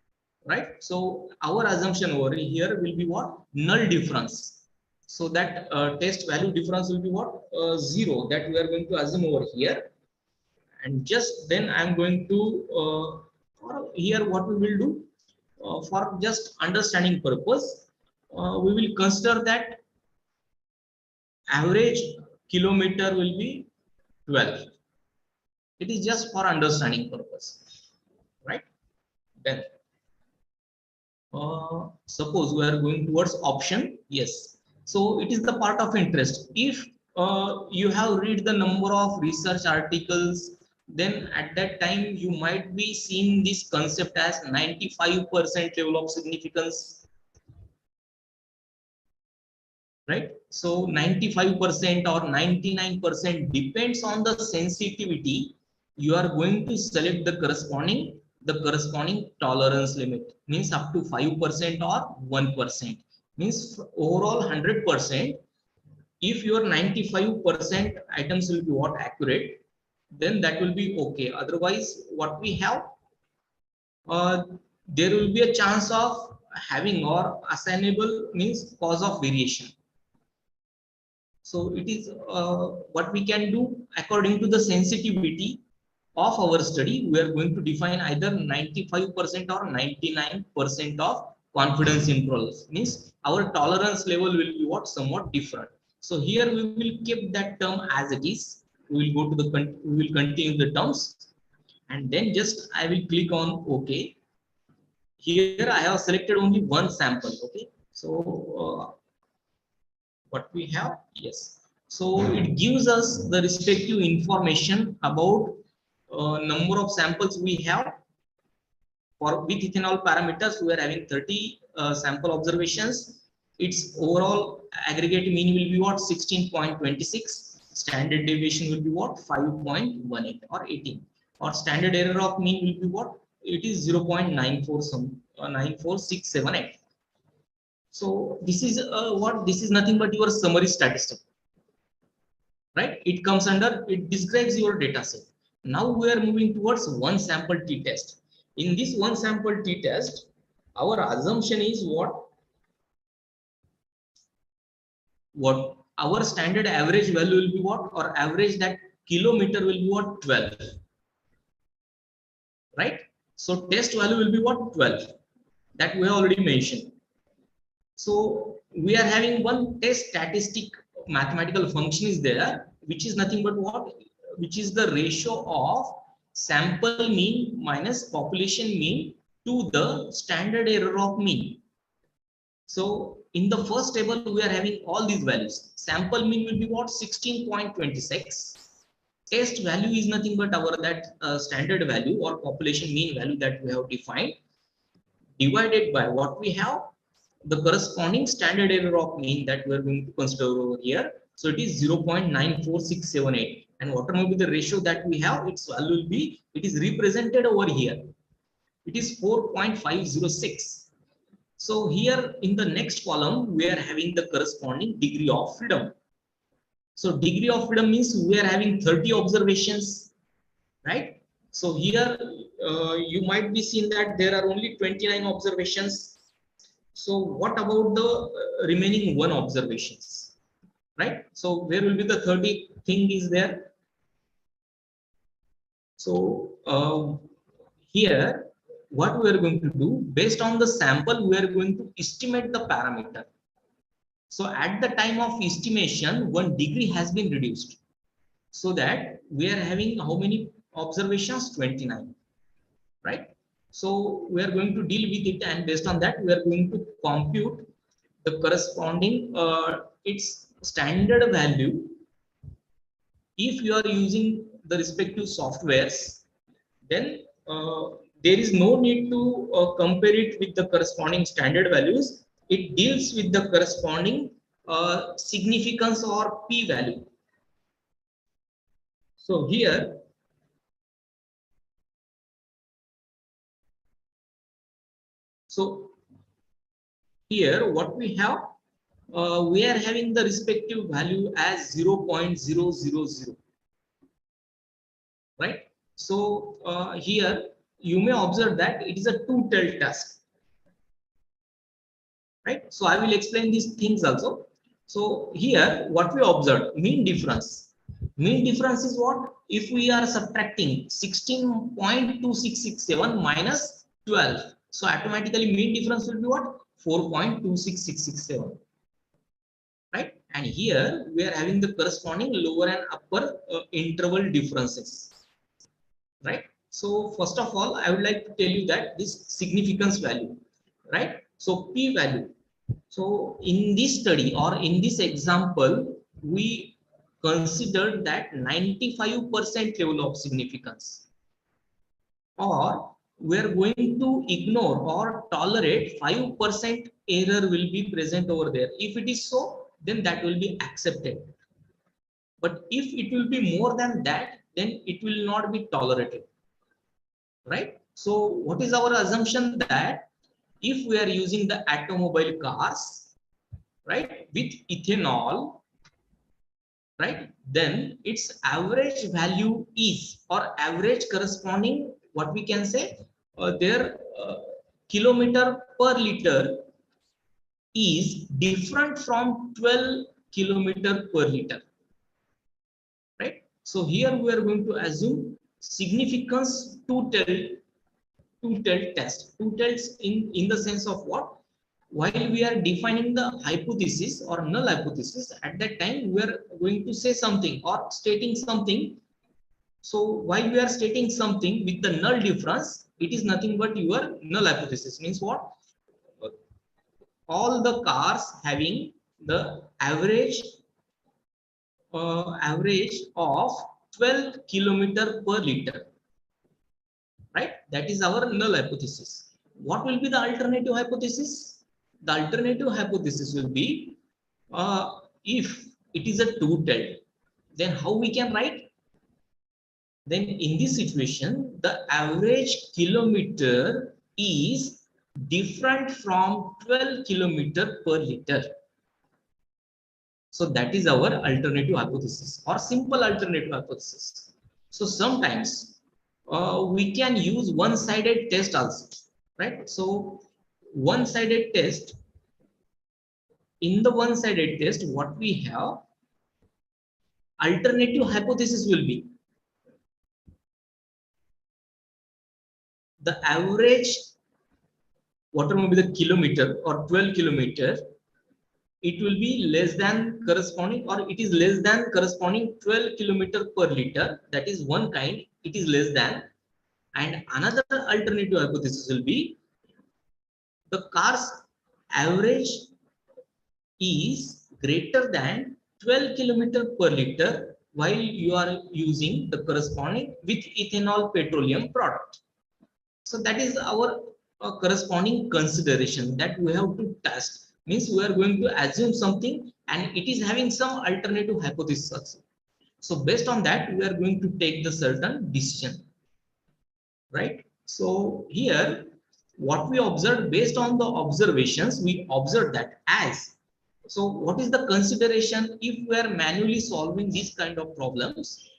right? So our assumption over here will be what? Null difference. So that test value difference will be what? 0, that we are going to assume over here. And just then I'm going to here what we will do for just understanding purpose, we will consider that average kilometer will be 12. It is just for understanding purpose, right? Then suppose we are going towards option, yes. So it is the part of interest. If you have read the number of research articles, then at that time you might be seeing this concept as 95% level of significance, right? So 95% or 99% depends on the sensitivity. You are going to select the corresponding tolerance limit, means up to 5% or 1%, means overall 100%. If your 95% items will be what accurate, then that will be okay. Otherwise, what we have, there will be a chance of having or assignable means cause of variation. So it is what we can do according to the sensitivity of our study. We are going to define either 95% or 99% of confidence intervals, means our tolerance level will be what? Somewhat different. So here we will keep that term as it is. We will go to the we will continue the terms, and then just I will click on OK. Here I have selected only one sample. Okay, so what we have, yes. So it gives us the respective information about number of samples we have. For with ethanol parameters, we are having 30 sample observations. Its overall aggregate mean will be what? 16.26. Standard deviation will be what? 5.18 or 18. Or standard error of mean will be what? It is 0.94 some 94678. So this is what? This is nothing but your summary statistic, right? It comes under, it describes your data set. Now we are moving towards one sample t-test. In this one sample t-test, our assumption is what our standard average value will be what, or average that kilometer will be what? 12, right? So test value will be what? 12, that we have already mentioned. So we are having one test statistic mathematical function is there, which is nothing but what? Which is the ratio of sample mean minus population mean to the standard error of mean. So in the first table, we are having all these values. Sample mean will be what? 16.26. Test value is nothing but our that standard value or population mean value that we have defined, divided by what we have, the corresponding standard error of mean that we are going to consider over here, So it is 0.94678. And whatever will be the ratio that we have, its value will be, it is represented over here. It is 4.506. So here in the next column, we are having the corresponding degree of freedom. So degree of freedom means we are having 30 observations, right? So here you might be seeing that there are only 29 observations. So what about the remaining 1 observations, right? So where will be the 30 thing is there? So here what we are going to do, based on the sample, we are going to estimate the parameter. So at the time of estimation, 1 degree has been reduced, so that we are having how many observations? 29, right? So we are going to deal with it, and based on that, we are going to compute the corresponding its standard value. If you are using the respective softwares, then there is no need to compare it with the corresponding standard values. It deals with the corresponding significance or p value. So here what we have, we are having the respective value as 0.000, right? So here you may observe that it is a two-tailed test, right? So I will explain these things also. So here what we observed, mean difference. Mean difference is what? If we are subtracting 16.2667 minus 12, so automatically mean difference will be what? 4.26667, right? And here we are having the corresponding lower and upper interval differences, right? So first of all, I would like to tell you that this significance value, right? So p value. So in this study or in this example, we considered that 95% level of significance, or we are going to ignore or tolerate 5% error will be present over there. If it is so, then that will be accepted. But if it will be more than that, then it will not be tolerated, right? So what is our assumption? That if we are using the automobile cars, right, with ethanol, right, then its average value is, or average corresponding, what we can say, their kilometer per liter is different from 12 kilometer per liter, right? So here we are going to assume significance two-tailed test. Two-tailed in the sense of what? While we are defining the hypothesis or null hypothesis, at that time we are going to say something or stating something. So while we are stating something with the null difference, it is nothing but your null hypothesis. Means what? All the cars having the average of 12 kilometer per liter, right? That is our null hypothesis. What will be the alternative hypothesis? The alternative hypothesis will be, if it is a two-tailed, then how we can write? Then in this situation, the average kilometer is different from 12 kilometer per liter. So that is our alternative hypothesis or simple alternative hypothesis. So sometimes we can use one-sided test also, right? So one-sided test, in the one-sided test, what we have, alternative hypothesis will be the average, whatever will be the kilometer or 12 kilometer, it will be less than corresponding, or it is less than corresponding 12 kilometer per liter. That is one kind, it is less than. And another alternative hypothesis will be the car's average is greater than 12 kilometer per liter while you are using the corresponding with ethanol petroleum product. So that is our corresponding consideration that we have to test. Means we are going to assume something and it is having some alternative hypothesis also. So based on that, we are going to take the certain decision, right? So here, what we observed based on the observations, we observed that as, so what is the consideration if we are manually solving these kind of problems?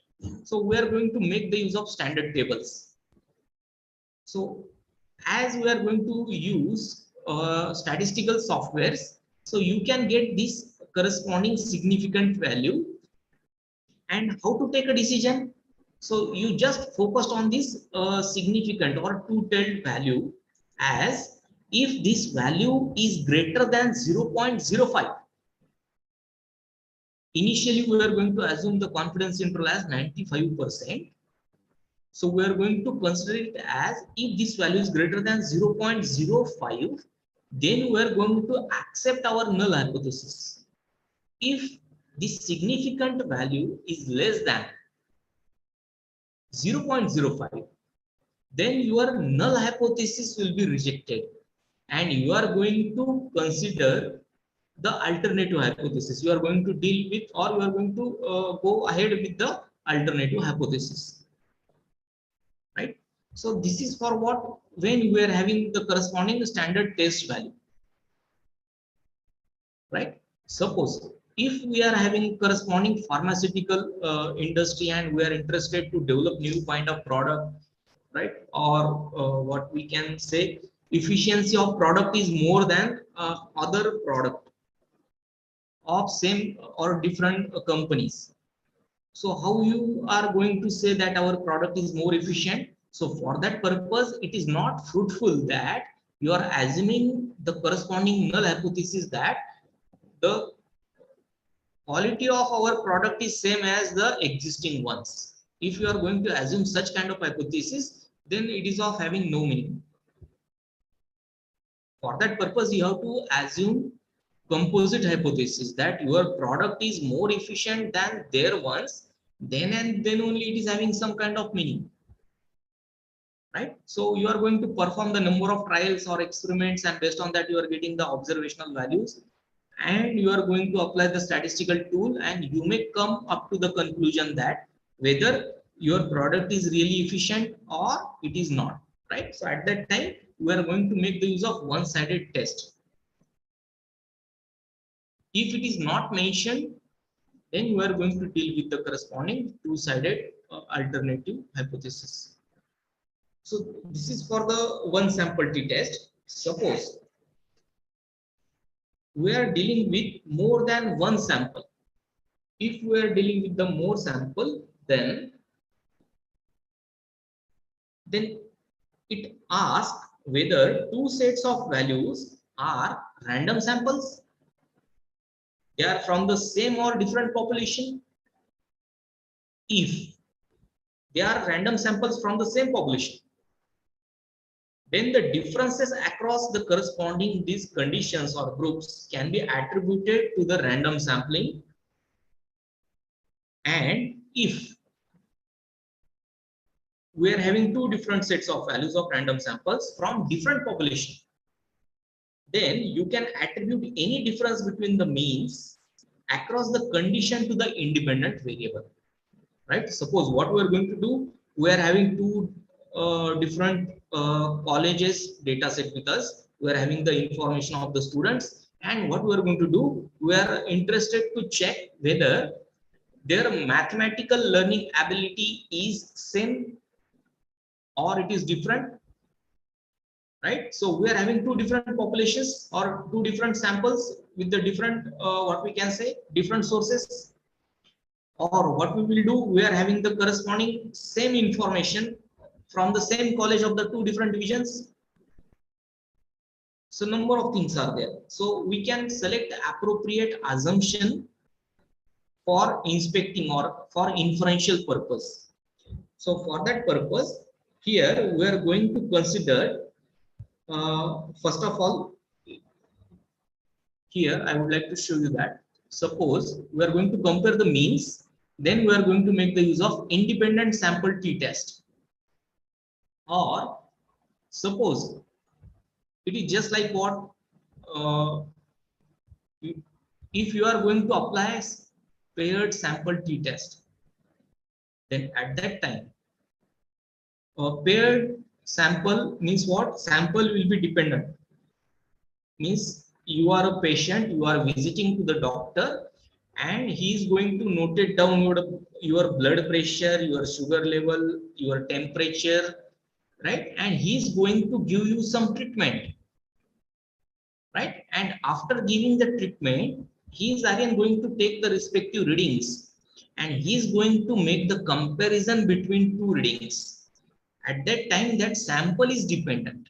So we are going to make the use of standard tables. So as we are going to use statistical softwares, so you can get this corresponding significant value. And how to take a decision? So you just focused on this significant or two-tailed value, as if this value is greater than 0.05. Initially, we are going to assume the confidence interval as 95%. So we are going to consider it as if this value is greater than 0.05, then we are going to accept our null hypothesis. If this significant value is less than 0.05, then your null hypothesis will be rejected and you are going to consider the alternative hypothesis. You are going to deal with, or you are going to go ahead with the alternative hypothesis, right? So this is for what, when we are having the corresponding standard test value, right? Suppose if we are having corresponding pharmaceutical industry and we are interested to develop new kind of product, right? Or what we can say, efficiency of product is more than other product of same or different companies. So how you are going to say that our product is more efficient? So for that purpose, it is not fruitful that you are assuming the corresponding null hypothesis that the quality of our product is same as the existing ones. If you are going to assume such kind of hypothesis, then it is of having no meaning. For that purpose, you have to assume composite hypothesis that your product is more efficient than their ones, then and then only it is having some kind of meaning, right? So you are going to perform the number of trials or experiments, and based on that you are getting the observational values, and you are going to apply the statistical tool, and you may come up to the conclusion that whether your product is really efficient or it is not, right? So at that time we are going to make the use of one-sided test. If it is not mentioned, then you are going to deal with the corresponding two-sided alternative hypothesis. So this is for the one sample t-test. Suppose we are dealing with more than one sample. If we are dealing with the more sample, then it asks whether two sets of values are random samples, they are from the same or different population. If they are random samples from the same population, then the differences across the corresponding these conditions or groups can be attributed to the random sampling. And if we are having two different sets of values of random samples from different population, then you can attribute any difference between the means across the condition to the independent variable, right? Suppose what we are going to do, we are having two different colleges data set with us. We are having the information of the students, and what we are going to do, we are interested to check whether their mathematical learning ability is same or it is different, right? So we are having two different populations or two different samples with the different what we can say different sources. Or what we will do, we are having the corresponding same information from the same college of the two different divisions. So number of things are there. So we can select appropriate assumption for inspecting or for inferential purpose. So for that purpose, here we are going to consider first of all, here I would like to show you that suppose we are going to compare the means, then we are going to make the use of independent sample t-test. Or suppose it is just like what if you are going to apply paired sample t-test, then at that time, a paired sample means what? Sample will be dependent. Means you are a patient, you are visiting to the doctor, and he is going to note it down your blood pressure, your sugar level, your temperature, right? And he is going to give you some treatment, right? And after giving the treatment, he is again going to take the respective readings, and he is going to make the comparison between two readings. At that time, that sample is dependent.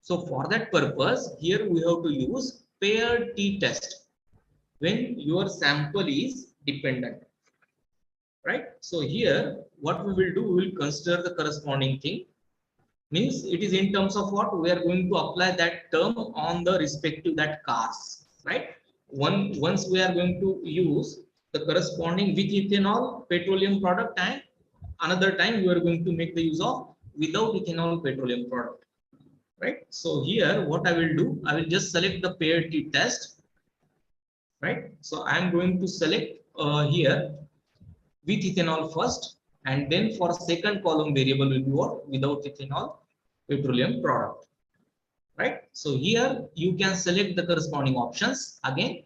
So for that purpose, here we have to use paired t-test when your sample is dependent, right? So here, what we will do, we will consider the corresponding thing. Means it is in terms of what we are going to apply that term on the respective that cars, right? Once we are going to use the corresponding with ethanol petroleum product, and another time we are going to make the use of without ethanol petroleum product, right? So here what I will do, I will just select the paired t-test, right? So I am going to select here with ethanol first, and then for second column variable will be what? Without ethanol petroleum product, right? So here you can select the corresponding options. Again,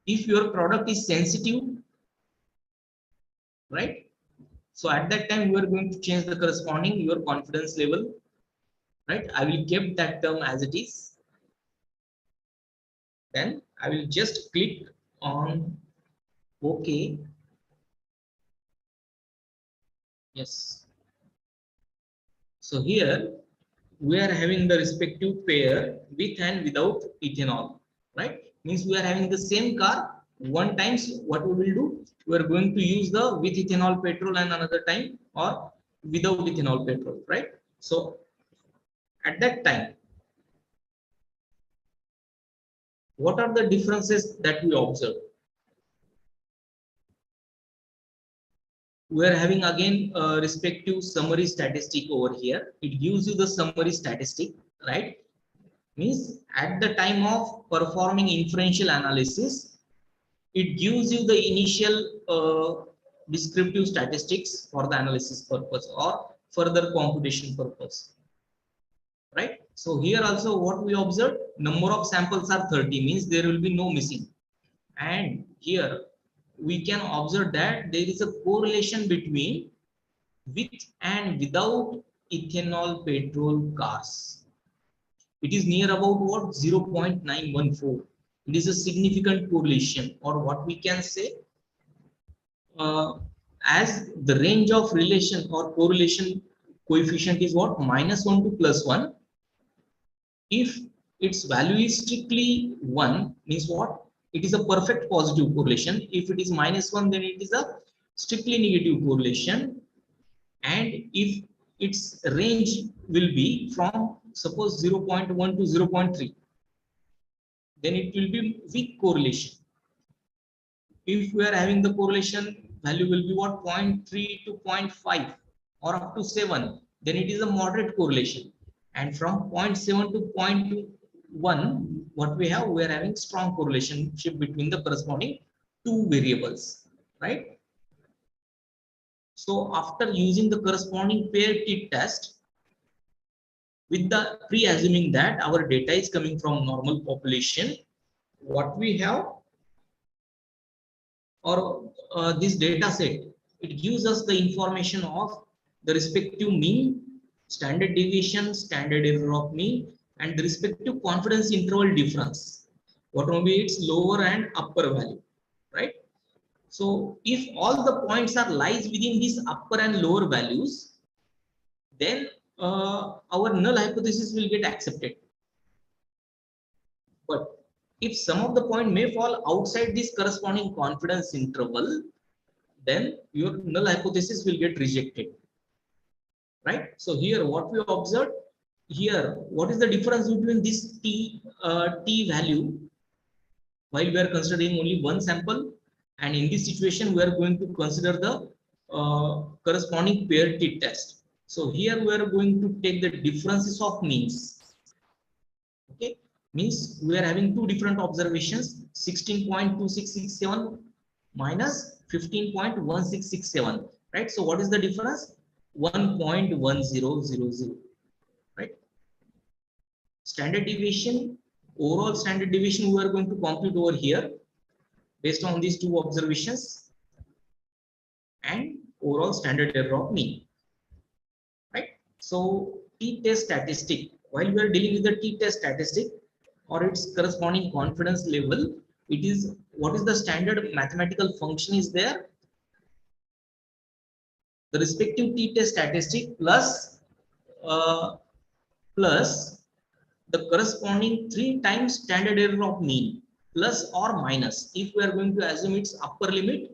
if your product is sensitive, right? So at that time we are going to change the corresponding your confidence level, right? I will keep that term as it is. Then I will just click on OK. Yes. So here we are having the respective pair with and without ethanol, right? Means we are having the same car. One times what we will do, we are going to use the with ethanol petrol, and another time or without ethanol petrol, right? So at that time, what are the differences that we observe? We are having again a respective summary statistic over here. It gives you the summary statistic, right? Means at the time of performing inferential analysis, it gives you the initial descriptive statistics for the analysis purpose or further computation purpose, right? So here also what we observed, number of samples are 30, means there will be no missing. And here we can observe that there is a correlation between with and without ethanol petrol cars. It is near about what? 0.914. It is a significant correlation, or what we can say, as the range of relation or correlation coefficient is what? -1 to +1. If its value is strictly 1, means what? It is a perfect positive correlation. If it is -1, then it is a strictly negative correlation. And if its range will be from suppose 0.1 to 0.3, then it will be weak correlation. If we are having the correlation value will be what? 0.3 to 0.5 or up to 7, then it is a moderate correlation. And from 0.7 to 0.1, what we have? We are having strong correlation between the corresponding two variables, right? So after using the corresponding paired t-test, with the pre-assuming that our data is coming from normal population, what we have, or this data set, it gives us the information of the respective mean, standard deviation, standard error of mean, and the respective confidence interval difference, what will be its lower and upper value, right? So if all the points are lies within these upper and lower values, then our null hypothesis will get accepted. But if some of the point may fall outside this corresponding confidence interval, then your null hypothesis will get rejected, right? So here what we observed here, what is the difference between this t value while we are considering only one sample, and in this situation we are going to consider the corresponding paired t-test. So here we are going to take the differences of means. Okay, means we are having two different observations. 16.2667 minus 15.1667, right? So what is the difference? 1.1000, right? Standard deviation, overall standard deviation we are going to compute over here based on these two observations, and overall standard error of mean, right? So t-test statistic, while we are dealing with the t-test statistic or its corresponding confidence level, it is what is the standard mathematical function is there, the respective t-test statistic plus plus the corresponding 3 times standard error of mean, plus or minus if we are going to assume its upper limit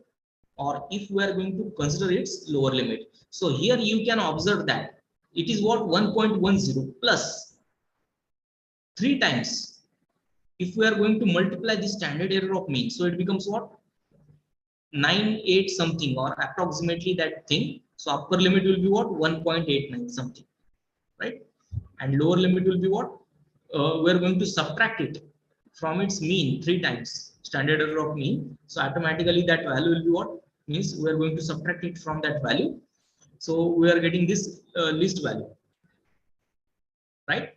or if we are going to consider its lower limit. So here you can observe that it is what 1.10 plus 3 times. If we are going to multiply the standard error of mean, so it becomes what, 98 something or approximately that thing. So upper limit will be what, 1.89 something, right? And lower limit will be what, we are going to subtract it from its mean 3 times standard error of mean. So automatically that value will be what, means we are going to subtract it from that value. So we are getting this least value, right?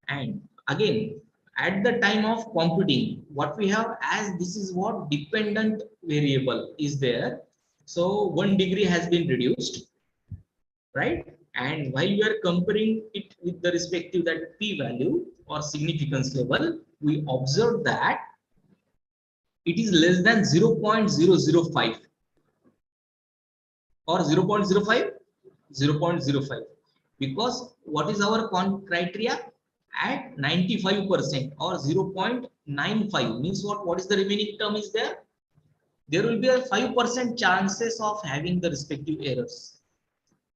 And again, at the time of computing, what we have as this is what dependent variable is there. So 1 degree has been reduced, right? And while we are comparing it with the respective that p value or significance level, we observe that it is less than 0.005 or 0.05, 0.05, because what is our criteria at 95% or 0.95 means what is the remaining term is there? There will be a 5% chances of having the respective errors,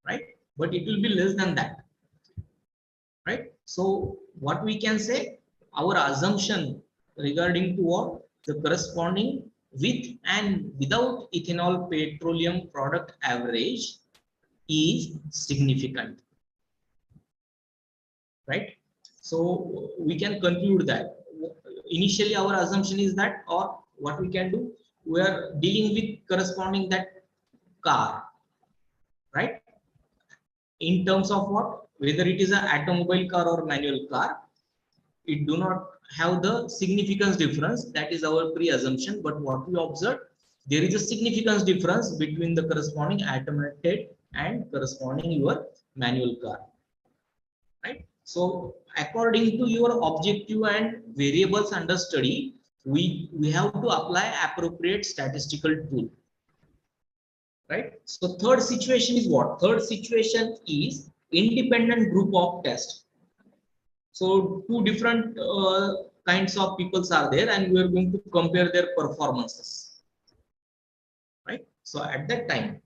right? But it will be less than that, right? So what we can say, our assumption regarding to what the corresponding with and without ethanol petroleum product average is significant, right? So we can conclude that initially our assumption is that, or what we can do, we are dealing with corresponding that car, right? In terms of what, whether it is an automobile car or manual car, it do not have the significance difference. That is our pre-assumption. But what we observe, there is a significance difference between the corresponding automated and corresponding your manual car, right? So according to your objective and variables under study, we have to apply appropriate statistical tool, right? So third situation is what? Third situation is independent group of test. So two different kinds of peoples are there, and we are going to compare their performances, right? So at that time,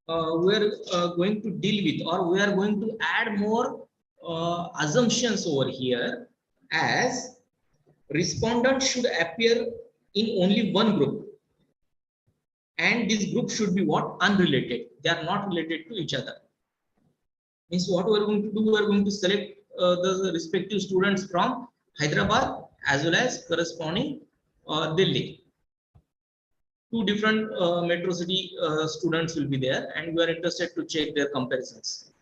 we are going to deal with, or we are going to add more assumptions over here, as respondents should appear in only one group, and this group should be what, unrelated. They are not related to each other. Means what we are going to do, we are going to select the respective students from Hyderabad as well as corresponding Delhi. Two different metro city students will be there, and we are interested to check their comparisons,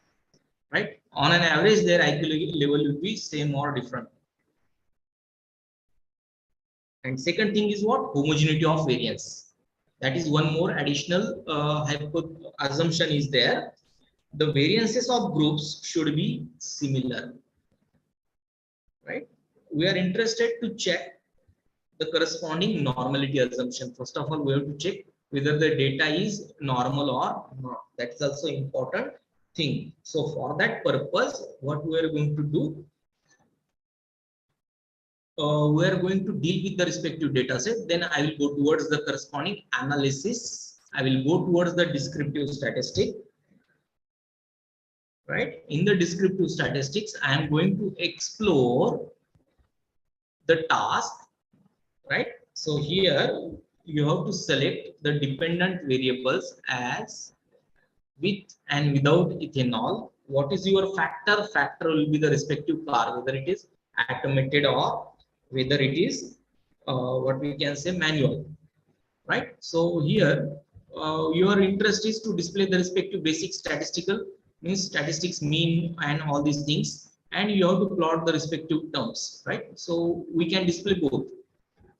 right? On an average, their IQ level will be same or different. And second thing is what, homogeneity of variance. That is one more additional assumption is there. The variances of groups should be similar, right? We are interested to check the corresponding normality assumption. First of all, we have to check whether the data is normal or not. That's also important thing. So for that purpose, what we are going to do, we are going to deal with the respective data set. Then I will go towards the corresponding analysis. I will go towards the descriptive statistic. Right? In the descriptive statistics, I am going to explore the task, right? So here you have to select the dependent variables as with and without ethanol. What is your factor? Factor will be the respective car, whether it is automated or whether it is what we can say manual, right? So here your interest is to display the respective basic statistical, means statistics mean and all these things, and you have to plot the respective terms, right? So we can display both.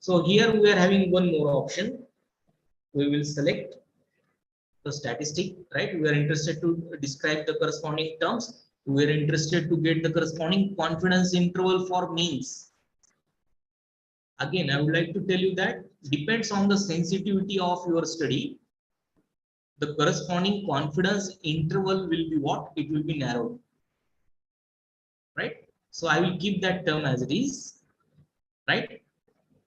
So here we are having one more option. We will select the statistic, right? We are interested to describe the corresponding terms. We are interested to get the corresponding confidence interval for means. Again, I would like to tell you that depends on the sensitivity of your study. The corresponding confidence interval will be what? It will be narrowed, right? So I will keep that term as it is, right?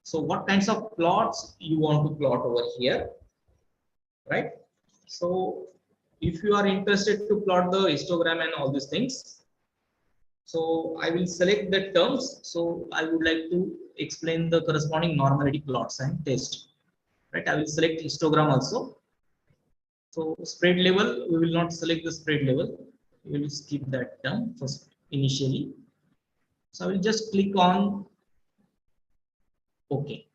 So what kinds of plots you want to plot over here, right? So if you are interested to plot the histogram and all these things, so I will select the terms. So I would like to explain the corresponding normality plots and test, right? I will select histogram also. So spread level, we will not select the spread level. We will skip that term first initially. So I will just click on OK.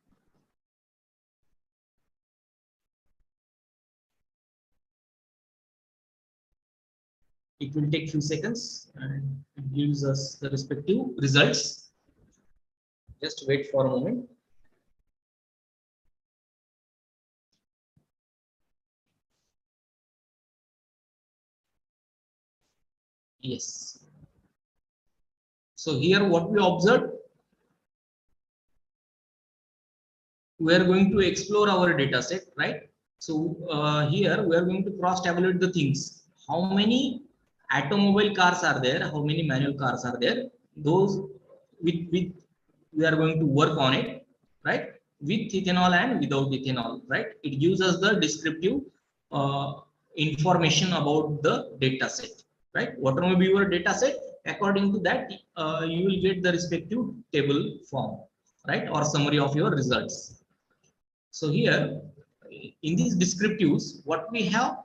It will take few seconds and it gives us the respective results. Just wait for a moment. Yes. So here what we observed, we are going to explore our data set, right? So here we are going to cross evaluate the things. How many automobile cars are there? How many manual cars are there? Those with we are going to work on it, right? With ethanol and without ethanol, right? It gives us the descriptive information about the data set, right? Whatever be your data set, according to that, you will get the respective table form, right? Or summary of your results. So here, in these descriptives, what we have,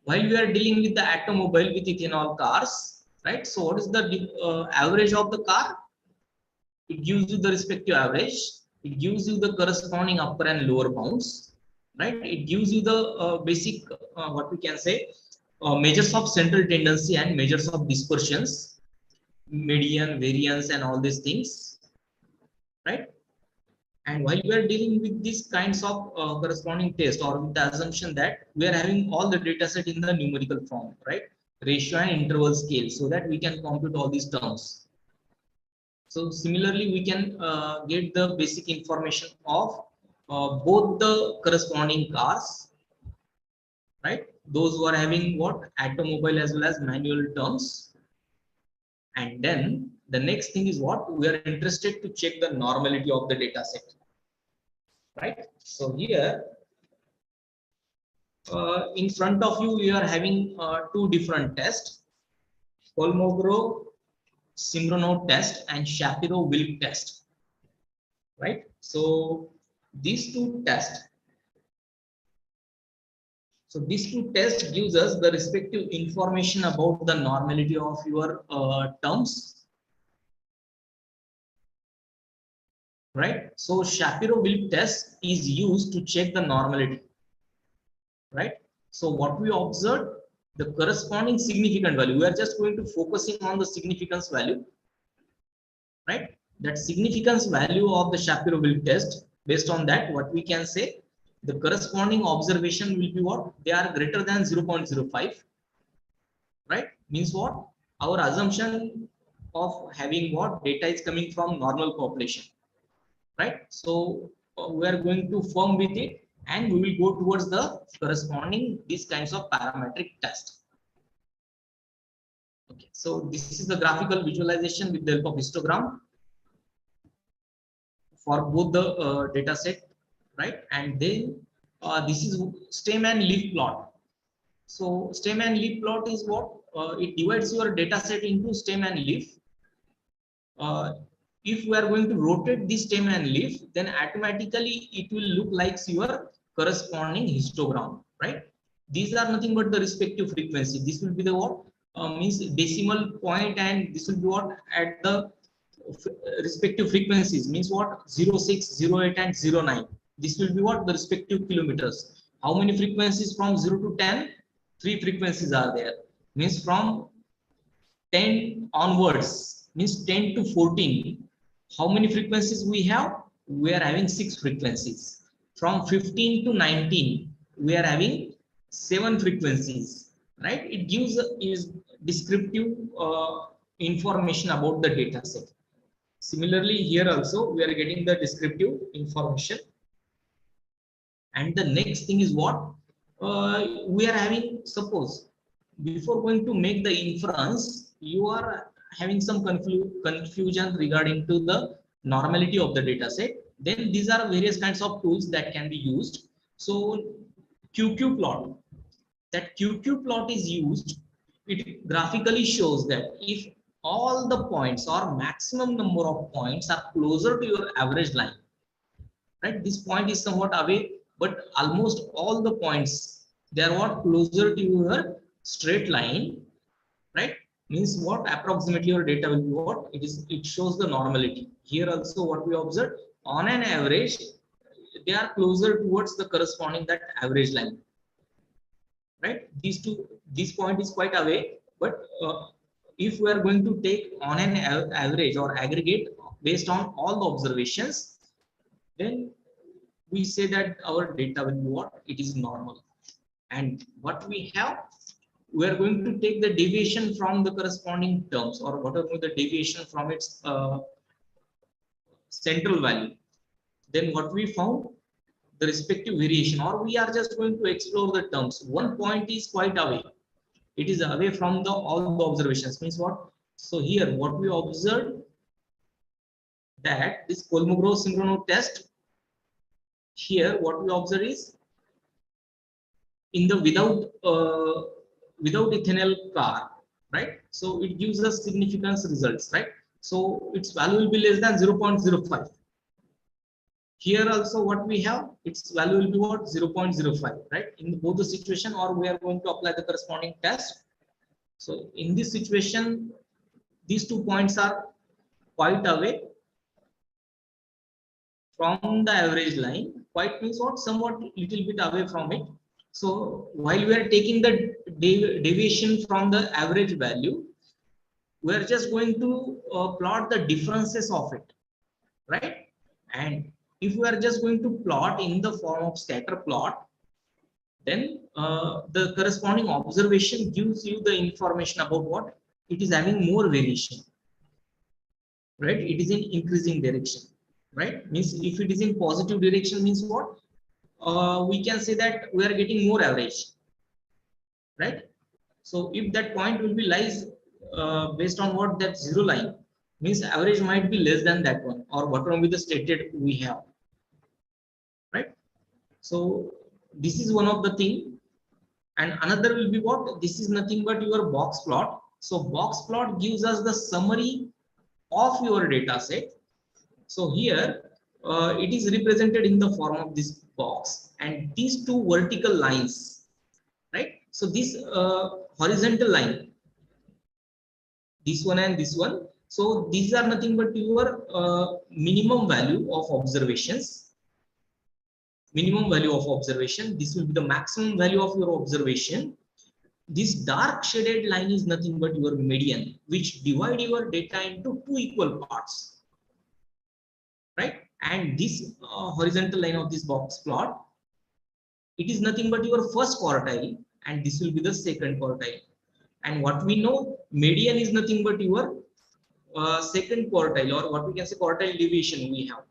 while we are dealing with the automobile with ethanol cars, right? So what is the average of the car? It gives you the respective average. It gives you the corresponding upper and lower bounds, right? It gives you the basic, what we can say, measures of central tendency and measures of dispersions, median, variance, and all these things, right? And while we are dealing with these kinds of corresponding test, or with the assumption that we are having all the data set in the numerical form, right? Ratio and interval scale, so that we can compute all these terms. So similarly, we can get the basic information of both the corresponding cars, right? Those who are having what? Automobile as well as manual terms. And then the next thing is what? We are interested to check the normality of the data set, right? So here, in front of you, we are having two different tests: Kolmogorov Simronov test and Shapiro-Wilk test, right? So these two tests, gives us the respective information about the normality of your terms, right? So Shapiro-Wilk test is used to check the normality, right? So what we observed, the corresponding significant value, we are just going to focusing on the significance value, right? That significance value of the Shapiro-Wilk test, based on that, what we can say, the corresponding observation will be what? They are greater than 0.05, right? Means what? Our assumption of having what? Data is coming from normal population, right? So we are going to firm with it, and we will go towards the corresponding these kinds of parametric test. Okay, so this is the graphical visualization with the help of histogram for both the data set, right? And then this is stem and leaf plot. So stem and leaf plot is what? It divides your data set into stem and leaf. If we are going to rotate this stem and leaf, then automatically it will look like your corresponding histogram, right? These are nothing but the respective frequency. This will be the what? Means decimal point, and this will be what? At the respective frequencies means what? 0, 6, 0, 8 and 0, 9. This will be what? The respective kilometers. How many frequencies from 0 to 10? 3 frequencies are there. Means from 10 onwards, means 10 to 14. How many frequencies we have? We are having 6 frequencies. From 15 to 19, we are having 7 frequencies, right? It gives is descriptive information about the data set. Similarly, here also we are getting the descriptive information. And the next thing is what? We are having, suppose, before going to make the inference, you are having some confusion regarding to the normality of the data set. Then these are various kinds of tools that can be used. So QQ plot, that QQ plot is used. It graphically shows that if all the points or maximum number of points are closer to your average line, right? This point is somewhat away, but almost all the points, they are what? Closer to your straight line, right? Means what? Approximately your data will be what? It shows the normality. Here also what we observe, on an average, they are closer towards the corresponding that average line, right? This point is quite away, but if we are going to take on an average or aggregate based on all the observations, then we say that our data will be what? It is normal. And what we have, we are going to take the deviation from the corresponding terms, or whatever the deviation from its central value. Then what we found, the respective variation, or we are just going to explore the terms. One point is quite away. It is away from the all the observations. Means what? So here what we observed, that this Kolmogorov Synchronous test, here what we observe is in the without ethanol car, right? So it gives us significance results, right? So its value will be less than 0.05. Here also what we have, its value will be what? 0.05, right? In both the situation, or we are going to apply the corresponding test. So in this situation, these 2 points are quite away from the average line. Quite means what? Somewhat little bit away from it. So while we are taking the deviation from the average value, we are just going to plot the differences of it, right? And if we are just going to plot in the form of scatter plot, then the corresponding observation gives you the information about what? It is having more variation, right? It is in increasing direction, right? Means if it is in positive direction, means what? We can say that we are getting more average, right? So if that point will be lies based on what? That 0 line, means average might be less than that one, or whatever with the stated we have, right? So this is one of the thing. And another will be what? This is nothing but your box plot. So box plot gives us the summary of your data set. So here it is represented in the form of this box, and these 2 vertical lines, right? So this horizontal line, this one and this one, so these are nothing but your minimum value of observations. Minimum value of observation, this will be the maximum value of your observation. This dark shaded line is nothing but your median, which divide your data into 2 equal parts, right? And this horizontal line of this box plot, it is nothing but your first quartile, and this will be the second quartile. And what we know, median is nothing but your second quartile, or what we can say quartile deviation we have.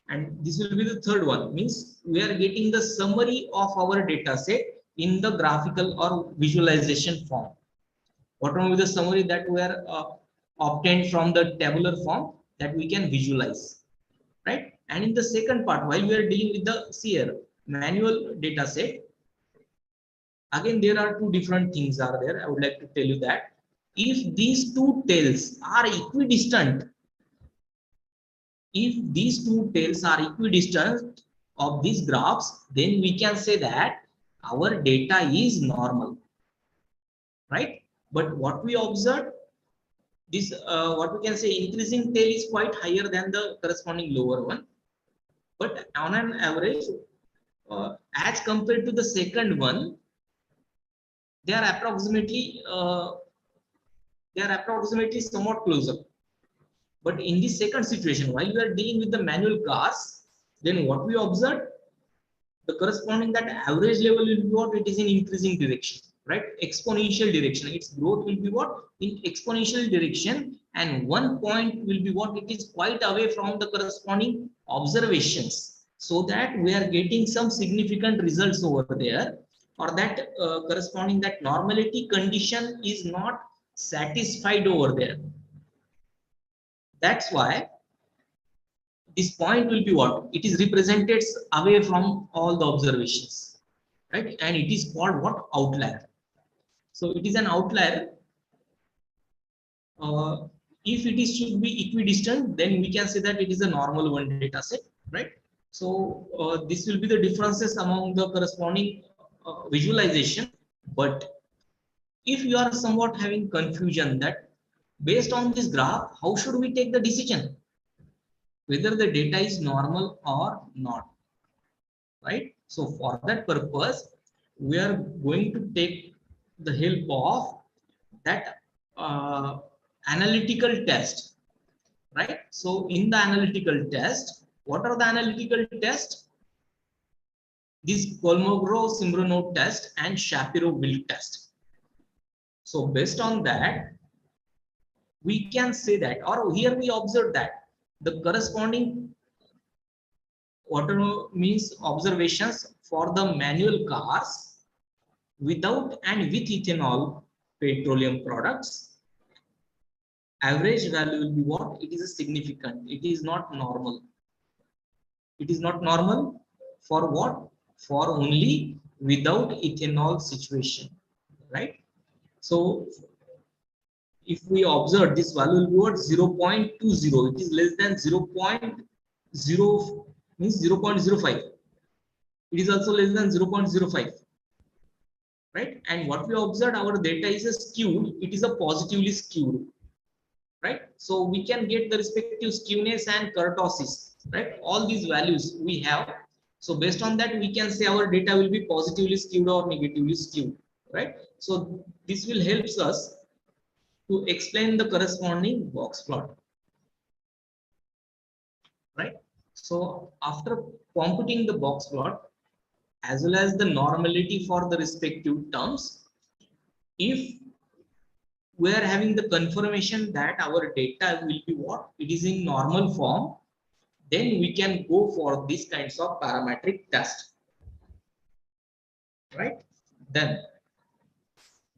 And this will be the third one, means we are getting the summary of our data set in the graphical or visualization form. What will be the summary that we are obtained from the tabular form that we can visualize, right? And in the second part, while we are dealing with the here manual data set, again there are 2 different things are there. I would like to tell you that if these 2 tails are equidistant, if these 2 tails are equidistant of these graphs, then we can say that our data is normal, right? But what we observe, this what we can say increasing tail is quite higher than the corresponding lower one, but on an average, as compared to the second one, they are approximately somewhat closer. But in this second situation, while we are dealing with the manual cars, then what we observe, the corresponding that average level will be what? It is in increasing direction, right? Exponential direction. Its growth will be what? In exponential direction, and one point will be what? It is quite away from the corresponding observations, so that we are getting some significant results over there, or that corresponding that normality condition is not satisfied over there. That's why this point will be what? It is represented away from all the observations, right? And it is called what? Outlier. So it is an outlier. If it is should be equidistant, then we can say that it is a normal one data set, right? So this will be the differences among the corresponding visualization. But if you are somewhat having confusion that based on this graph, how should we take the decision whether the data is normal or not, right? So for that purpose, we are going to take the help of that analytical test, right? So in the analytical test, what are the analytical tests? This Kolmogorov-Simronov test and Shapiro-Wilk test. So based on that, we can say that, or here we observe that the corresponding what means observations for the manual cars without and with ethanol petroleum products, average value will be what? It is a significant. It is not normal. It is not normal for what? For only without ethanol situation, right? So if we observe, this value will be what? 0.20. It is less than 0.0, means 0.05. It is also less than 0.05, right? And what we observed, our data is a skewed. It is a positively skewed, right? So we can get the respective skewness and kurtosis, right? All these values we have. So based on that, we can say our data will be positively skewed or negatively skewed, right? So this will help us to explain the corresponding box plot, right? So after computing the box plot as well as the normality for the respective terms, if we are having the confirmation that our data will be what? It is in normal form, then we can go for these kinds of parametric test, right? Then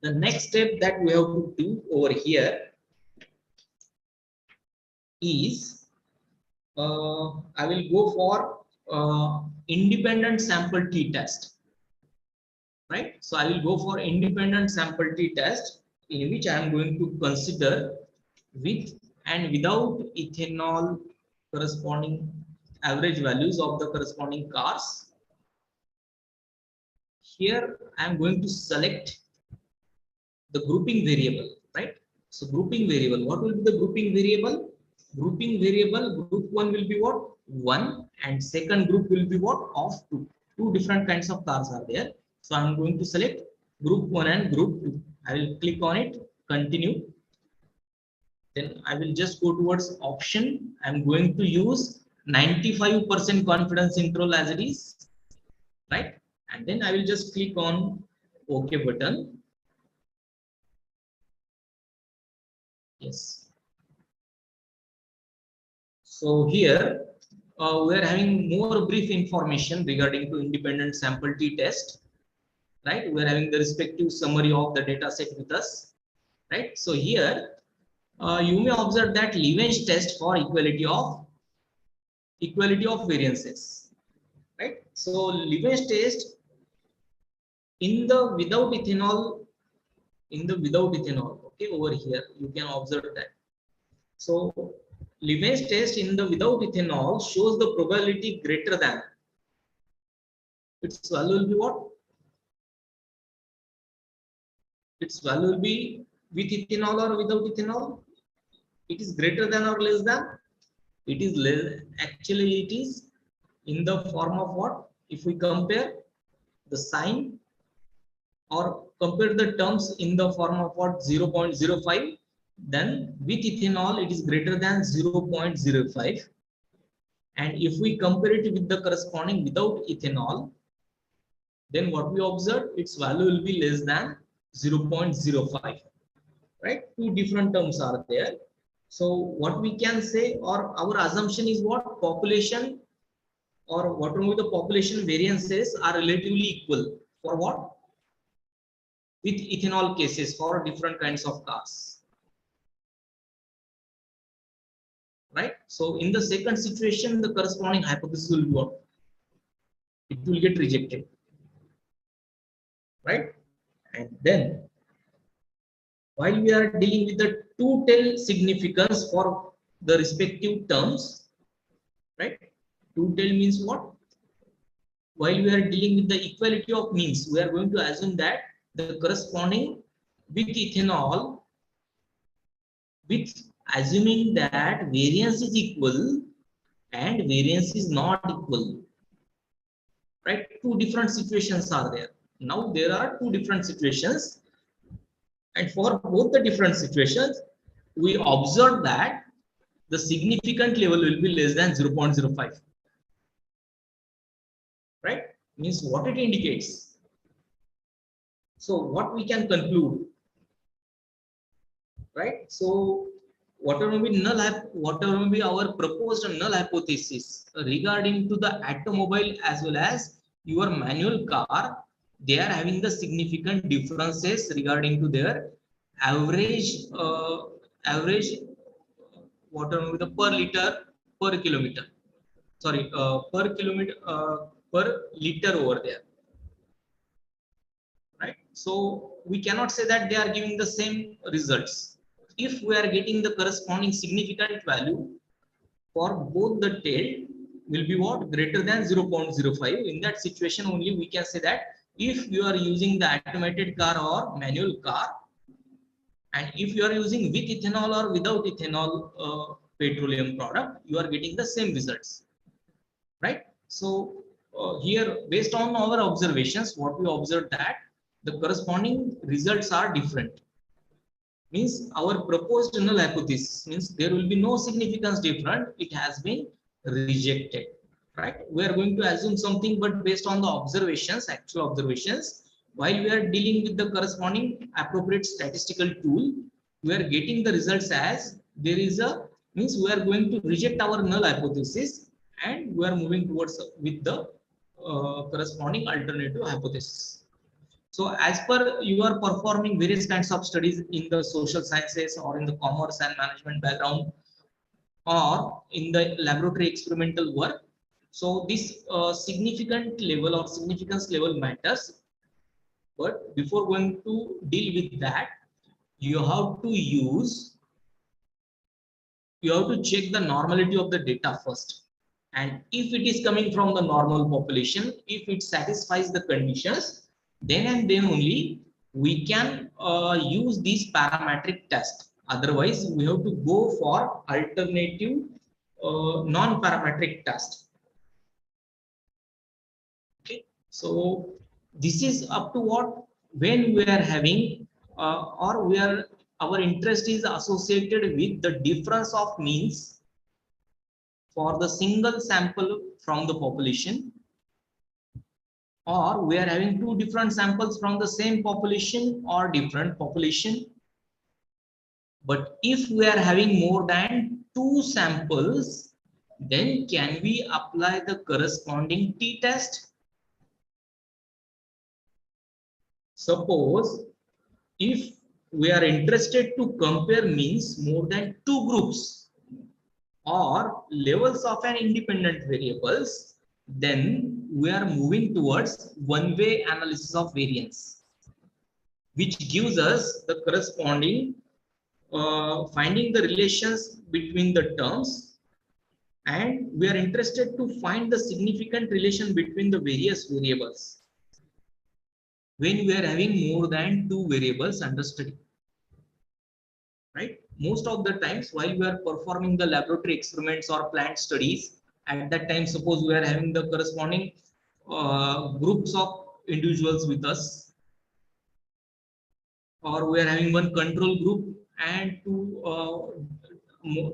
the next step that we have to do over here is I will go for independent sample t-test, right? So I will go for independent sample t-test, in which I am going to consider with and without ethanol corresponding average values of the corresponding cars. Here I am going to select the grouping variable, right? So grouping variable, what will be the grouping variable? Grouping variable, group 1 will be what? 1, and second group will be what? Of 2. Two different kinds of cars are there. So I'm going to select group 1 and group 2. I will click on it, continue. Then I will just go towards option. I'm going to use 95% confidence interval as it is, right? And then I will just click on OK button. Yes. So here we are having more brief information regarding to independent sample t-test, right? We are having the respective summary of the data set with us, right? So here you may observe that Levens test for equality of variances, right? So Levens test in the without ethanol, okay, over here you can observe that. So Levens test in the without ethanol shows the probability greater than, its value will be what? Its value will be with ethanol or without ethanol? It is greater than or less than? It is less. Actually, it is in the form of what? If we compare the sign or compare the terms in the form of what? 0.05, then with ethanol it is greater than 0.05, and if we compare it with the corresponding without ethanol, then what we observe, its value will be less than 0.05, right? Two different terms are there. So what we can say, or our assumption is what? Population or whatever the population variances are relatively equal for what? With ethanol cases for different kinds of cars, right? So in the second situation, the corresponding hypothesis will be what? It will get rejected, right? And then while we are dealing with the two-tail significance for the respective terms, right? Two-tail means what? While we are dealing with the equality of means, we are going to assume that the corresponding with ethanol, with assuming that variance is equal and variance is not equal, right? Two different situations are there. Now there are two different situations, and for both the different situations, we observe that the significant level will be less than 0.05, right? Means what it indicates. So what we can conclude, right? So whatever may be our proposed null hypothesis regarding to the automobile as well as your manual car, they are having the significant differences regarding to their average average whatever may be the per liter per kilometer, sorry, per kilometer per liter over there, right? So we cannot say that they are giving the same results. If we are getting the corresponding significant value for both the tail will be what? Greater than 0.05. In that situation only we can say that if you are using the automated car or manual car, and if you are using with ethanol or without ethanol petroleum product, you are getting the same results, right? So here, based on our observations, what we observed that the corresponding results are different. Means our proposed null hypothesis means there will be no significance different. It has been rejected, right? We are going to assume something, but based on the observations, actual observations, while we are dealing with the corresponding appropriate statistical tool, we are getting the results as there is a, means we are going to reject our null hypothesis and we are moving towards with the corresponding alternative hypothesis. So as per you are performing various kinds of studies in the social sciences or in the commerce and management background or in the laboratory experimental work, so this significant level or significance level matters. But before going to deal with that, you have to check the normality of the data first. And if it is coming from the normal population, if it satisfies the conditions, then and then only we can use this parametric test. Otherwise we have to go for alternative non-parametric test. Okay, so this is up to what, when we are having or we are, our interest is associated with the difference of means for the single sample from the population, or we are having two different samples from the same population or different population. But if we are having more than two samples, then can we apply the corresponding t-test? Suppose if we are interested to compare means more than two groups or levels of an independent variables, then we are moving towards one-way analysis of variance, which gives us the corresponding finding the relations between the terms, and we are interested to find the significant relation between the various variables when we are having more than two variables under study, right? most of the times while we are performing the laboratory experiments or plant studies, at that time, suppose we are having the corresponding groups of individuals with us, or we are having one control group and two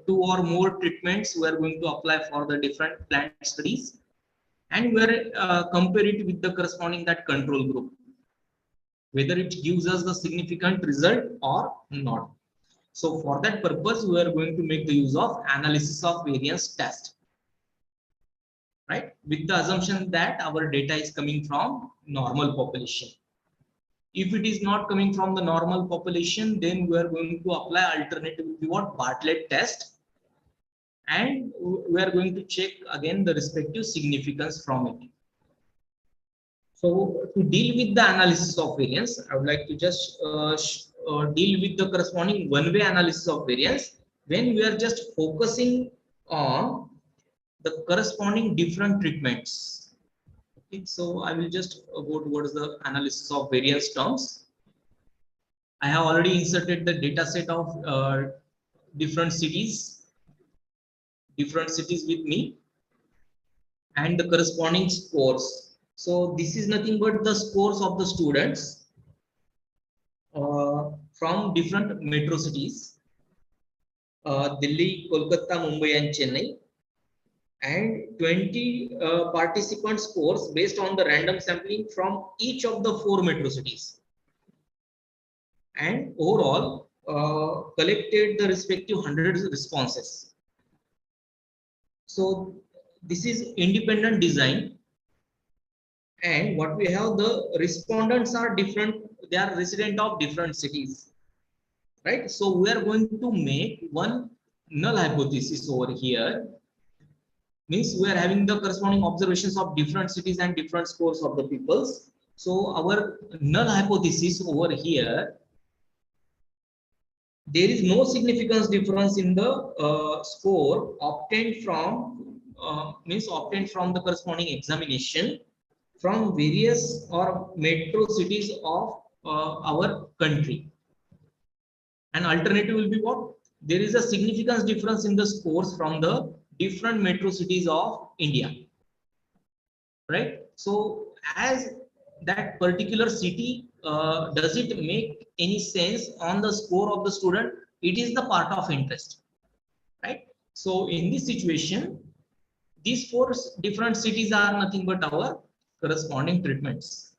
or more treatments we are going to apply for the different plant studies, and we are compare it with the corresponding that control group, whether it gives us the significant result or not. So for that purpose, we are going to make the use of analysis of variance test, right? With the assumption that our data is coming from normal population. If it is not coming from the normal population, then we are going to apply alternative what Bartlett test, and we are going to check again the respective significance from it. So to deal with the analysis of variance, I would like to just deal with the corresponding one-way analysis of variance when we are just focusing on the corresponding different treatments. Okay, so I will just go towards the analysis of variance terms. I have already inserted the data set of different cities with me and the corresponding scores. So this is nothing but the scores of the students from different metro cities, Delhi, Kolkata, Mumbai and Chennai, and 20 participant scores based on the random sampling from each of the 4 metro cities. And overall collected the respective 100 responses. So this is independent design. And what we have, the respondents are different, they are resident of different cities, right? So we are going to make one null hypothesis over here, means we are having the corresponding observations of different cities and different scores of the peoples. So our null hypothesis over here, there is no significance difference in the score obtained from obtained from the corresponding examination from various or metro cities of our country. An alternative will be what? There is a significance difference in the scores from the different metro cities of India, right? So as that particular city, does it make any sense on the score of the student? It is the part of interest, right? So in this situation, these 4 different cities are nothing but our corresponding treatments,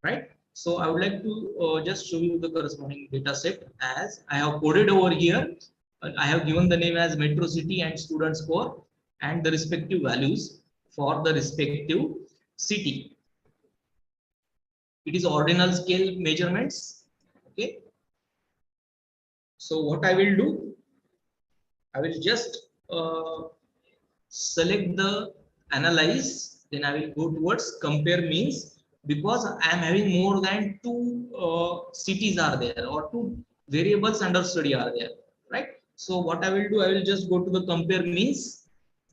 right? So I would like to just show you the corresponding data set as I have coded over here. I have given the name as metro city and student score and the respective values for the respective city. It is ordinal scale measurements. Okay. So what I will do, I will just select the analyze, then I will go towards compare means, because I am having more than 2 cities are there or 2 variables under study are there, right? So what I will do, I will just go to the compare means,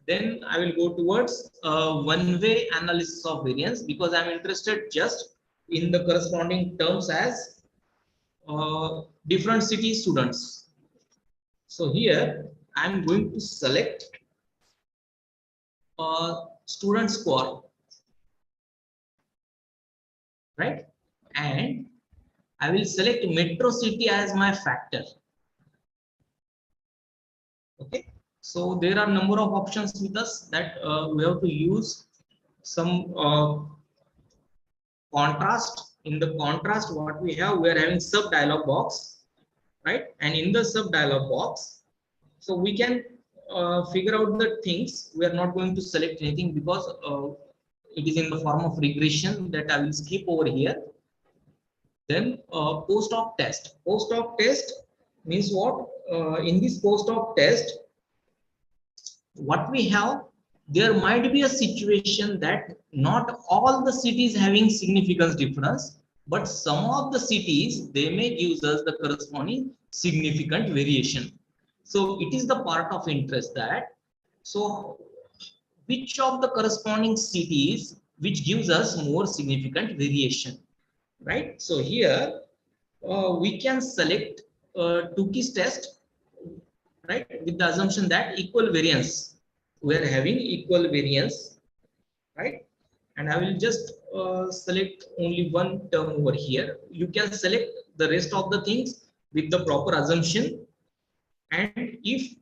then I will go towards one-way analysis of variance, because I am interested just in the corresponding terms as different city students. So here I am going to select student score, right? And I will select metro city as my factor. Okay, so there are number of options with us that we have to use some contrast. In the contrast, what we have, we are having sub dialog box, right? And in the sub dialog box, so we can figure out the things. We are not going to select anything because it is in the form of regression that I will skip over here. Then post-op test. Post-op test means what? In this post-op test, what we have, there might be a situation that not all the cities having significance difference, but some of the cities, they may give us the corresponding significant variation. So it is the part of interest that, so which of the corresponding cities which gives us more significant variation, right? So here we can select Tukey's test, right? With the assumption that equal variance, we are having equal variance, right? And I will just select only one term over here. You can select the rest of the things with the proper assumption. And if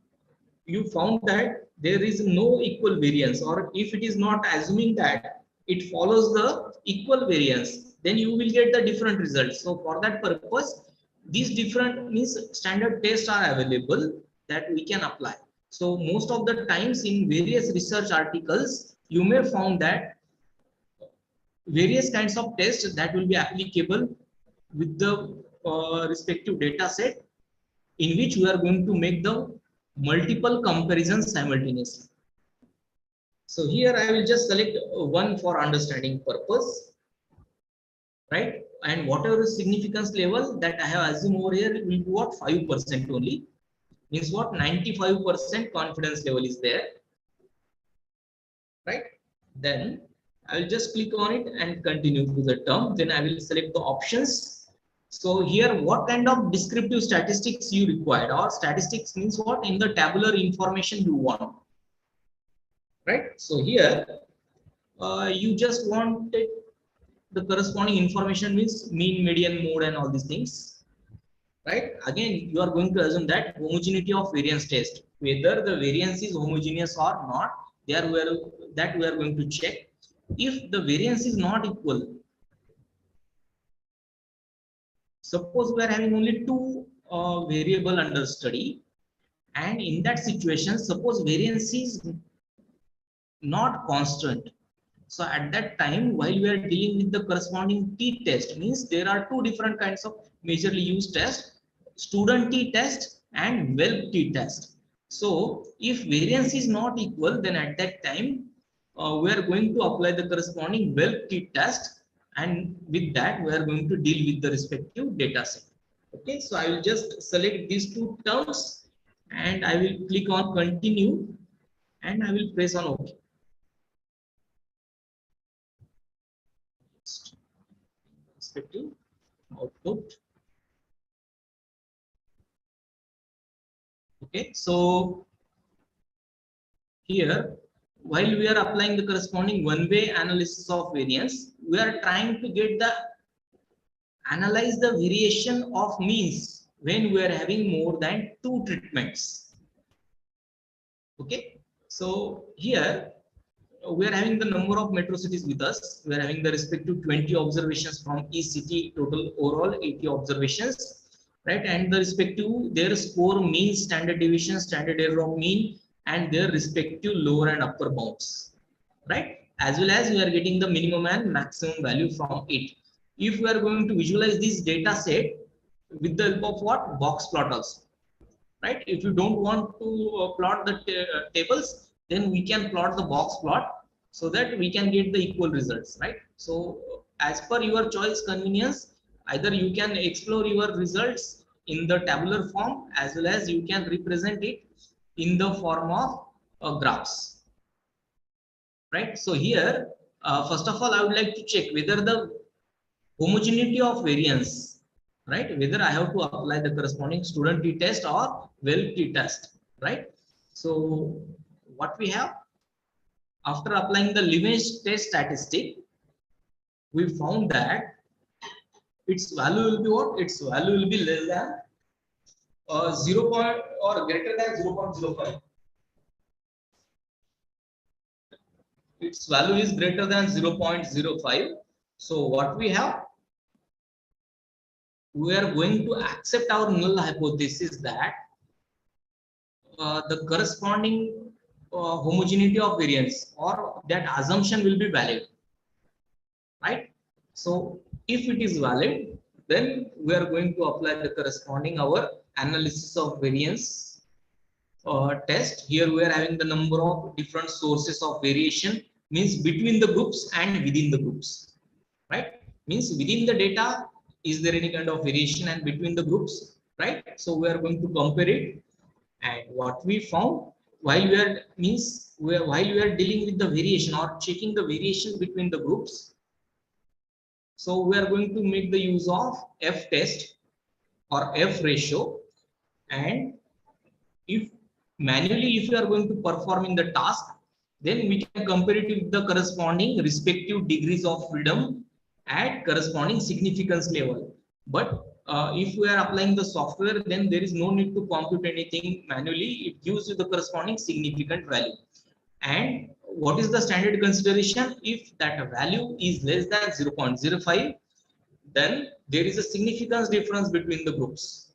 you found that there is no equal variance, or if it is not assuming that it follows the equal variance, then you will get the different results. So for that purpose, these different means standard tests are available that we can apply. So most of the times in various research articles, you may found that various kinds of tests that will be applicable with the respective data set, in which we are going to make the multiple comparisons simultaneously. So here I will just select one for understanding purpose, right? And whatever significance level that I have assumed over here will be what, 5% only. Means what, 95% confidence level is there, right? Then I will just click on it and continue to the term. Then I will select the options. So here, what kind of descriptive statistics you require, or statistics means what, in the tabular information you want, right? So here, you just wanted the corresponding information, means mean, median, mode, and all these things, right? Again, you are going to assume that homogeneity of variance test, whether the variance is homogeneous or not. There that we are going to check. If the variance is not equal, suppose we are having only two variable under study, and in that situation, suppose variance is not constant. So at that time, while we are dealing with the corresponding t-test, means there are two different kinds of majorly used tests, student t-test and web t-test. So if variance is not equal, then at that time, we are going to apply the corresponding web t-test, and with that, we are going to deal with the respective data set. Okay, so I will just select these two terms and I will click on continue and I will press on OK. Respective output. Okay, so here, while we are applying the corresponding one-way analysis of variance, we are trying to get the analyze the variation of means when we are having more than two treatments. Okay, so here we are having the number of metro cities with us. We are having the respective 20 observations from each city, total overall 80 observations, right? And the respective their score, mean, standard deviation, standard error of mean, and their respective lower and upper bounds, right? As well as we are getting the minimum and maximum value from it. If we are going to visualize this data set with the help of what, box plot also, right? If you don't want to plot the tables, then we can plot the box plot so that we can get the equal results, right? So as per your choice convenience, either you can explore your results in the tabular form, as well as you can represent it in the form of graphs, right? So here, first of all, I would like to check whether the homogeneity of variance, right? Whether I have to apply the corresponding student t-test or well t-test, right? So what we have, after applying the Levens test statistic, we found that its value will be what? Its value will be less than 0. Or greater than 0.05. Its value is greater than 0.05. So what we have, we are going to accept our null hypothesis that the corresponding homogeneity of variance, or that assumption will be valid, right? So if it is valid, then we are going to apply the corresponding our analysis of variance test. Here we are having the number of different sources of variation, means between the groups and within the groups, right? Means within the data, is there any kind of variation, and between the groups, right? So we are going to compare it, and what we found, while we are dealing with the variation or checking the variation between the groups, so we are going to make the use of F test or F ratio, and if manually, if you are going to perform in the task, then we can compare it with the corresponding respective degrees of freedom at corresponding significance level. But if we are applying the software, then there is no need to compute anything manually. It gives you the corresponding significant value. And what is the standard consideration? If that value is less than 0.05, then there is a significance difference between the groups.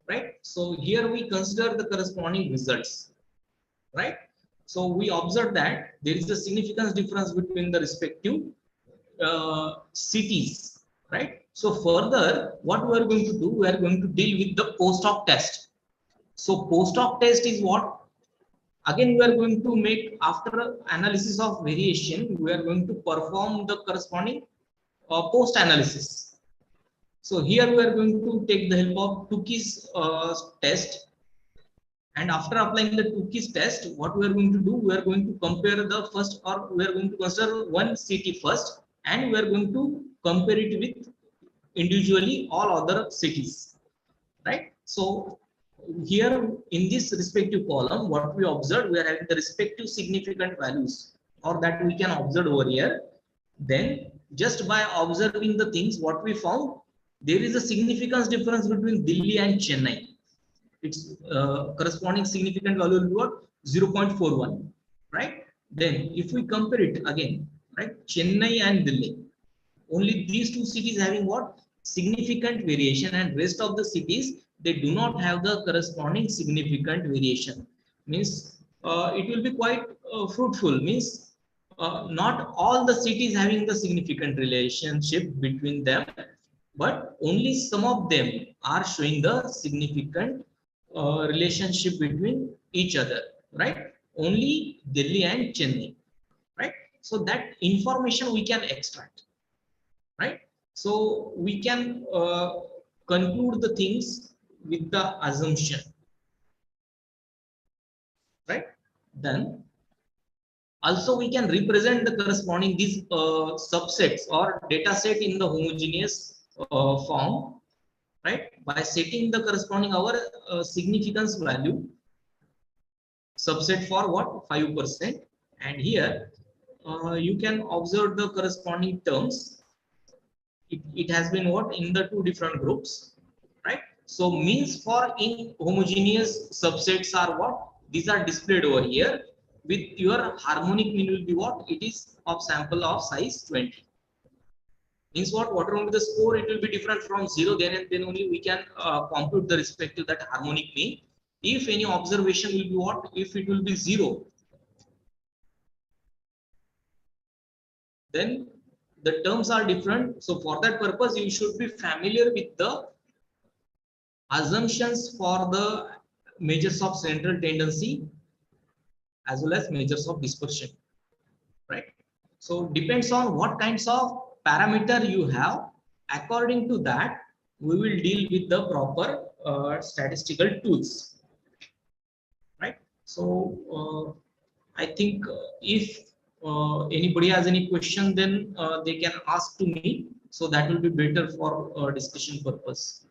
Right? So here we consider the corresponding results. Right? So we observe that there is a significance difference between the respective cities. Right? So further, what we are going to do, we are going to deal with the post-hoc test. So post-hoc test is what? Again, we are going to make, after analysis of variation, we are going to perform the corresponding post analysis. So here we are going to take the help of Tukey's test. And after applying the Tukey's test, what we are going to do, we are going to compare the first, or we are going to consider one city first, and we are going to compare it with individually all other cities. Right? So here in this respective column, what we observed, we are having the respective significant values, or that we can observe over here. Then just by observing the things, what we found, there is a significance difference between Delhi and Chennai. Its corresponding significant value will be what? 0.41. Right? Then if we compare it again, right, Chennai and Delhi, only these two cities having what? Significant variation, and rest of the cities, they do not have the corresponding significant variation. Means it will be quite fruitful. Means not all the cities having the significant relationship between them, but only some of them are showing the significant relationship between each other. Right? Only Delhi and Chennai. Right? So that information we can extract. Right? So we can conclude the things with the assumption. Right? Then also we can represent the corresponding these subsets or data set in the homogeneous form, right, by setting the corresponding our significance value subset for what? 5%. And here you can observe the corresponding terms. It has been what? In the two different groups. Right? So means for in homogeneous subsets are what? These are displayed over here. With your harmonic mean will be what? It is of sample of size 20. Means what? Whatever will be the score, it will be different from 0. Then and then only we can compute the respective that harmonic mean. If any observation will be what? If it will be 0, then the terms are different. So for that purpose, you should be familiar with the assumptions for the measures of central tendency as well as measures of dispersion. Right? So depends on what kinds of parameter you have. According to that, we will deal with the proper statistical tools. Right? So I think if anybody has any question, then they can ask to me. So that will be better for discussion purpose.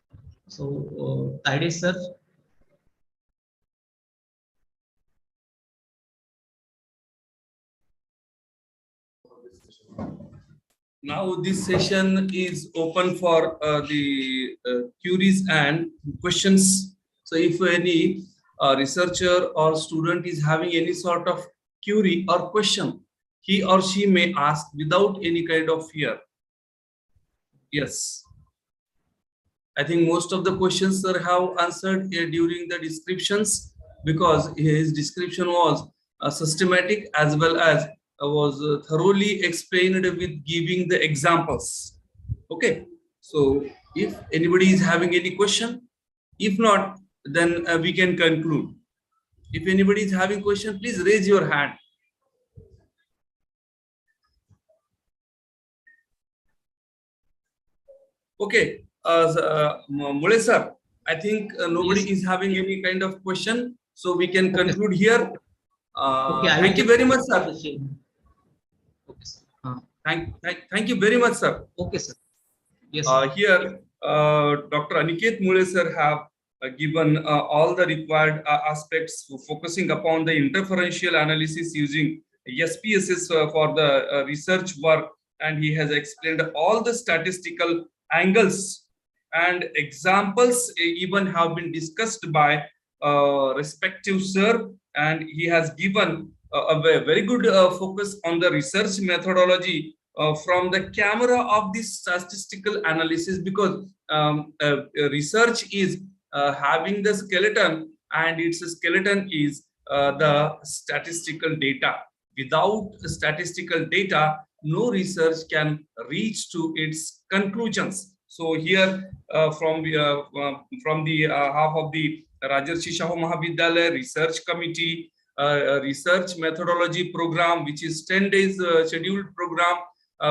So Taide sir. Now this session is open for the queries and questions. So if any researcher or student is having any sort of query or question, he or she may ask without any kind of fear. Yes. I think most of the questions sir have answered during the descriptions, because his description was systematic as well as was thoroughly explained with giving the examples. Okay. So if anybody is having any question, if not, then we can conclude. If anybody is having question, please raise your hand. Okay. Mule sir, I think nobody Yes. is having any kind of question, so we can conclude here. Okay, thank you very much, sir. Okay, sir. Thank you very much, sir. Okay, sir. Yes. Sir. Here, Dr. Aniket Mule sir have given all the required aspects, focusing upon the interferential analysis using SPSS for the research work, and he has explained all the statistical angles and examples even have been discussed by respective sir, and he has given a very good focus on the research methodology from the camera of this statistical analysis, because research is having the skeleton, and its skeleton is the statistical data. Without statistical data, no research can reach to its conclusions. So here, from the half of the Rajarshi Shahu Mahavidyalaya Research Committee, research methodology program, which is 10 days scheduled program,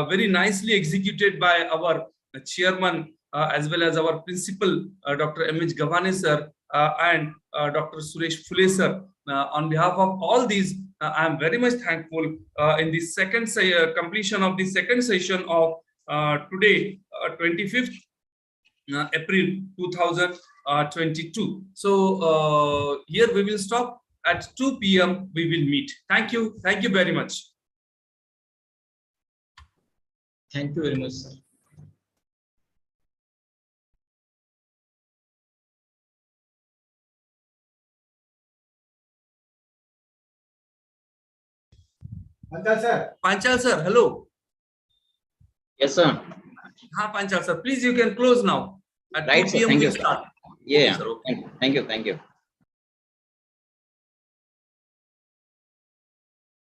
very nicely executed by our chairman as well as our principal, Dr. M.H. Gavane sir, and Dr. Suresh Phule sir. On behalf of all these, I am very much thankful in the second completion of the second session of today, 25th April 2022. So here we will stop. At 2 p.m. we will meet. Thank you. Thank you very much. Thank you very much, sir. Panchal sir, hello. Yes, sir. Panchal sir, please you can close now. At Right, 2 sir. p.m. Thank we you. start. Yeah. Okay, sir. Thank you. Thank you.